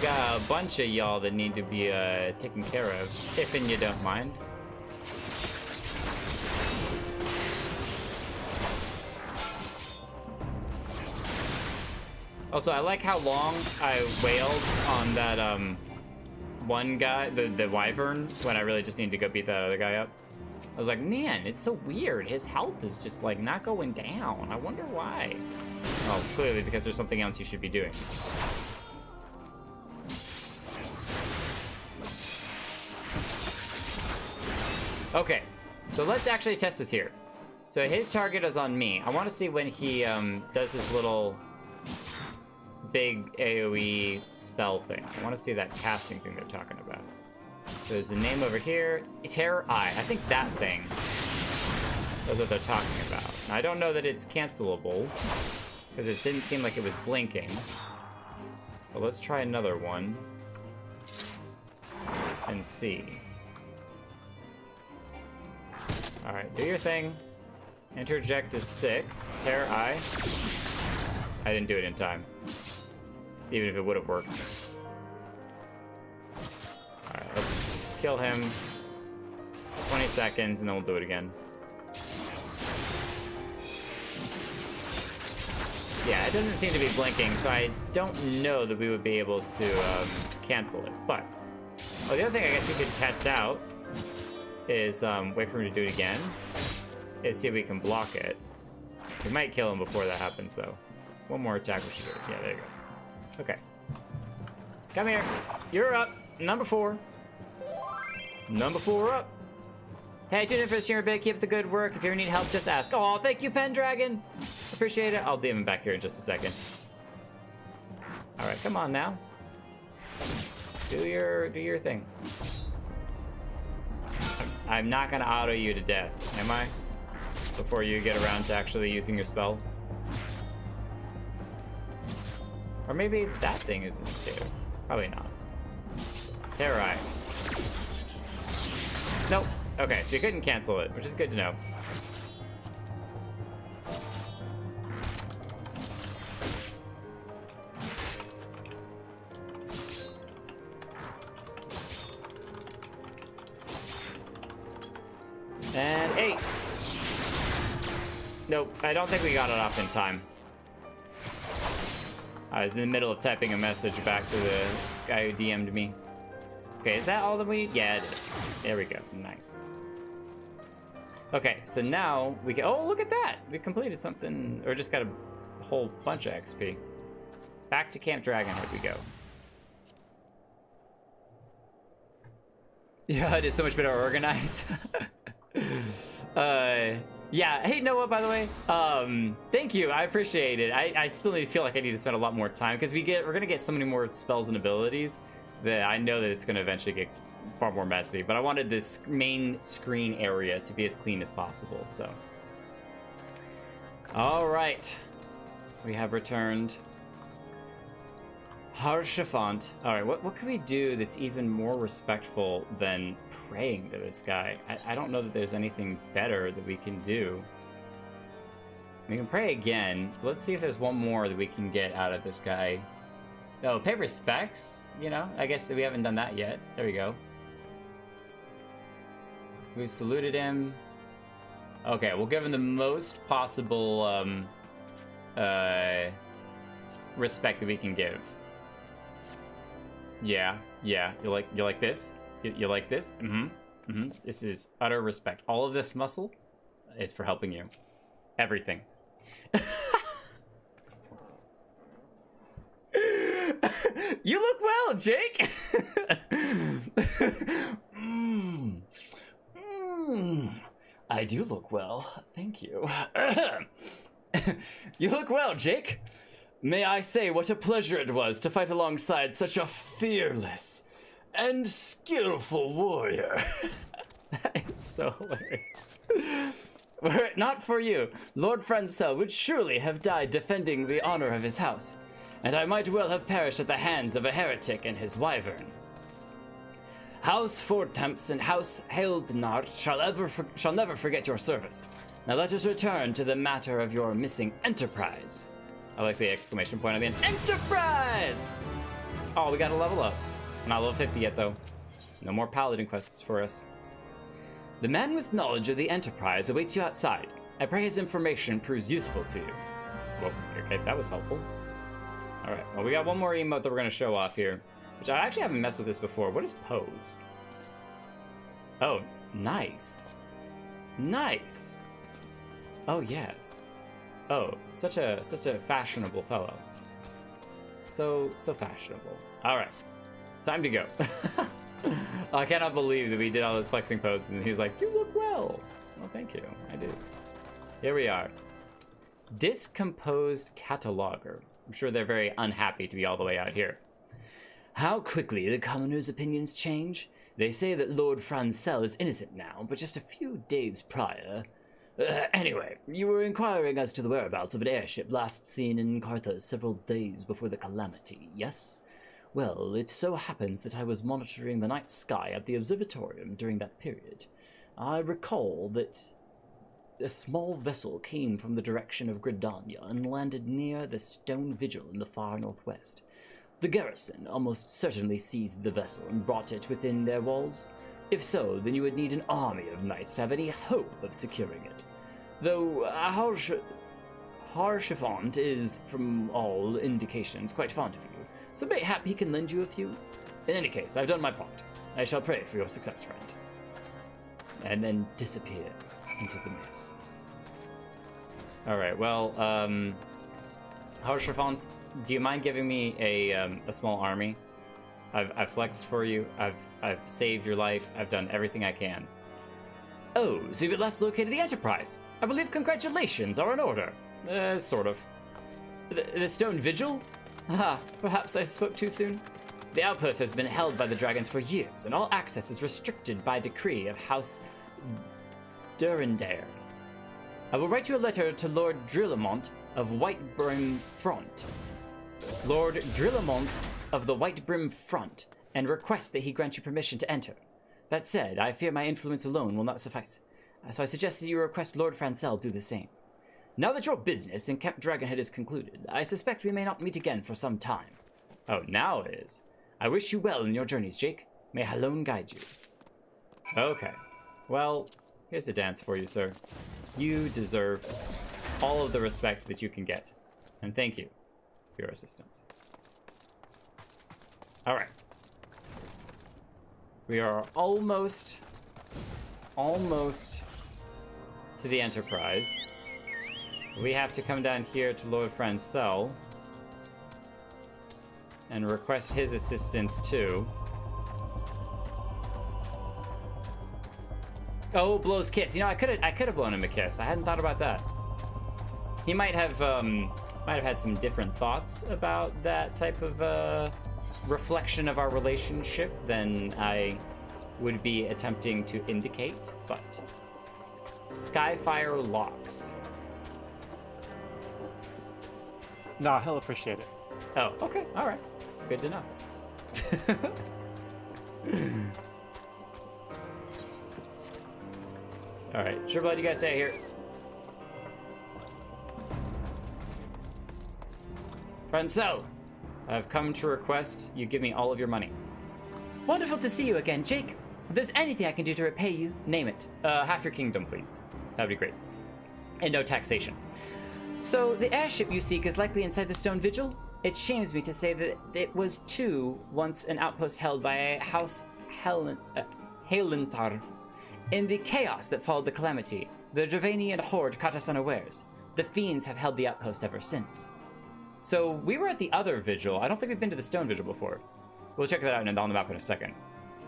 Got a bunch of y'all that need to be taken care of, if you don't mind. Also, I like how long I wailed on that one guy, the wyvern, when I really just need to go beat that other guy up. I was like, man, it's so weird. His health is just like not going down. I wonder why. Oh, clearly because there's something else you should be doing. Okay, so let's actually test this here. So his target is on me. I want to see when he does his little big AoE spell thing. I want to see that casting thing they're talking about. So there's a name over here, Terror Eye. I think that thing is what they're talking about. Now, I don't know that it's cancelable, because it didn't seem like it was blinking. But let's try another one and see. Alright, do your thing. Interject is 6. Terror Eye. I didn't do it in time. Even if it would have worked. Alright, let's kill him. 20 seconds, and then we'll do it again. Yeah, it doesn't seem to be blinking, so I don't know that we would be able to cancel it. But, oh, the other thing I guess we could test out is wait for him to do it again. Is see if we can block it. We might kill him before that happens, though. One more attack we should do. Yeah, there you go. Okay. Come here. You're up. Number 4. Number 4 up. Hey, tune in for the streamer bit. Keep up the good work. If you ever need help, just ask. Oh, thank you, Pendragon. Appreciate it. I'll DM him back here in just a second. All right, come on now. Do your thing. I'm not gonna auto you to death, am I? Before you get around to actually using your spell. Or maybe that thing isn't too. Probably not. Terror Eye. Nope. Okay, so you couldn't cancel it, which is good to know. And 8. Nope, I don't think we got it off in time. I was in the middle of typing a message back to the guy who DM'd me. Okay, is that all that we need? Yeah, it is. There we go. Nice. Okay, so now we can... Oh, look at that! We completed something... Or just got a whole bunch of XP. Back to Camp Dragonhead we go. Your HUD is so much better organized. Yeah. Hey, Noah, by the way. Thank you. I appreciate it. I still feel like I need to spend a lot more time because we're gonna get so many more spells and abilities that I know that it's gonna eventually get far more messy. But I wanted this main screen area to be as clean as possible. So, all right, we have returned. Harshafant. All right, what can we do that's even more respectful than praying to this guy? I don't know that there's anything better that we can do. We can pray again. Let's see if there's one more that we can get out of this guy. Oh, pay respects, you know? I guess that we haven't done that yet. There we go. We saluted him. Okay, we'll give him the most possible respect that we can give. Yeah. You like this? You like this? This is utter respect. All of this muscle is for helping you. Everything. You look well, Jake. I do look well. Thank you. You look well, Jake. May I say what a pleasure it was to fight alongside such a fearless and skillful warrior. That is so hilarious. Were it not for you, Lord Francel would surely have died defending the honor of his house, and I might well have perished at the hands of a heretic and his wyvern. House Fortemps and House Heldnart shall never forget your service. Now let us return to the matter of your missing enterprise. I like the exclamation point on the end. Enterprise! Oh, we got to level up. Not level 50 yet, though. No more paladin quests for us. The man with knowledge of the Enterprise awaits you outside. I pray his information proves useful to you. Well, okay, that was helpful. All right, well, we got one more emote that we're going to show off here, which I actually haven't messed with this before. What is pose? Oh, nice. Nice. Oh, yes. Oh, such a fashionable fellow. So fashionable. All right, time to go. I cannot believe that we did all those flexing poses and he's like, you look well. Well, thank you, I do. Here we are. Discomposed cataloger. I'm sure they're very unhappy to be all the way out here. How quickly the commoners' opinions change. They say that Lord Francel is innocent now, but just a few days prior... anyway, you were inquiring as to the whereabouts of an airship last seen in Carthage several days before the calamity, yes? Well, it so happens that I was monitoring the night sky at the observatorium during that period. I recall that a small vessel came from the direction of Gridania and landed near the stone vigil in the far northwest. The garrison almost certainly seized the vessel and brought it within their walls. If so, then you would need an army of knights to have any hope of securing it. Though Harshafant is, from all indications, quite fond of you, so mayhap he can lend you a few. In any case, I've done my part. I shall pray for your success, friend. And then disappear into the mists. Alright, well, Harshafant, do you mind giving me a small army? I've flexed for you. I've saved your life. I've done everything I can. Oh, so you've at last located the Enterprise. I believe congratulations are in order. Sort of. The Stone Vigil? Ah, perhaps I spoke too soon. The outpost has been held by the dragons for years, and all access is restricted by decree of House Durandare. I will write you a letter to Lord Drillamont of White Brim Front. Lord Drillamont of the White Brim Front, and request that he grant you permission to enter. That said, I fear my influence alone will not suffice, so I suggest that you request Lord Francel do the same. Now that your business in Camp Dragonhead is concluded, I suspect we may not meet again for some time. Oh, now it is. I wish you well in your journeys, Jake. May Halone guide you. Okay. Well, here's a dance for you, sir. You deserve all of the respect that you can get. And thank you for your assistance. Alright. We are almost to the Enterprise. We have to come down here to Lord Francel and request his assistance too. Oh, blows kiss. You know, I could have blown him a kiss. I hadn't thought about that. He might have had some different thoughts about that type of reflection of our relationship than I would be attempting to indicate, but Skyfire locks. No, he'll appreciate it. Oh, okay, all right, good to know. All right, sure, what do you guys say here? Francel, I've come to request you give me all of your money. Wonderful to see you again, Jake. If there's anything I can do to repay you, name it. Half your kingdom, please. That'd be great. And no taxation. So, the airship you seek is likely inside the Stone Vigil? It shames me to say that it was too once an outpost held by a House Halentar. In the chaos that followed the calamity, the Dravanian horde caught us unawares. The fiends have held the outpost ever since. So, we were at the other vigil. I don't think we've been to the Stone Vigil before. We'll check that out on the map in a second.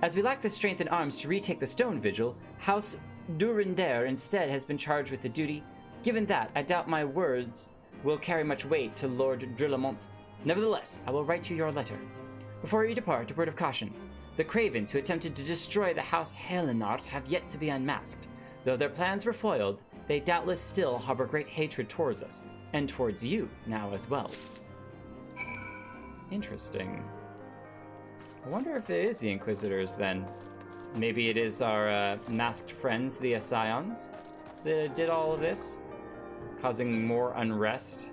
As we lack the strength and arms to retake the Stone Vigil, House Durinder instead has been charged with the duty. Given that, I doubt my words will carry much weight to Lord Drillamont. Nevertheless, I will write you your letter. Before you depart, a word of caution. The Cravens who attempted to destroy the House Helenart have yet to be unmasked. Though their plans were foiled, they doubtless still harbor great hatred towards us, and towards you now as well. Interesting. I wonder if it is the Inquisitors then. Maybe it is our masked friends, the Ascions, that did all of this, causing more unrest.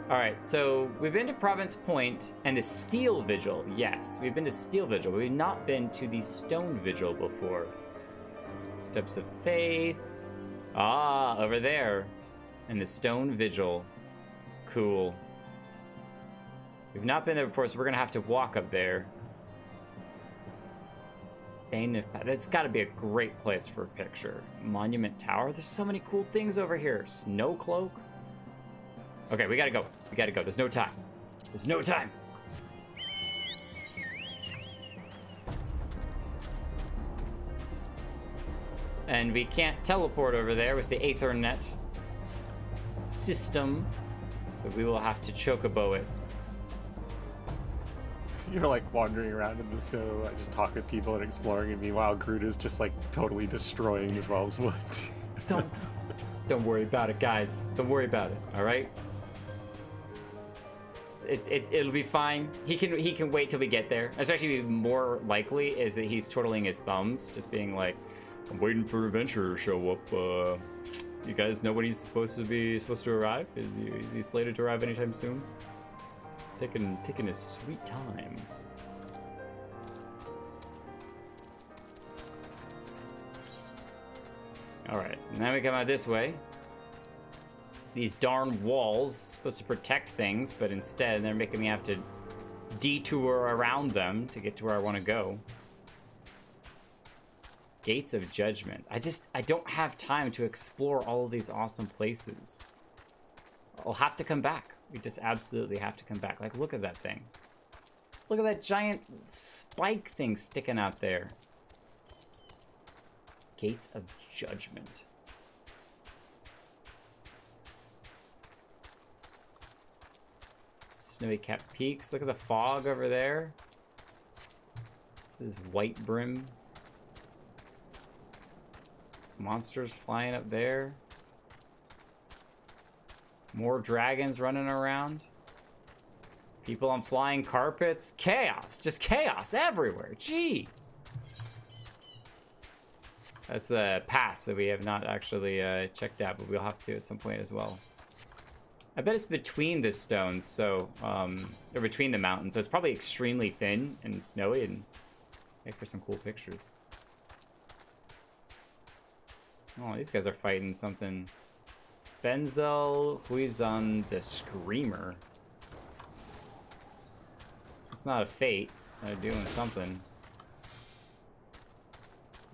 Alright, so we've been to Province Point and the Steel Vigil. Yes, we've been to Steel Vigil. We've not been to the Stone Vigil before. Steps of Faith. Ah, over there. And the Stone Vigil. Cool. We've not been there before, so we're going to have to walk up there. That's got to be a great place for a picture. Monument Tower. There's so many cool things over here. Snow Cloak. Okay, we gotta go. We gotta go. There's no time. There's no time. And we can't teleport over there with the Aethernet system. So we will have to chocobo it. You're like wandering around in the snow, just talking with people and exploring, and meanwhile Groot is just like totally destroying his Wells wood. Don't worry about it, guys. Don't worry about it. All right. It'll be fine. He can wait till we get there. It's actually more likely is that he's twiddling his thumbs, just being like, "I'm waiting for Adventure to show up. You guys know when he's supposed to arrive? Is he slated to arrive anytime soon?" Taking his sweet time. All right, so now we come out this way. These darn walls supposed to protect things, but instead they're making me have to detour around them to get to where I want to go. Gates of Judgment. I don't have time to explore all of these awesome places. I'll have to come back. We just absolutely have to come back. Like, look at that thing. Look at that giant spike thing sticking out there. Gates of Judgment. Snowy capped peaks. Look at the fog over there. This is White Brim. Monsters flying up there. More dragons running around. People on flying carpets. Chaos. Just chaos everywhere. Jeez. That's the pass that we have not actually checked out, but we'll have to at some point as well. I bet it's between the stones, so, or between the mountains, so it's probably extremely thin and snowy and make for some cool pictures. Oh, these guys are fighting something. Benzel Huizan the Screamer. It's not a fate. They're doing something.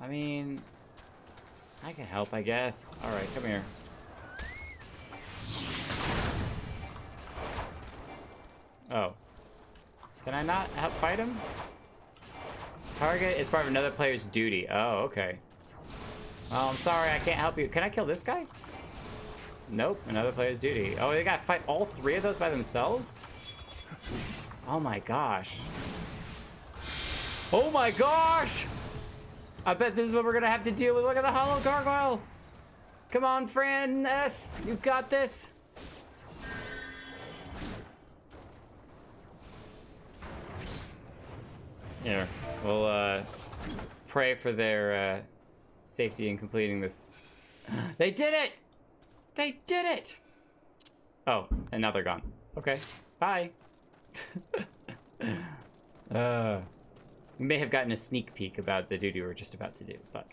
I mean, I can help, I guess. Alright, come here. Oh. Can I not help fight him? Target is part of another player's duty. Oh, okay. Oh, I'm sorry, I can't help you. Can I kill this guy? Nope, another player's duty. Oh, they gotta fight all 3 of those by themselves? Oh my gosh. Oh my gosh! I bet this is what we're gonna have to deal with. Look at the hollow gargoyle! Come on, Fran S, you got this! Here, we'll pray for their safety in completing this. They did it! They did it! Oh, and now they're gone. Okay, bye. We may have gotten a sneak peek about the duty we were just about to do, but...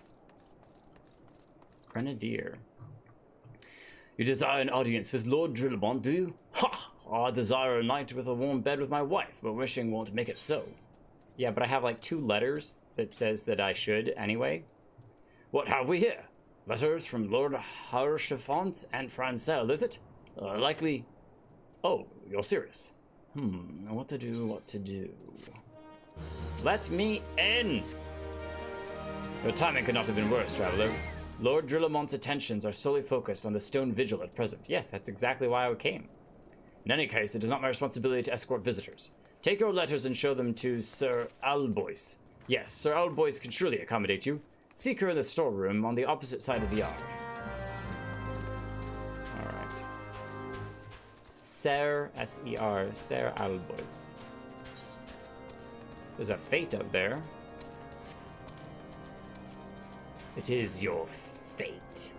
Grenadier. You desire an audience with Lord Drillabont, do you? Ha! I desire a night with a warm bed with my wife, but wishing won't make it so. Yeah, but I have like 2 letters that says that I should anyway. What have we here? Letters from Lord Harchefant and Francel, is it? Likely... Oh, you're serious. What to do? Let me in! Your timing could not have been worse, traveler. Lord Drillamont's attentions are solely focused on the stone vigil at present. Yes, that's exactly why I came. In any case, it is not my responsibility to escort visitors. Take your letters and show them to Sir Albois. Yes, Sir Albois can surely accommodate you. Seek her in the storeroom on the opposite side of the yard. Alright. Sir, S-E-R, Sir Albois. There's a fate up there. It is your fate.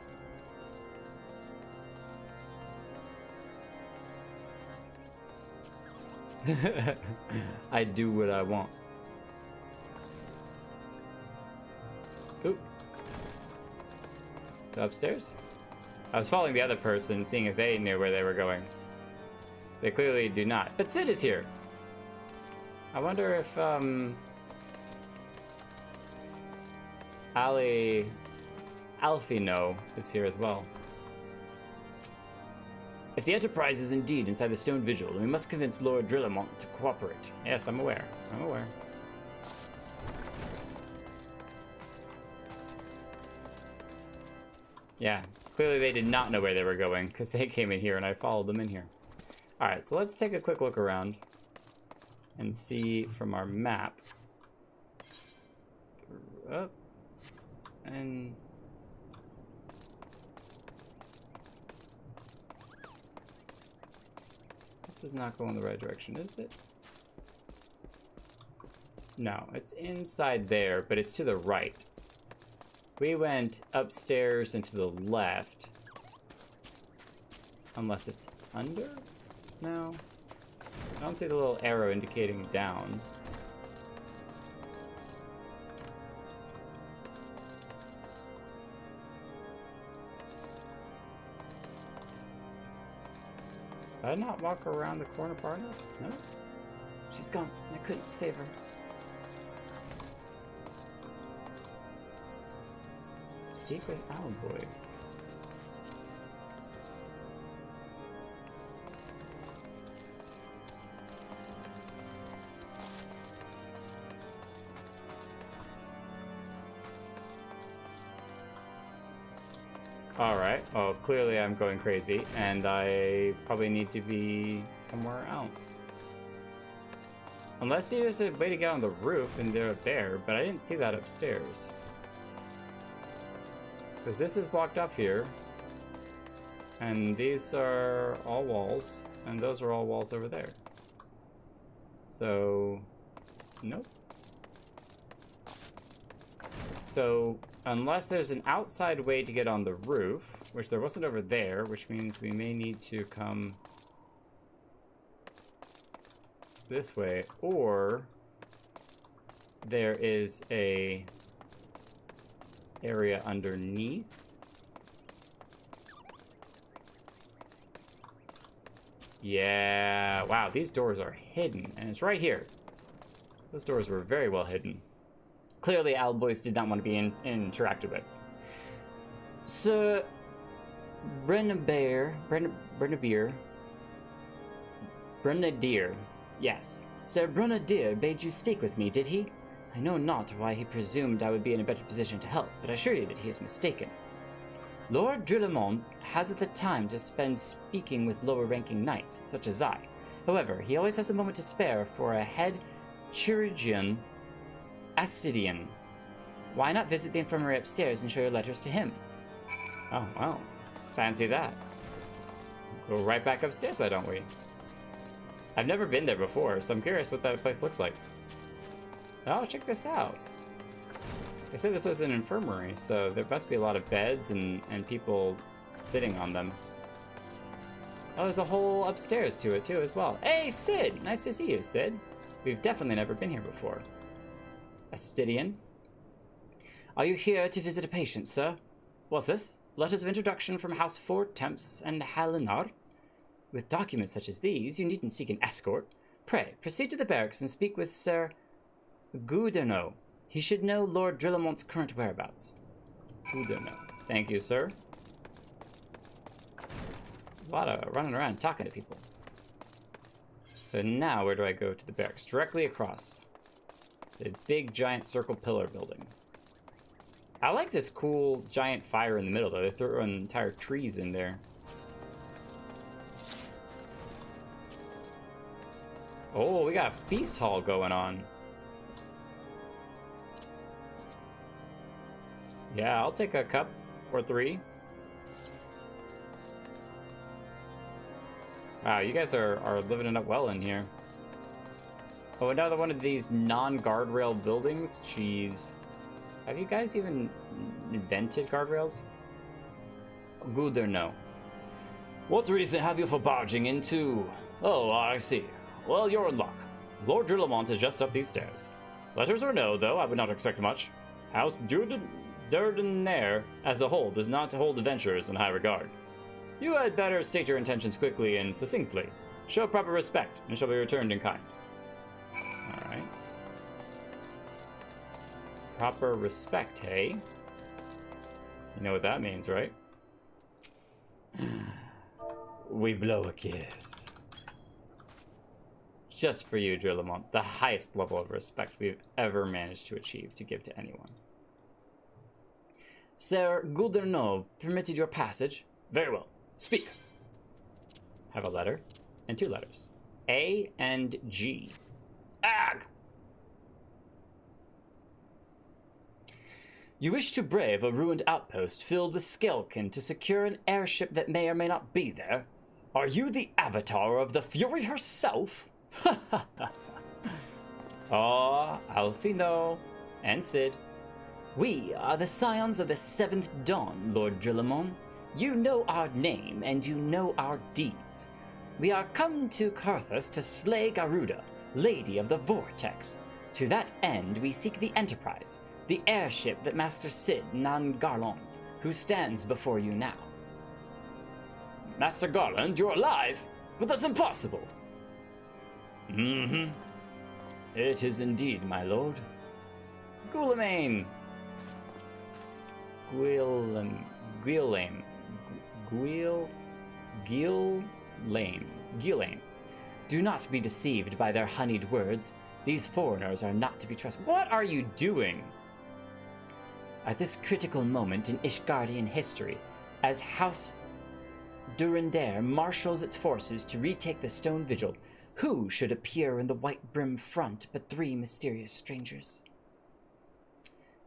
I do what I want. Oop. Upstairs? I was following the other person, seeing if they knew where they were going. They clearly do not. But Sid is here. I wonder if, Alfino is here as well. If the Enterprise is indeed inside the Stone Vigil, we must convince Lord Drillamont to cooperate. Yes, I'm aware. I'm aware. Yeah, clearly they did not know where they were going, because they came in here and I followed them in here. Alright, so let's take a quick look around and see from our map. Up. And... this is not going the right direction, is it? No, it's inside there, but it's to the right. We went upstairs and to the left. Unless it's under? No. I don't see the little arrow indicating down. Did I not walk around the corner far enough? No? She's gone. I couldn't save her. Speak with our boys. Alright, well, clearly I'm going crazy, and I probably need to be somewhere else. Unless there's a way to get on the roof and they're up there, but I didn't see that upstairs. Because this is blocked off here, and these are all walls, and those are all walls over there. So, nope. So, unless there's an outside way to get on the roof, which there wasn't over there, which means we may need to come this way, or there is a area underneath. Yeah, wow, these doors are hidden, and it's right here. Those doors were very well hidden. Clearly, Albois did not want to be interacted with. Sir Brennebier, yes. Sir Brunadier bade you speak with me, did he? I know not why he presumed I would be in a better position to help, but I assure you that he is mistaken. Lord Drillemont hasn't the time to spend speaking with lower-ranking knights, such as I. However, he always has a moment to spare for a head chirurgeon Astidian. Why not visit the infirmary upstairs and show your letters to him? Oh, well. Fancy that. Go right back upstairs, why don't we? I've never been there before, so I'm curious what that place looks like. Oh, check this out. They said this was an infirmary, so there must be a lot of beds and people sitting on them. Oh, there's a whole upstairs to it, too, as well. Hey, Sid! Nice to see you, Sid. We've definitely never been here before. Astidian. Are you here to visit a patient, sir? What's this? Letters of introduction from House Four Temps and Halinar? With documents such as these, you needn't seek an escort. Pray, proceed to the barracks and speak with Sir Gouderneau. He should know Lord Drillemont's current whereabouts. Gouderneau. Thank you, sir. A lot of running around talking to people. So now, where do I go to the barracks? Directly across. The big, giant circle pillar building. I like this cool, giant fire in the middle, though. They threw entire trees in there. Oh, we got a feast hall going on. Yeah, I'll take a cup or 3. Wow, you guys are living it up well in here. Oh, another one of these non-guardrail buildings? Jeez. Have you guys even invented guardrails? Good or no? What reason have you for barging into... Oh, I see. Well, you're in luck. Lord Drillemont is just up these stairs. Letters or no, though, I would not expect much. House Durdenaire as a whole does not hold adventurers in high regard. You had better state your intentions quickly and succinctly. Show proper respect, and shall be returned in kind. Alright. Proper respect, hey? You know what that means, right? We blow a kiss. Just for you, Drillemont, the highest level of respect we've ever managed to achieve to give to anyone. Sir Gouderneau permitted your passage? Very well. Speak. Have a letter and 2 letters. A and G. Ag! You wish to brave a ruined outpost filled with Skelkin to secure an airship that may or may not be there? Are you the avatar of the Fury herself? Ha ha ha. Oh, Alfino and Sid. We are the scions of the 7th Dawn, Lord Drillemont. You know our name, and you know our deeds. We are come to Carthus to slay Garuda, Lady of the Vortex. To that end, we seek the Enterprise, the airship that Master Sid Nan Garland, who stands before you now. Master Garland, you're alive? But that's impossible. Mm-hmm. It is indeed, my lord. Guilemain. Guilemain. Do not be deceived by their honeyed words. These foreigners are not to be trusted. What are you doing? At this critical moment in Ishgardian history, as House Durandare marshals its forces to retake the Stone Vigil, who should appear in the white brim front but 3 mysterious strangers?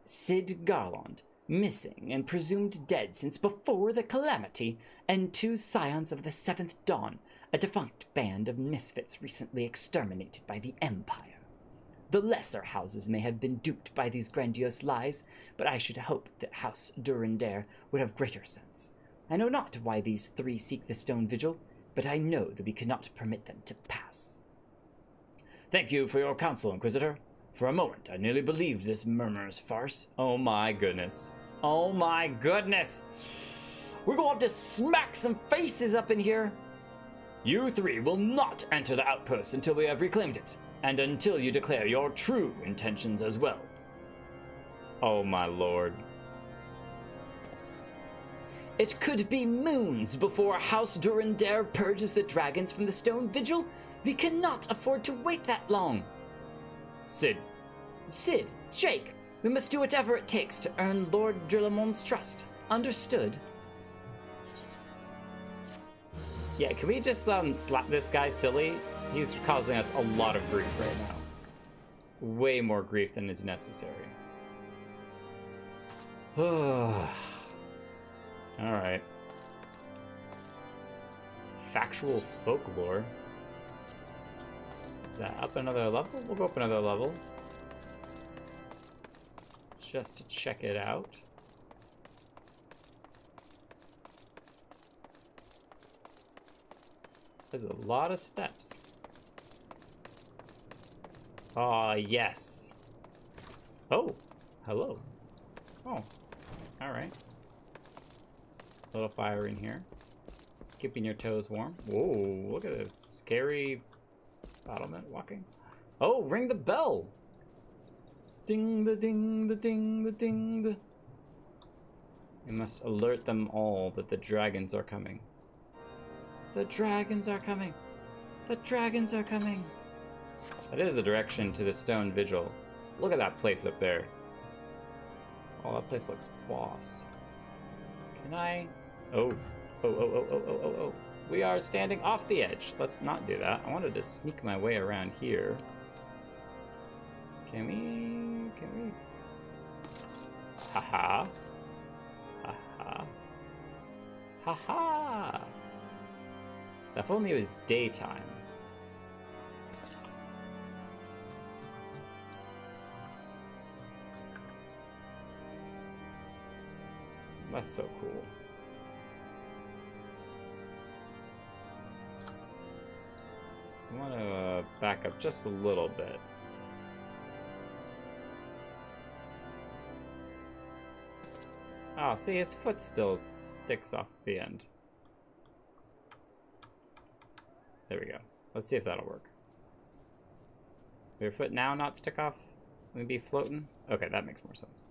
Sid Garland, missing and presumed dead since before the calamity, and 2 scions of the 7th Dawn, a defunct band of misfits recently exterminated by the Empire. The lesser houses may have been duped by these grandiose lies, but I should hope that House Durandare would have greater sense. I know not why these 3 seek the Stone Vigil, but I know that we cannot permit them to pass. Thank you for your counsel, Inquisitor. For a moment, I nearly believed this murmurous farce. Oh my goodness. Oh my goodness! We're going to have to smack some faces up in here. You 3 will not enter the outpost until we have reclaimed it, and until you declare your true intentions as well. Oh my lord. It could be moons before House Durandare purges the dragons from the Stone Vigil. We cannot afford to wait that long. Sid, Sid, Jake, we must do whatever it takes to earn Lord Drillamon's trust. Understood? Yeah, can we just slap this guy silly? He's causing us a lot of grief right now. Way more grief than is necessary. Alright. Factual folklore. Is that up another level? We'll go up another level. Just to check it out. There's a lot of steps. Ah, yes. Oh, hello. Oh, alright. A little fire in here. Keeping your toes warm. Whoa, look at this scary battlement walking. Oh, ring the bell. Ding the ding the ding the ding the. We must alert them all that the dragons are coming. The dragons are coming. The dragons are coming. That is the direction to the stone vigil. Look at that place up there. Oh, that place looks boss. Can I? Oh. Oh. We are standing off the edge. Let's not do that. I wanted to sneak my way around here. Can we? Haha. Haha. Haha. If only it was daytime. That's so cool. I want to back up just a little bit. Oh, see, his foot still sticks off the end. There we go. Let's see if that'll work. Will your foot now not stick off? Maybe floating? Okay, that makes more sense.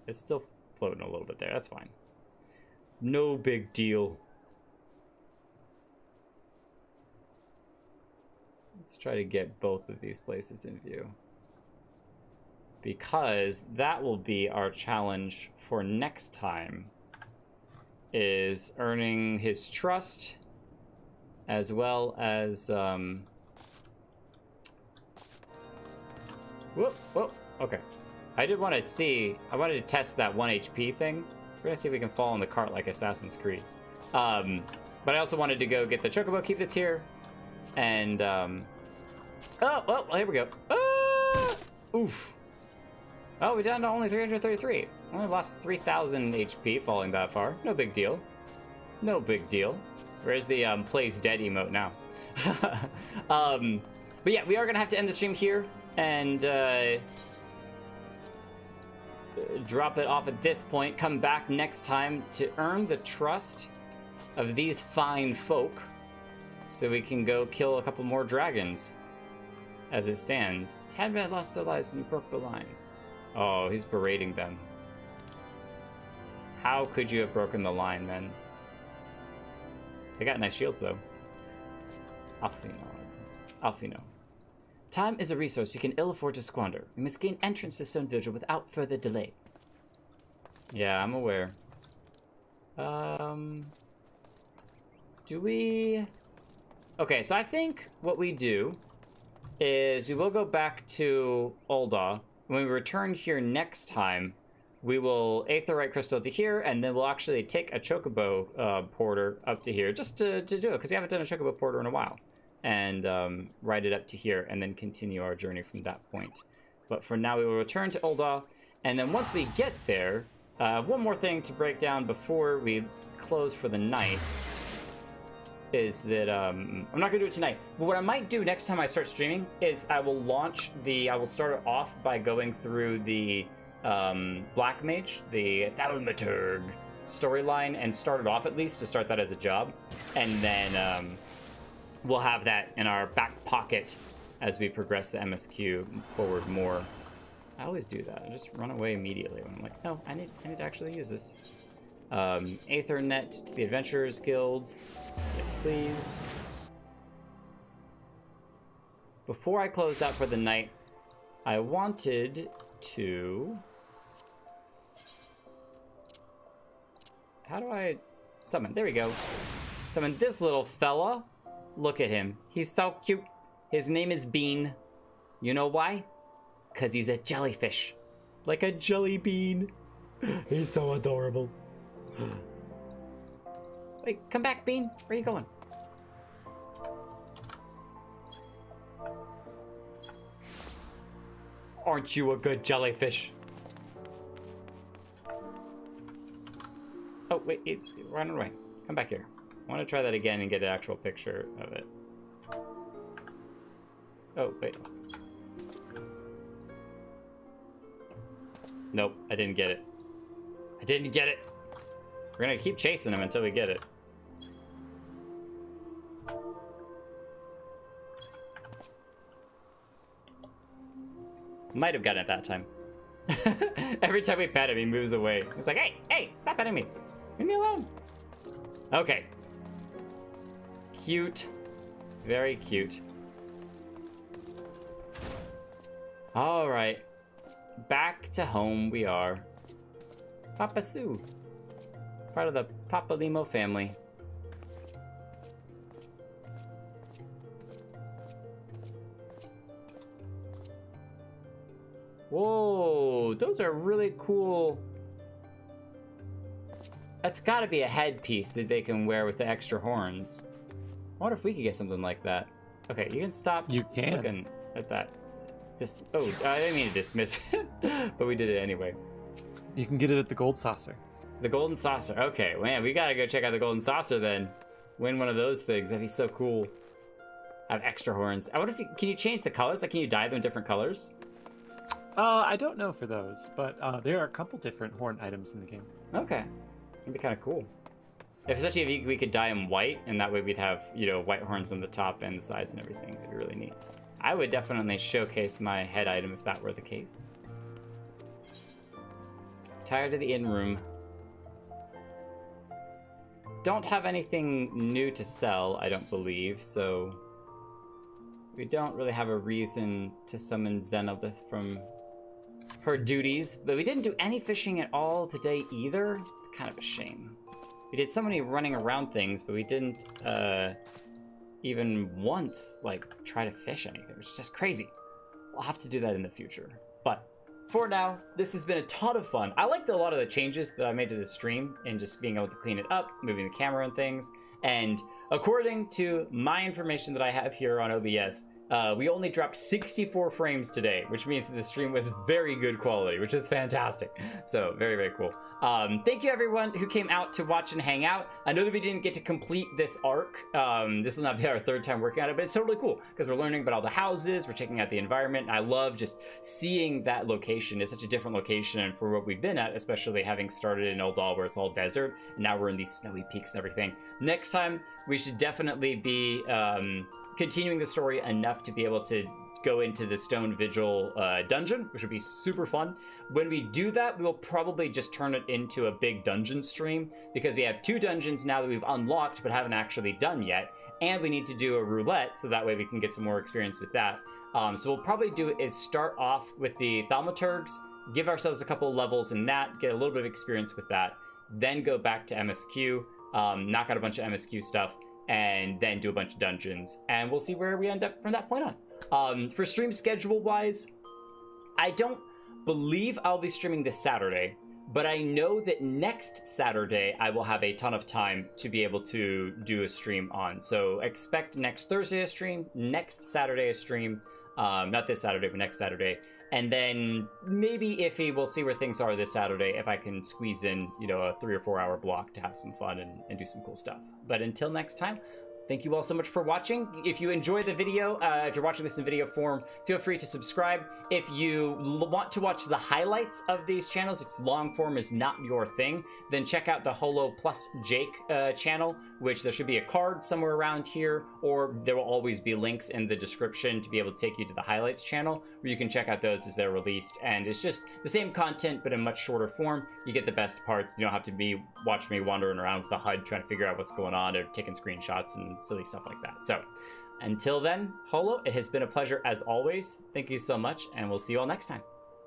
It's still floating a little bit there. That's fine. No big deal. Let's try to get both of these places in view. Because that will be our challenge for next time. Is earning his trust. As well as, whoop, okay. I did want to see, I wanted to test that 1 HP thing. We're gonna see if we can fall in the cart like Assassin's Creed. But I also wanted to go get the Chocobo Keep that's here. And, oh, well, here we go. Ah! Oof. Oh, we're down to only 333. Only lost 3,000 HP falling that far. No big deal. No big deal. Where's the plays dead emote now? But yeah, we are gonna have to end the stream here and drop it off at this point. Come back next time to earn the trust of these fine folk so we can go kill a couple more dragons. As it stands, Trademan lost their lives when you broke the line. Oh, he's berating them. How could you have broken the line, man? They got nice shields, though. Alfino. Time is a resource we can ill afford to squander. We must gain entrance to Stone Vigil without further delay. Yeah, I'm aware. Do we... Okay, so I think what we do is we will go back to Ul'dah. When we return here next time, we will Aetherite Crystal to here, and then we'll actually take a Chocobo Porter up to here, just to do it, because we haven't done a Chocobo Porter in a while. And ride it up to here, and then continue our journey from that point. But for now, we will return to Ul'dah, and then once we get there, one more thing to break down before we close for the night is that, I'm not gonna do it tonight, but what I might do next time I start streaming is I will start it off by going through the Black Mage, the Thaumaturg storyline, and start it off at least to start that as a job, and then we'll have that in our back pocket as we progress the MSQ forward more. I always do that. I just run away immediately when I'm like, no, I need to actually use this. Aethernet to the Adventurers Guild. Yes, please. Before I close out for the night, I wanted to... How do I summon? There we go. Summon this little fella. Look at him. He's so cute. His name is Bean. You know why? Because he's a jellyfish. Like a jelly bean. He's so adorable. Wait, come back, Bean. Where are you going? Aren't you a good jellyfish? Oh, wait, it's run away. Come back here. I want to try that again and get an actual picture of it. Oh, wait. Nope, I didn't get it. I didn't get it. We're gonna keep chasing him until we get it. Might have gotten it that time. Every time we pet him, he moves away. He's like, hey, hey, stop petting me. Leave me alone. Okay. Cute. Very cute. All right. Back to home we are. Papa Sue. Part of the Papa Limo family. Whoa, those are really cool. That's gotta be a headpiece that they can wear with the extra horns. I wonder if we could get something like that. Okay, you can stop looking at that. Oh, I didn't mean to dismiss it, but we did it anyway. You can get it at the Gold Saucer. The Golden Saucer. Okay, man, we gotta go check out the Golden Saucer then. Win one of those things. That'd be so cool. Have extra horns. I wonder if can you change the colors? Like, can you dye them different colors? I don't know for those, but there are a couple different horn items in the game. Okay, that'd be kind of cool. Especially if we could dye them white, and that way we'd have, you know, white horns on the top and the sides and everything. That'd be really neat. I would definitely showcase my head item if that were the case. Tired of the inn room. Don't have anything new to sell, I don't believe, so we don't really have a reason to summon Zenobeth from her duties, but we didn't do any fishing at all today either. It's kind of a shame. We did so many running around things, but we didn't even once like try to fish anything. It's just crazy. We'll have to do that in the future. But for now, this has been a ton of fun. I liked a lot of the changes that I made to the stream and just being able to clean it up, moving the camera and things. And according to my information that I have here on OBS, we only dropped 64 frames today, which means that the stream was very good quality, which is fantastic. So very, very cool. Thank you everyone who came out to watch and hang out. I know that we didn't get to complete this arc. This will not be our third time working on it, but it's totally cool because we're learning about all the houses, we're checking out the environment. I love just seeing that location. It's such a different location for what we've been at, especially having started in Oldal where it's all desert. Now we're in these snowy peaks and everything. Next time, we should definitely be continuing the story enough to be able to go into the Stone Vigil dungeon, which would be super fun. When we do that, we will probably just turn it into a big dungeon stream because we have 2 dungeons now that we've unlocked but haven't actually done yet, and we need to do a roulette so that way we can get some more experience with that. So we'll probably do is start off with the Thaumaturgs, give ourselves a couple levels in that, get a little bit of experience with that, then go back to MSQ, knock out a bunch of MSQ stuff, and then do a bunch of dungeons, and we'll see where we end up from that point on. For stream schedule wise, I don't believe I'll be streaming this Saturday, but I know that next Saturday I will have a ton of time to be able to do a stream on. So expect next Thursday a stream, next Saturday a stream, not this Saturday, but next Saturday. And then maybe iffy, we'll see where things are this Saturday if I can squeeze in, you know, a 3 or 4 hour block to have some fun and do some cool stuff. But until next time, thank you all so much for watching. If you enjoy the video, if you're watching this in video form, feel free to subscribe. If you want to watch the highlights of these channels, if long form is not your thing, then check out the Holo plus Jake channel, which there should be a card somewhere around here, or there will always be links in the description to be able to take you to the highlights channel, where you can check out those as they're released. And it's just the same content, but in much shorter form. You get the best parts. You don't have to be watching me wandering around with the HUD trying to figure out what's going on or taking screenshots and silly stuff like that. So until then, Holo, it has been a pleasure as always. Thank you so much, and we'll see you all next time.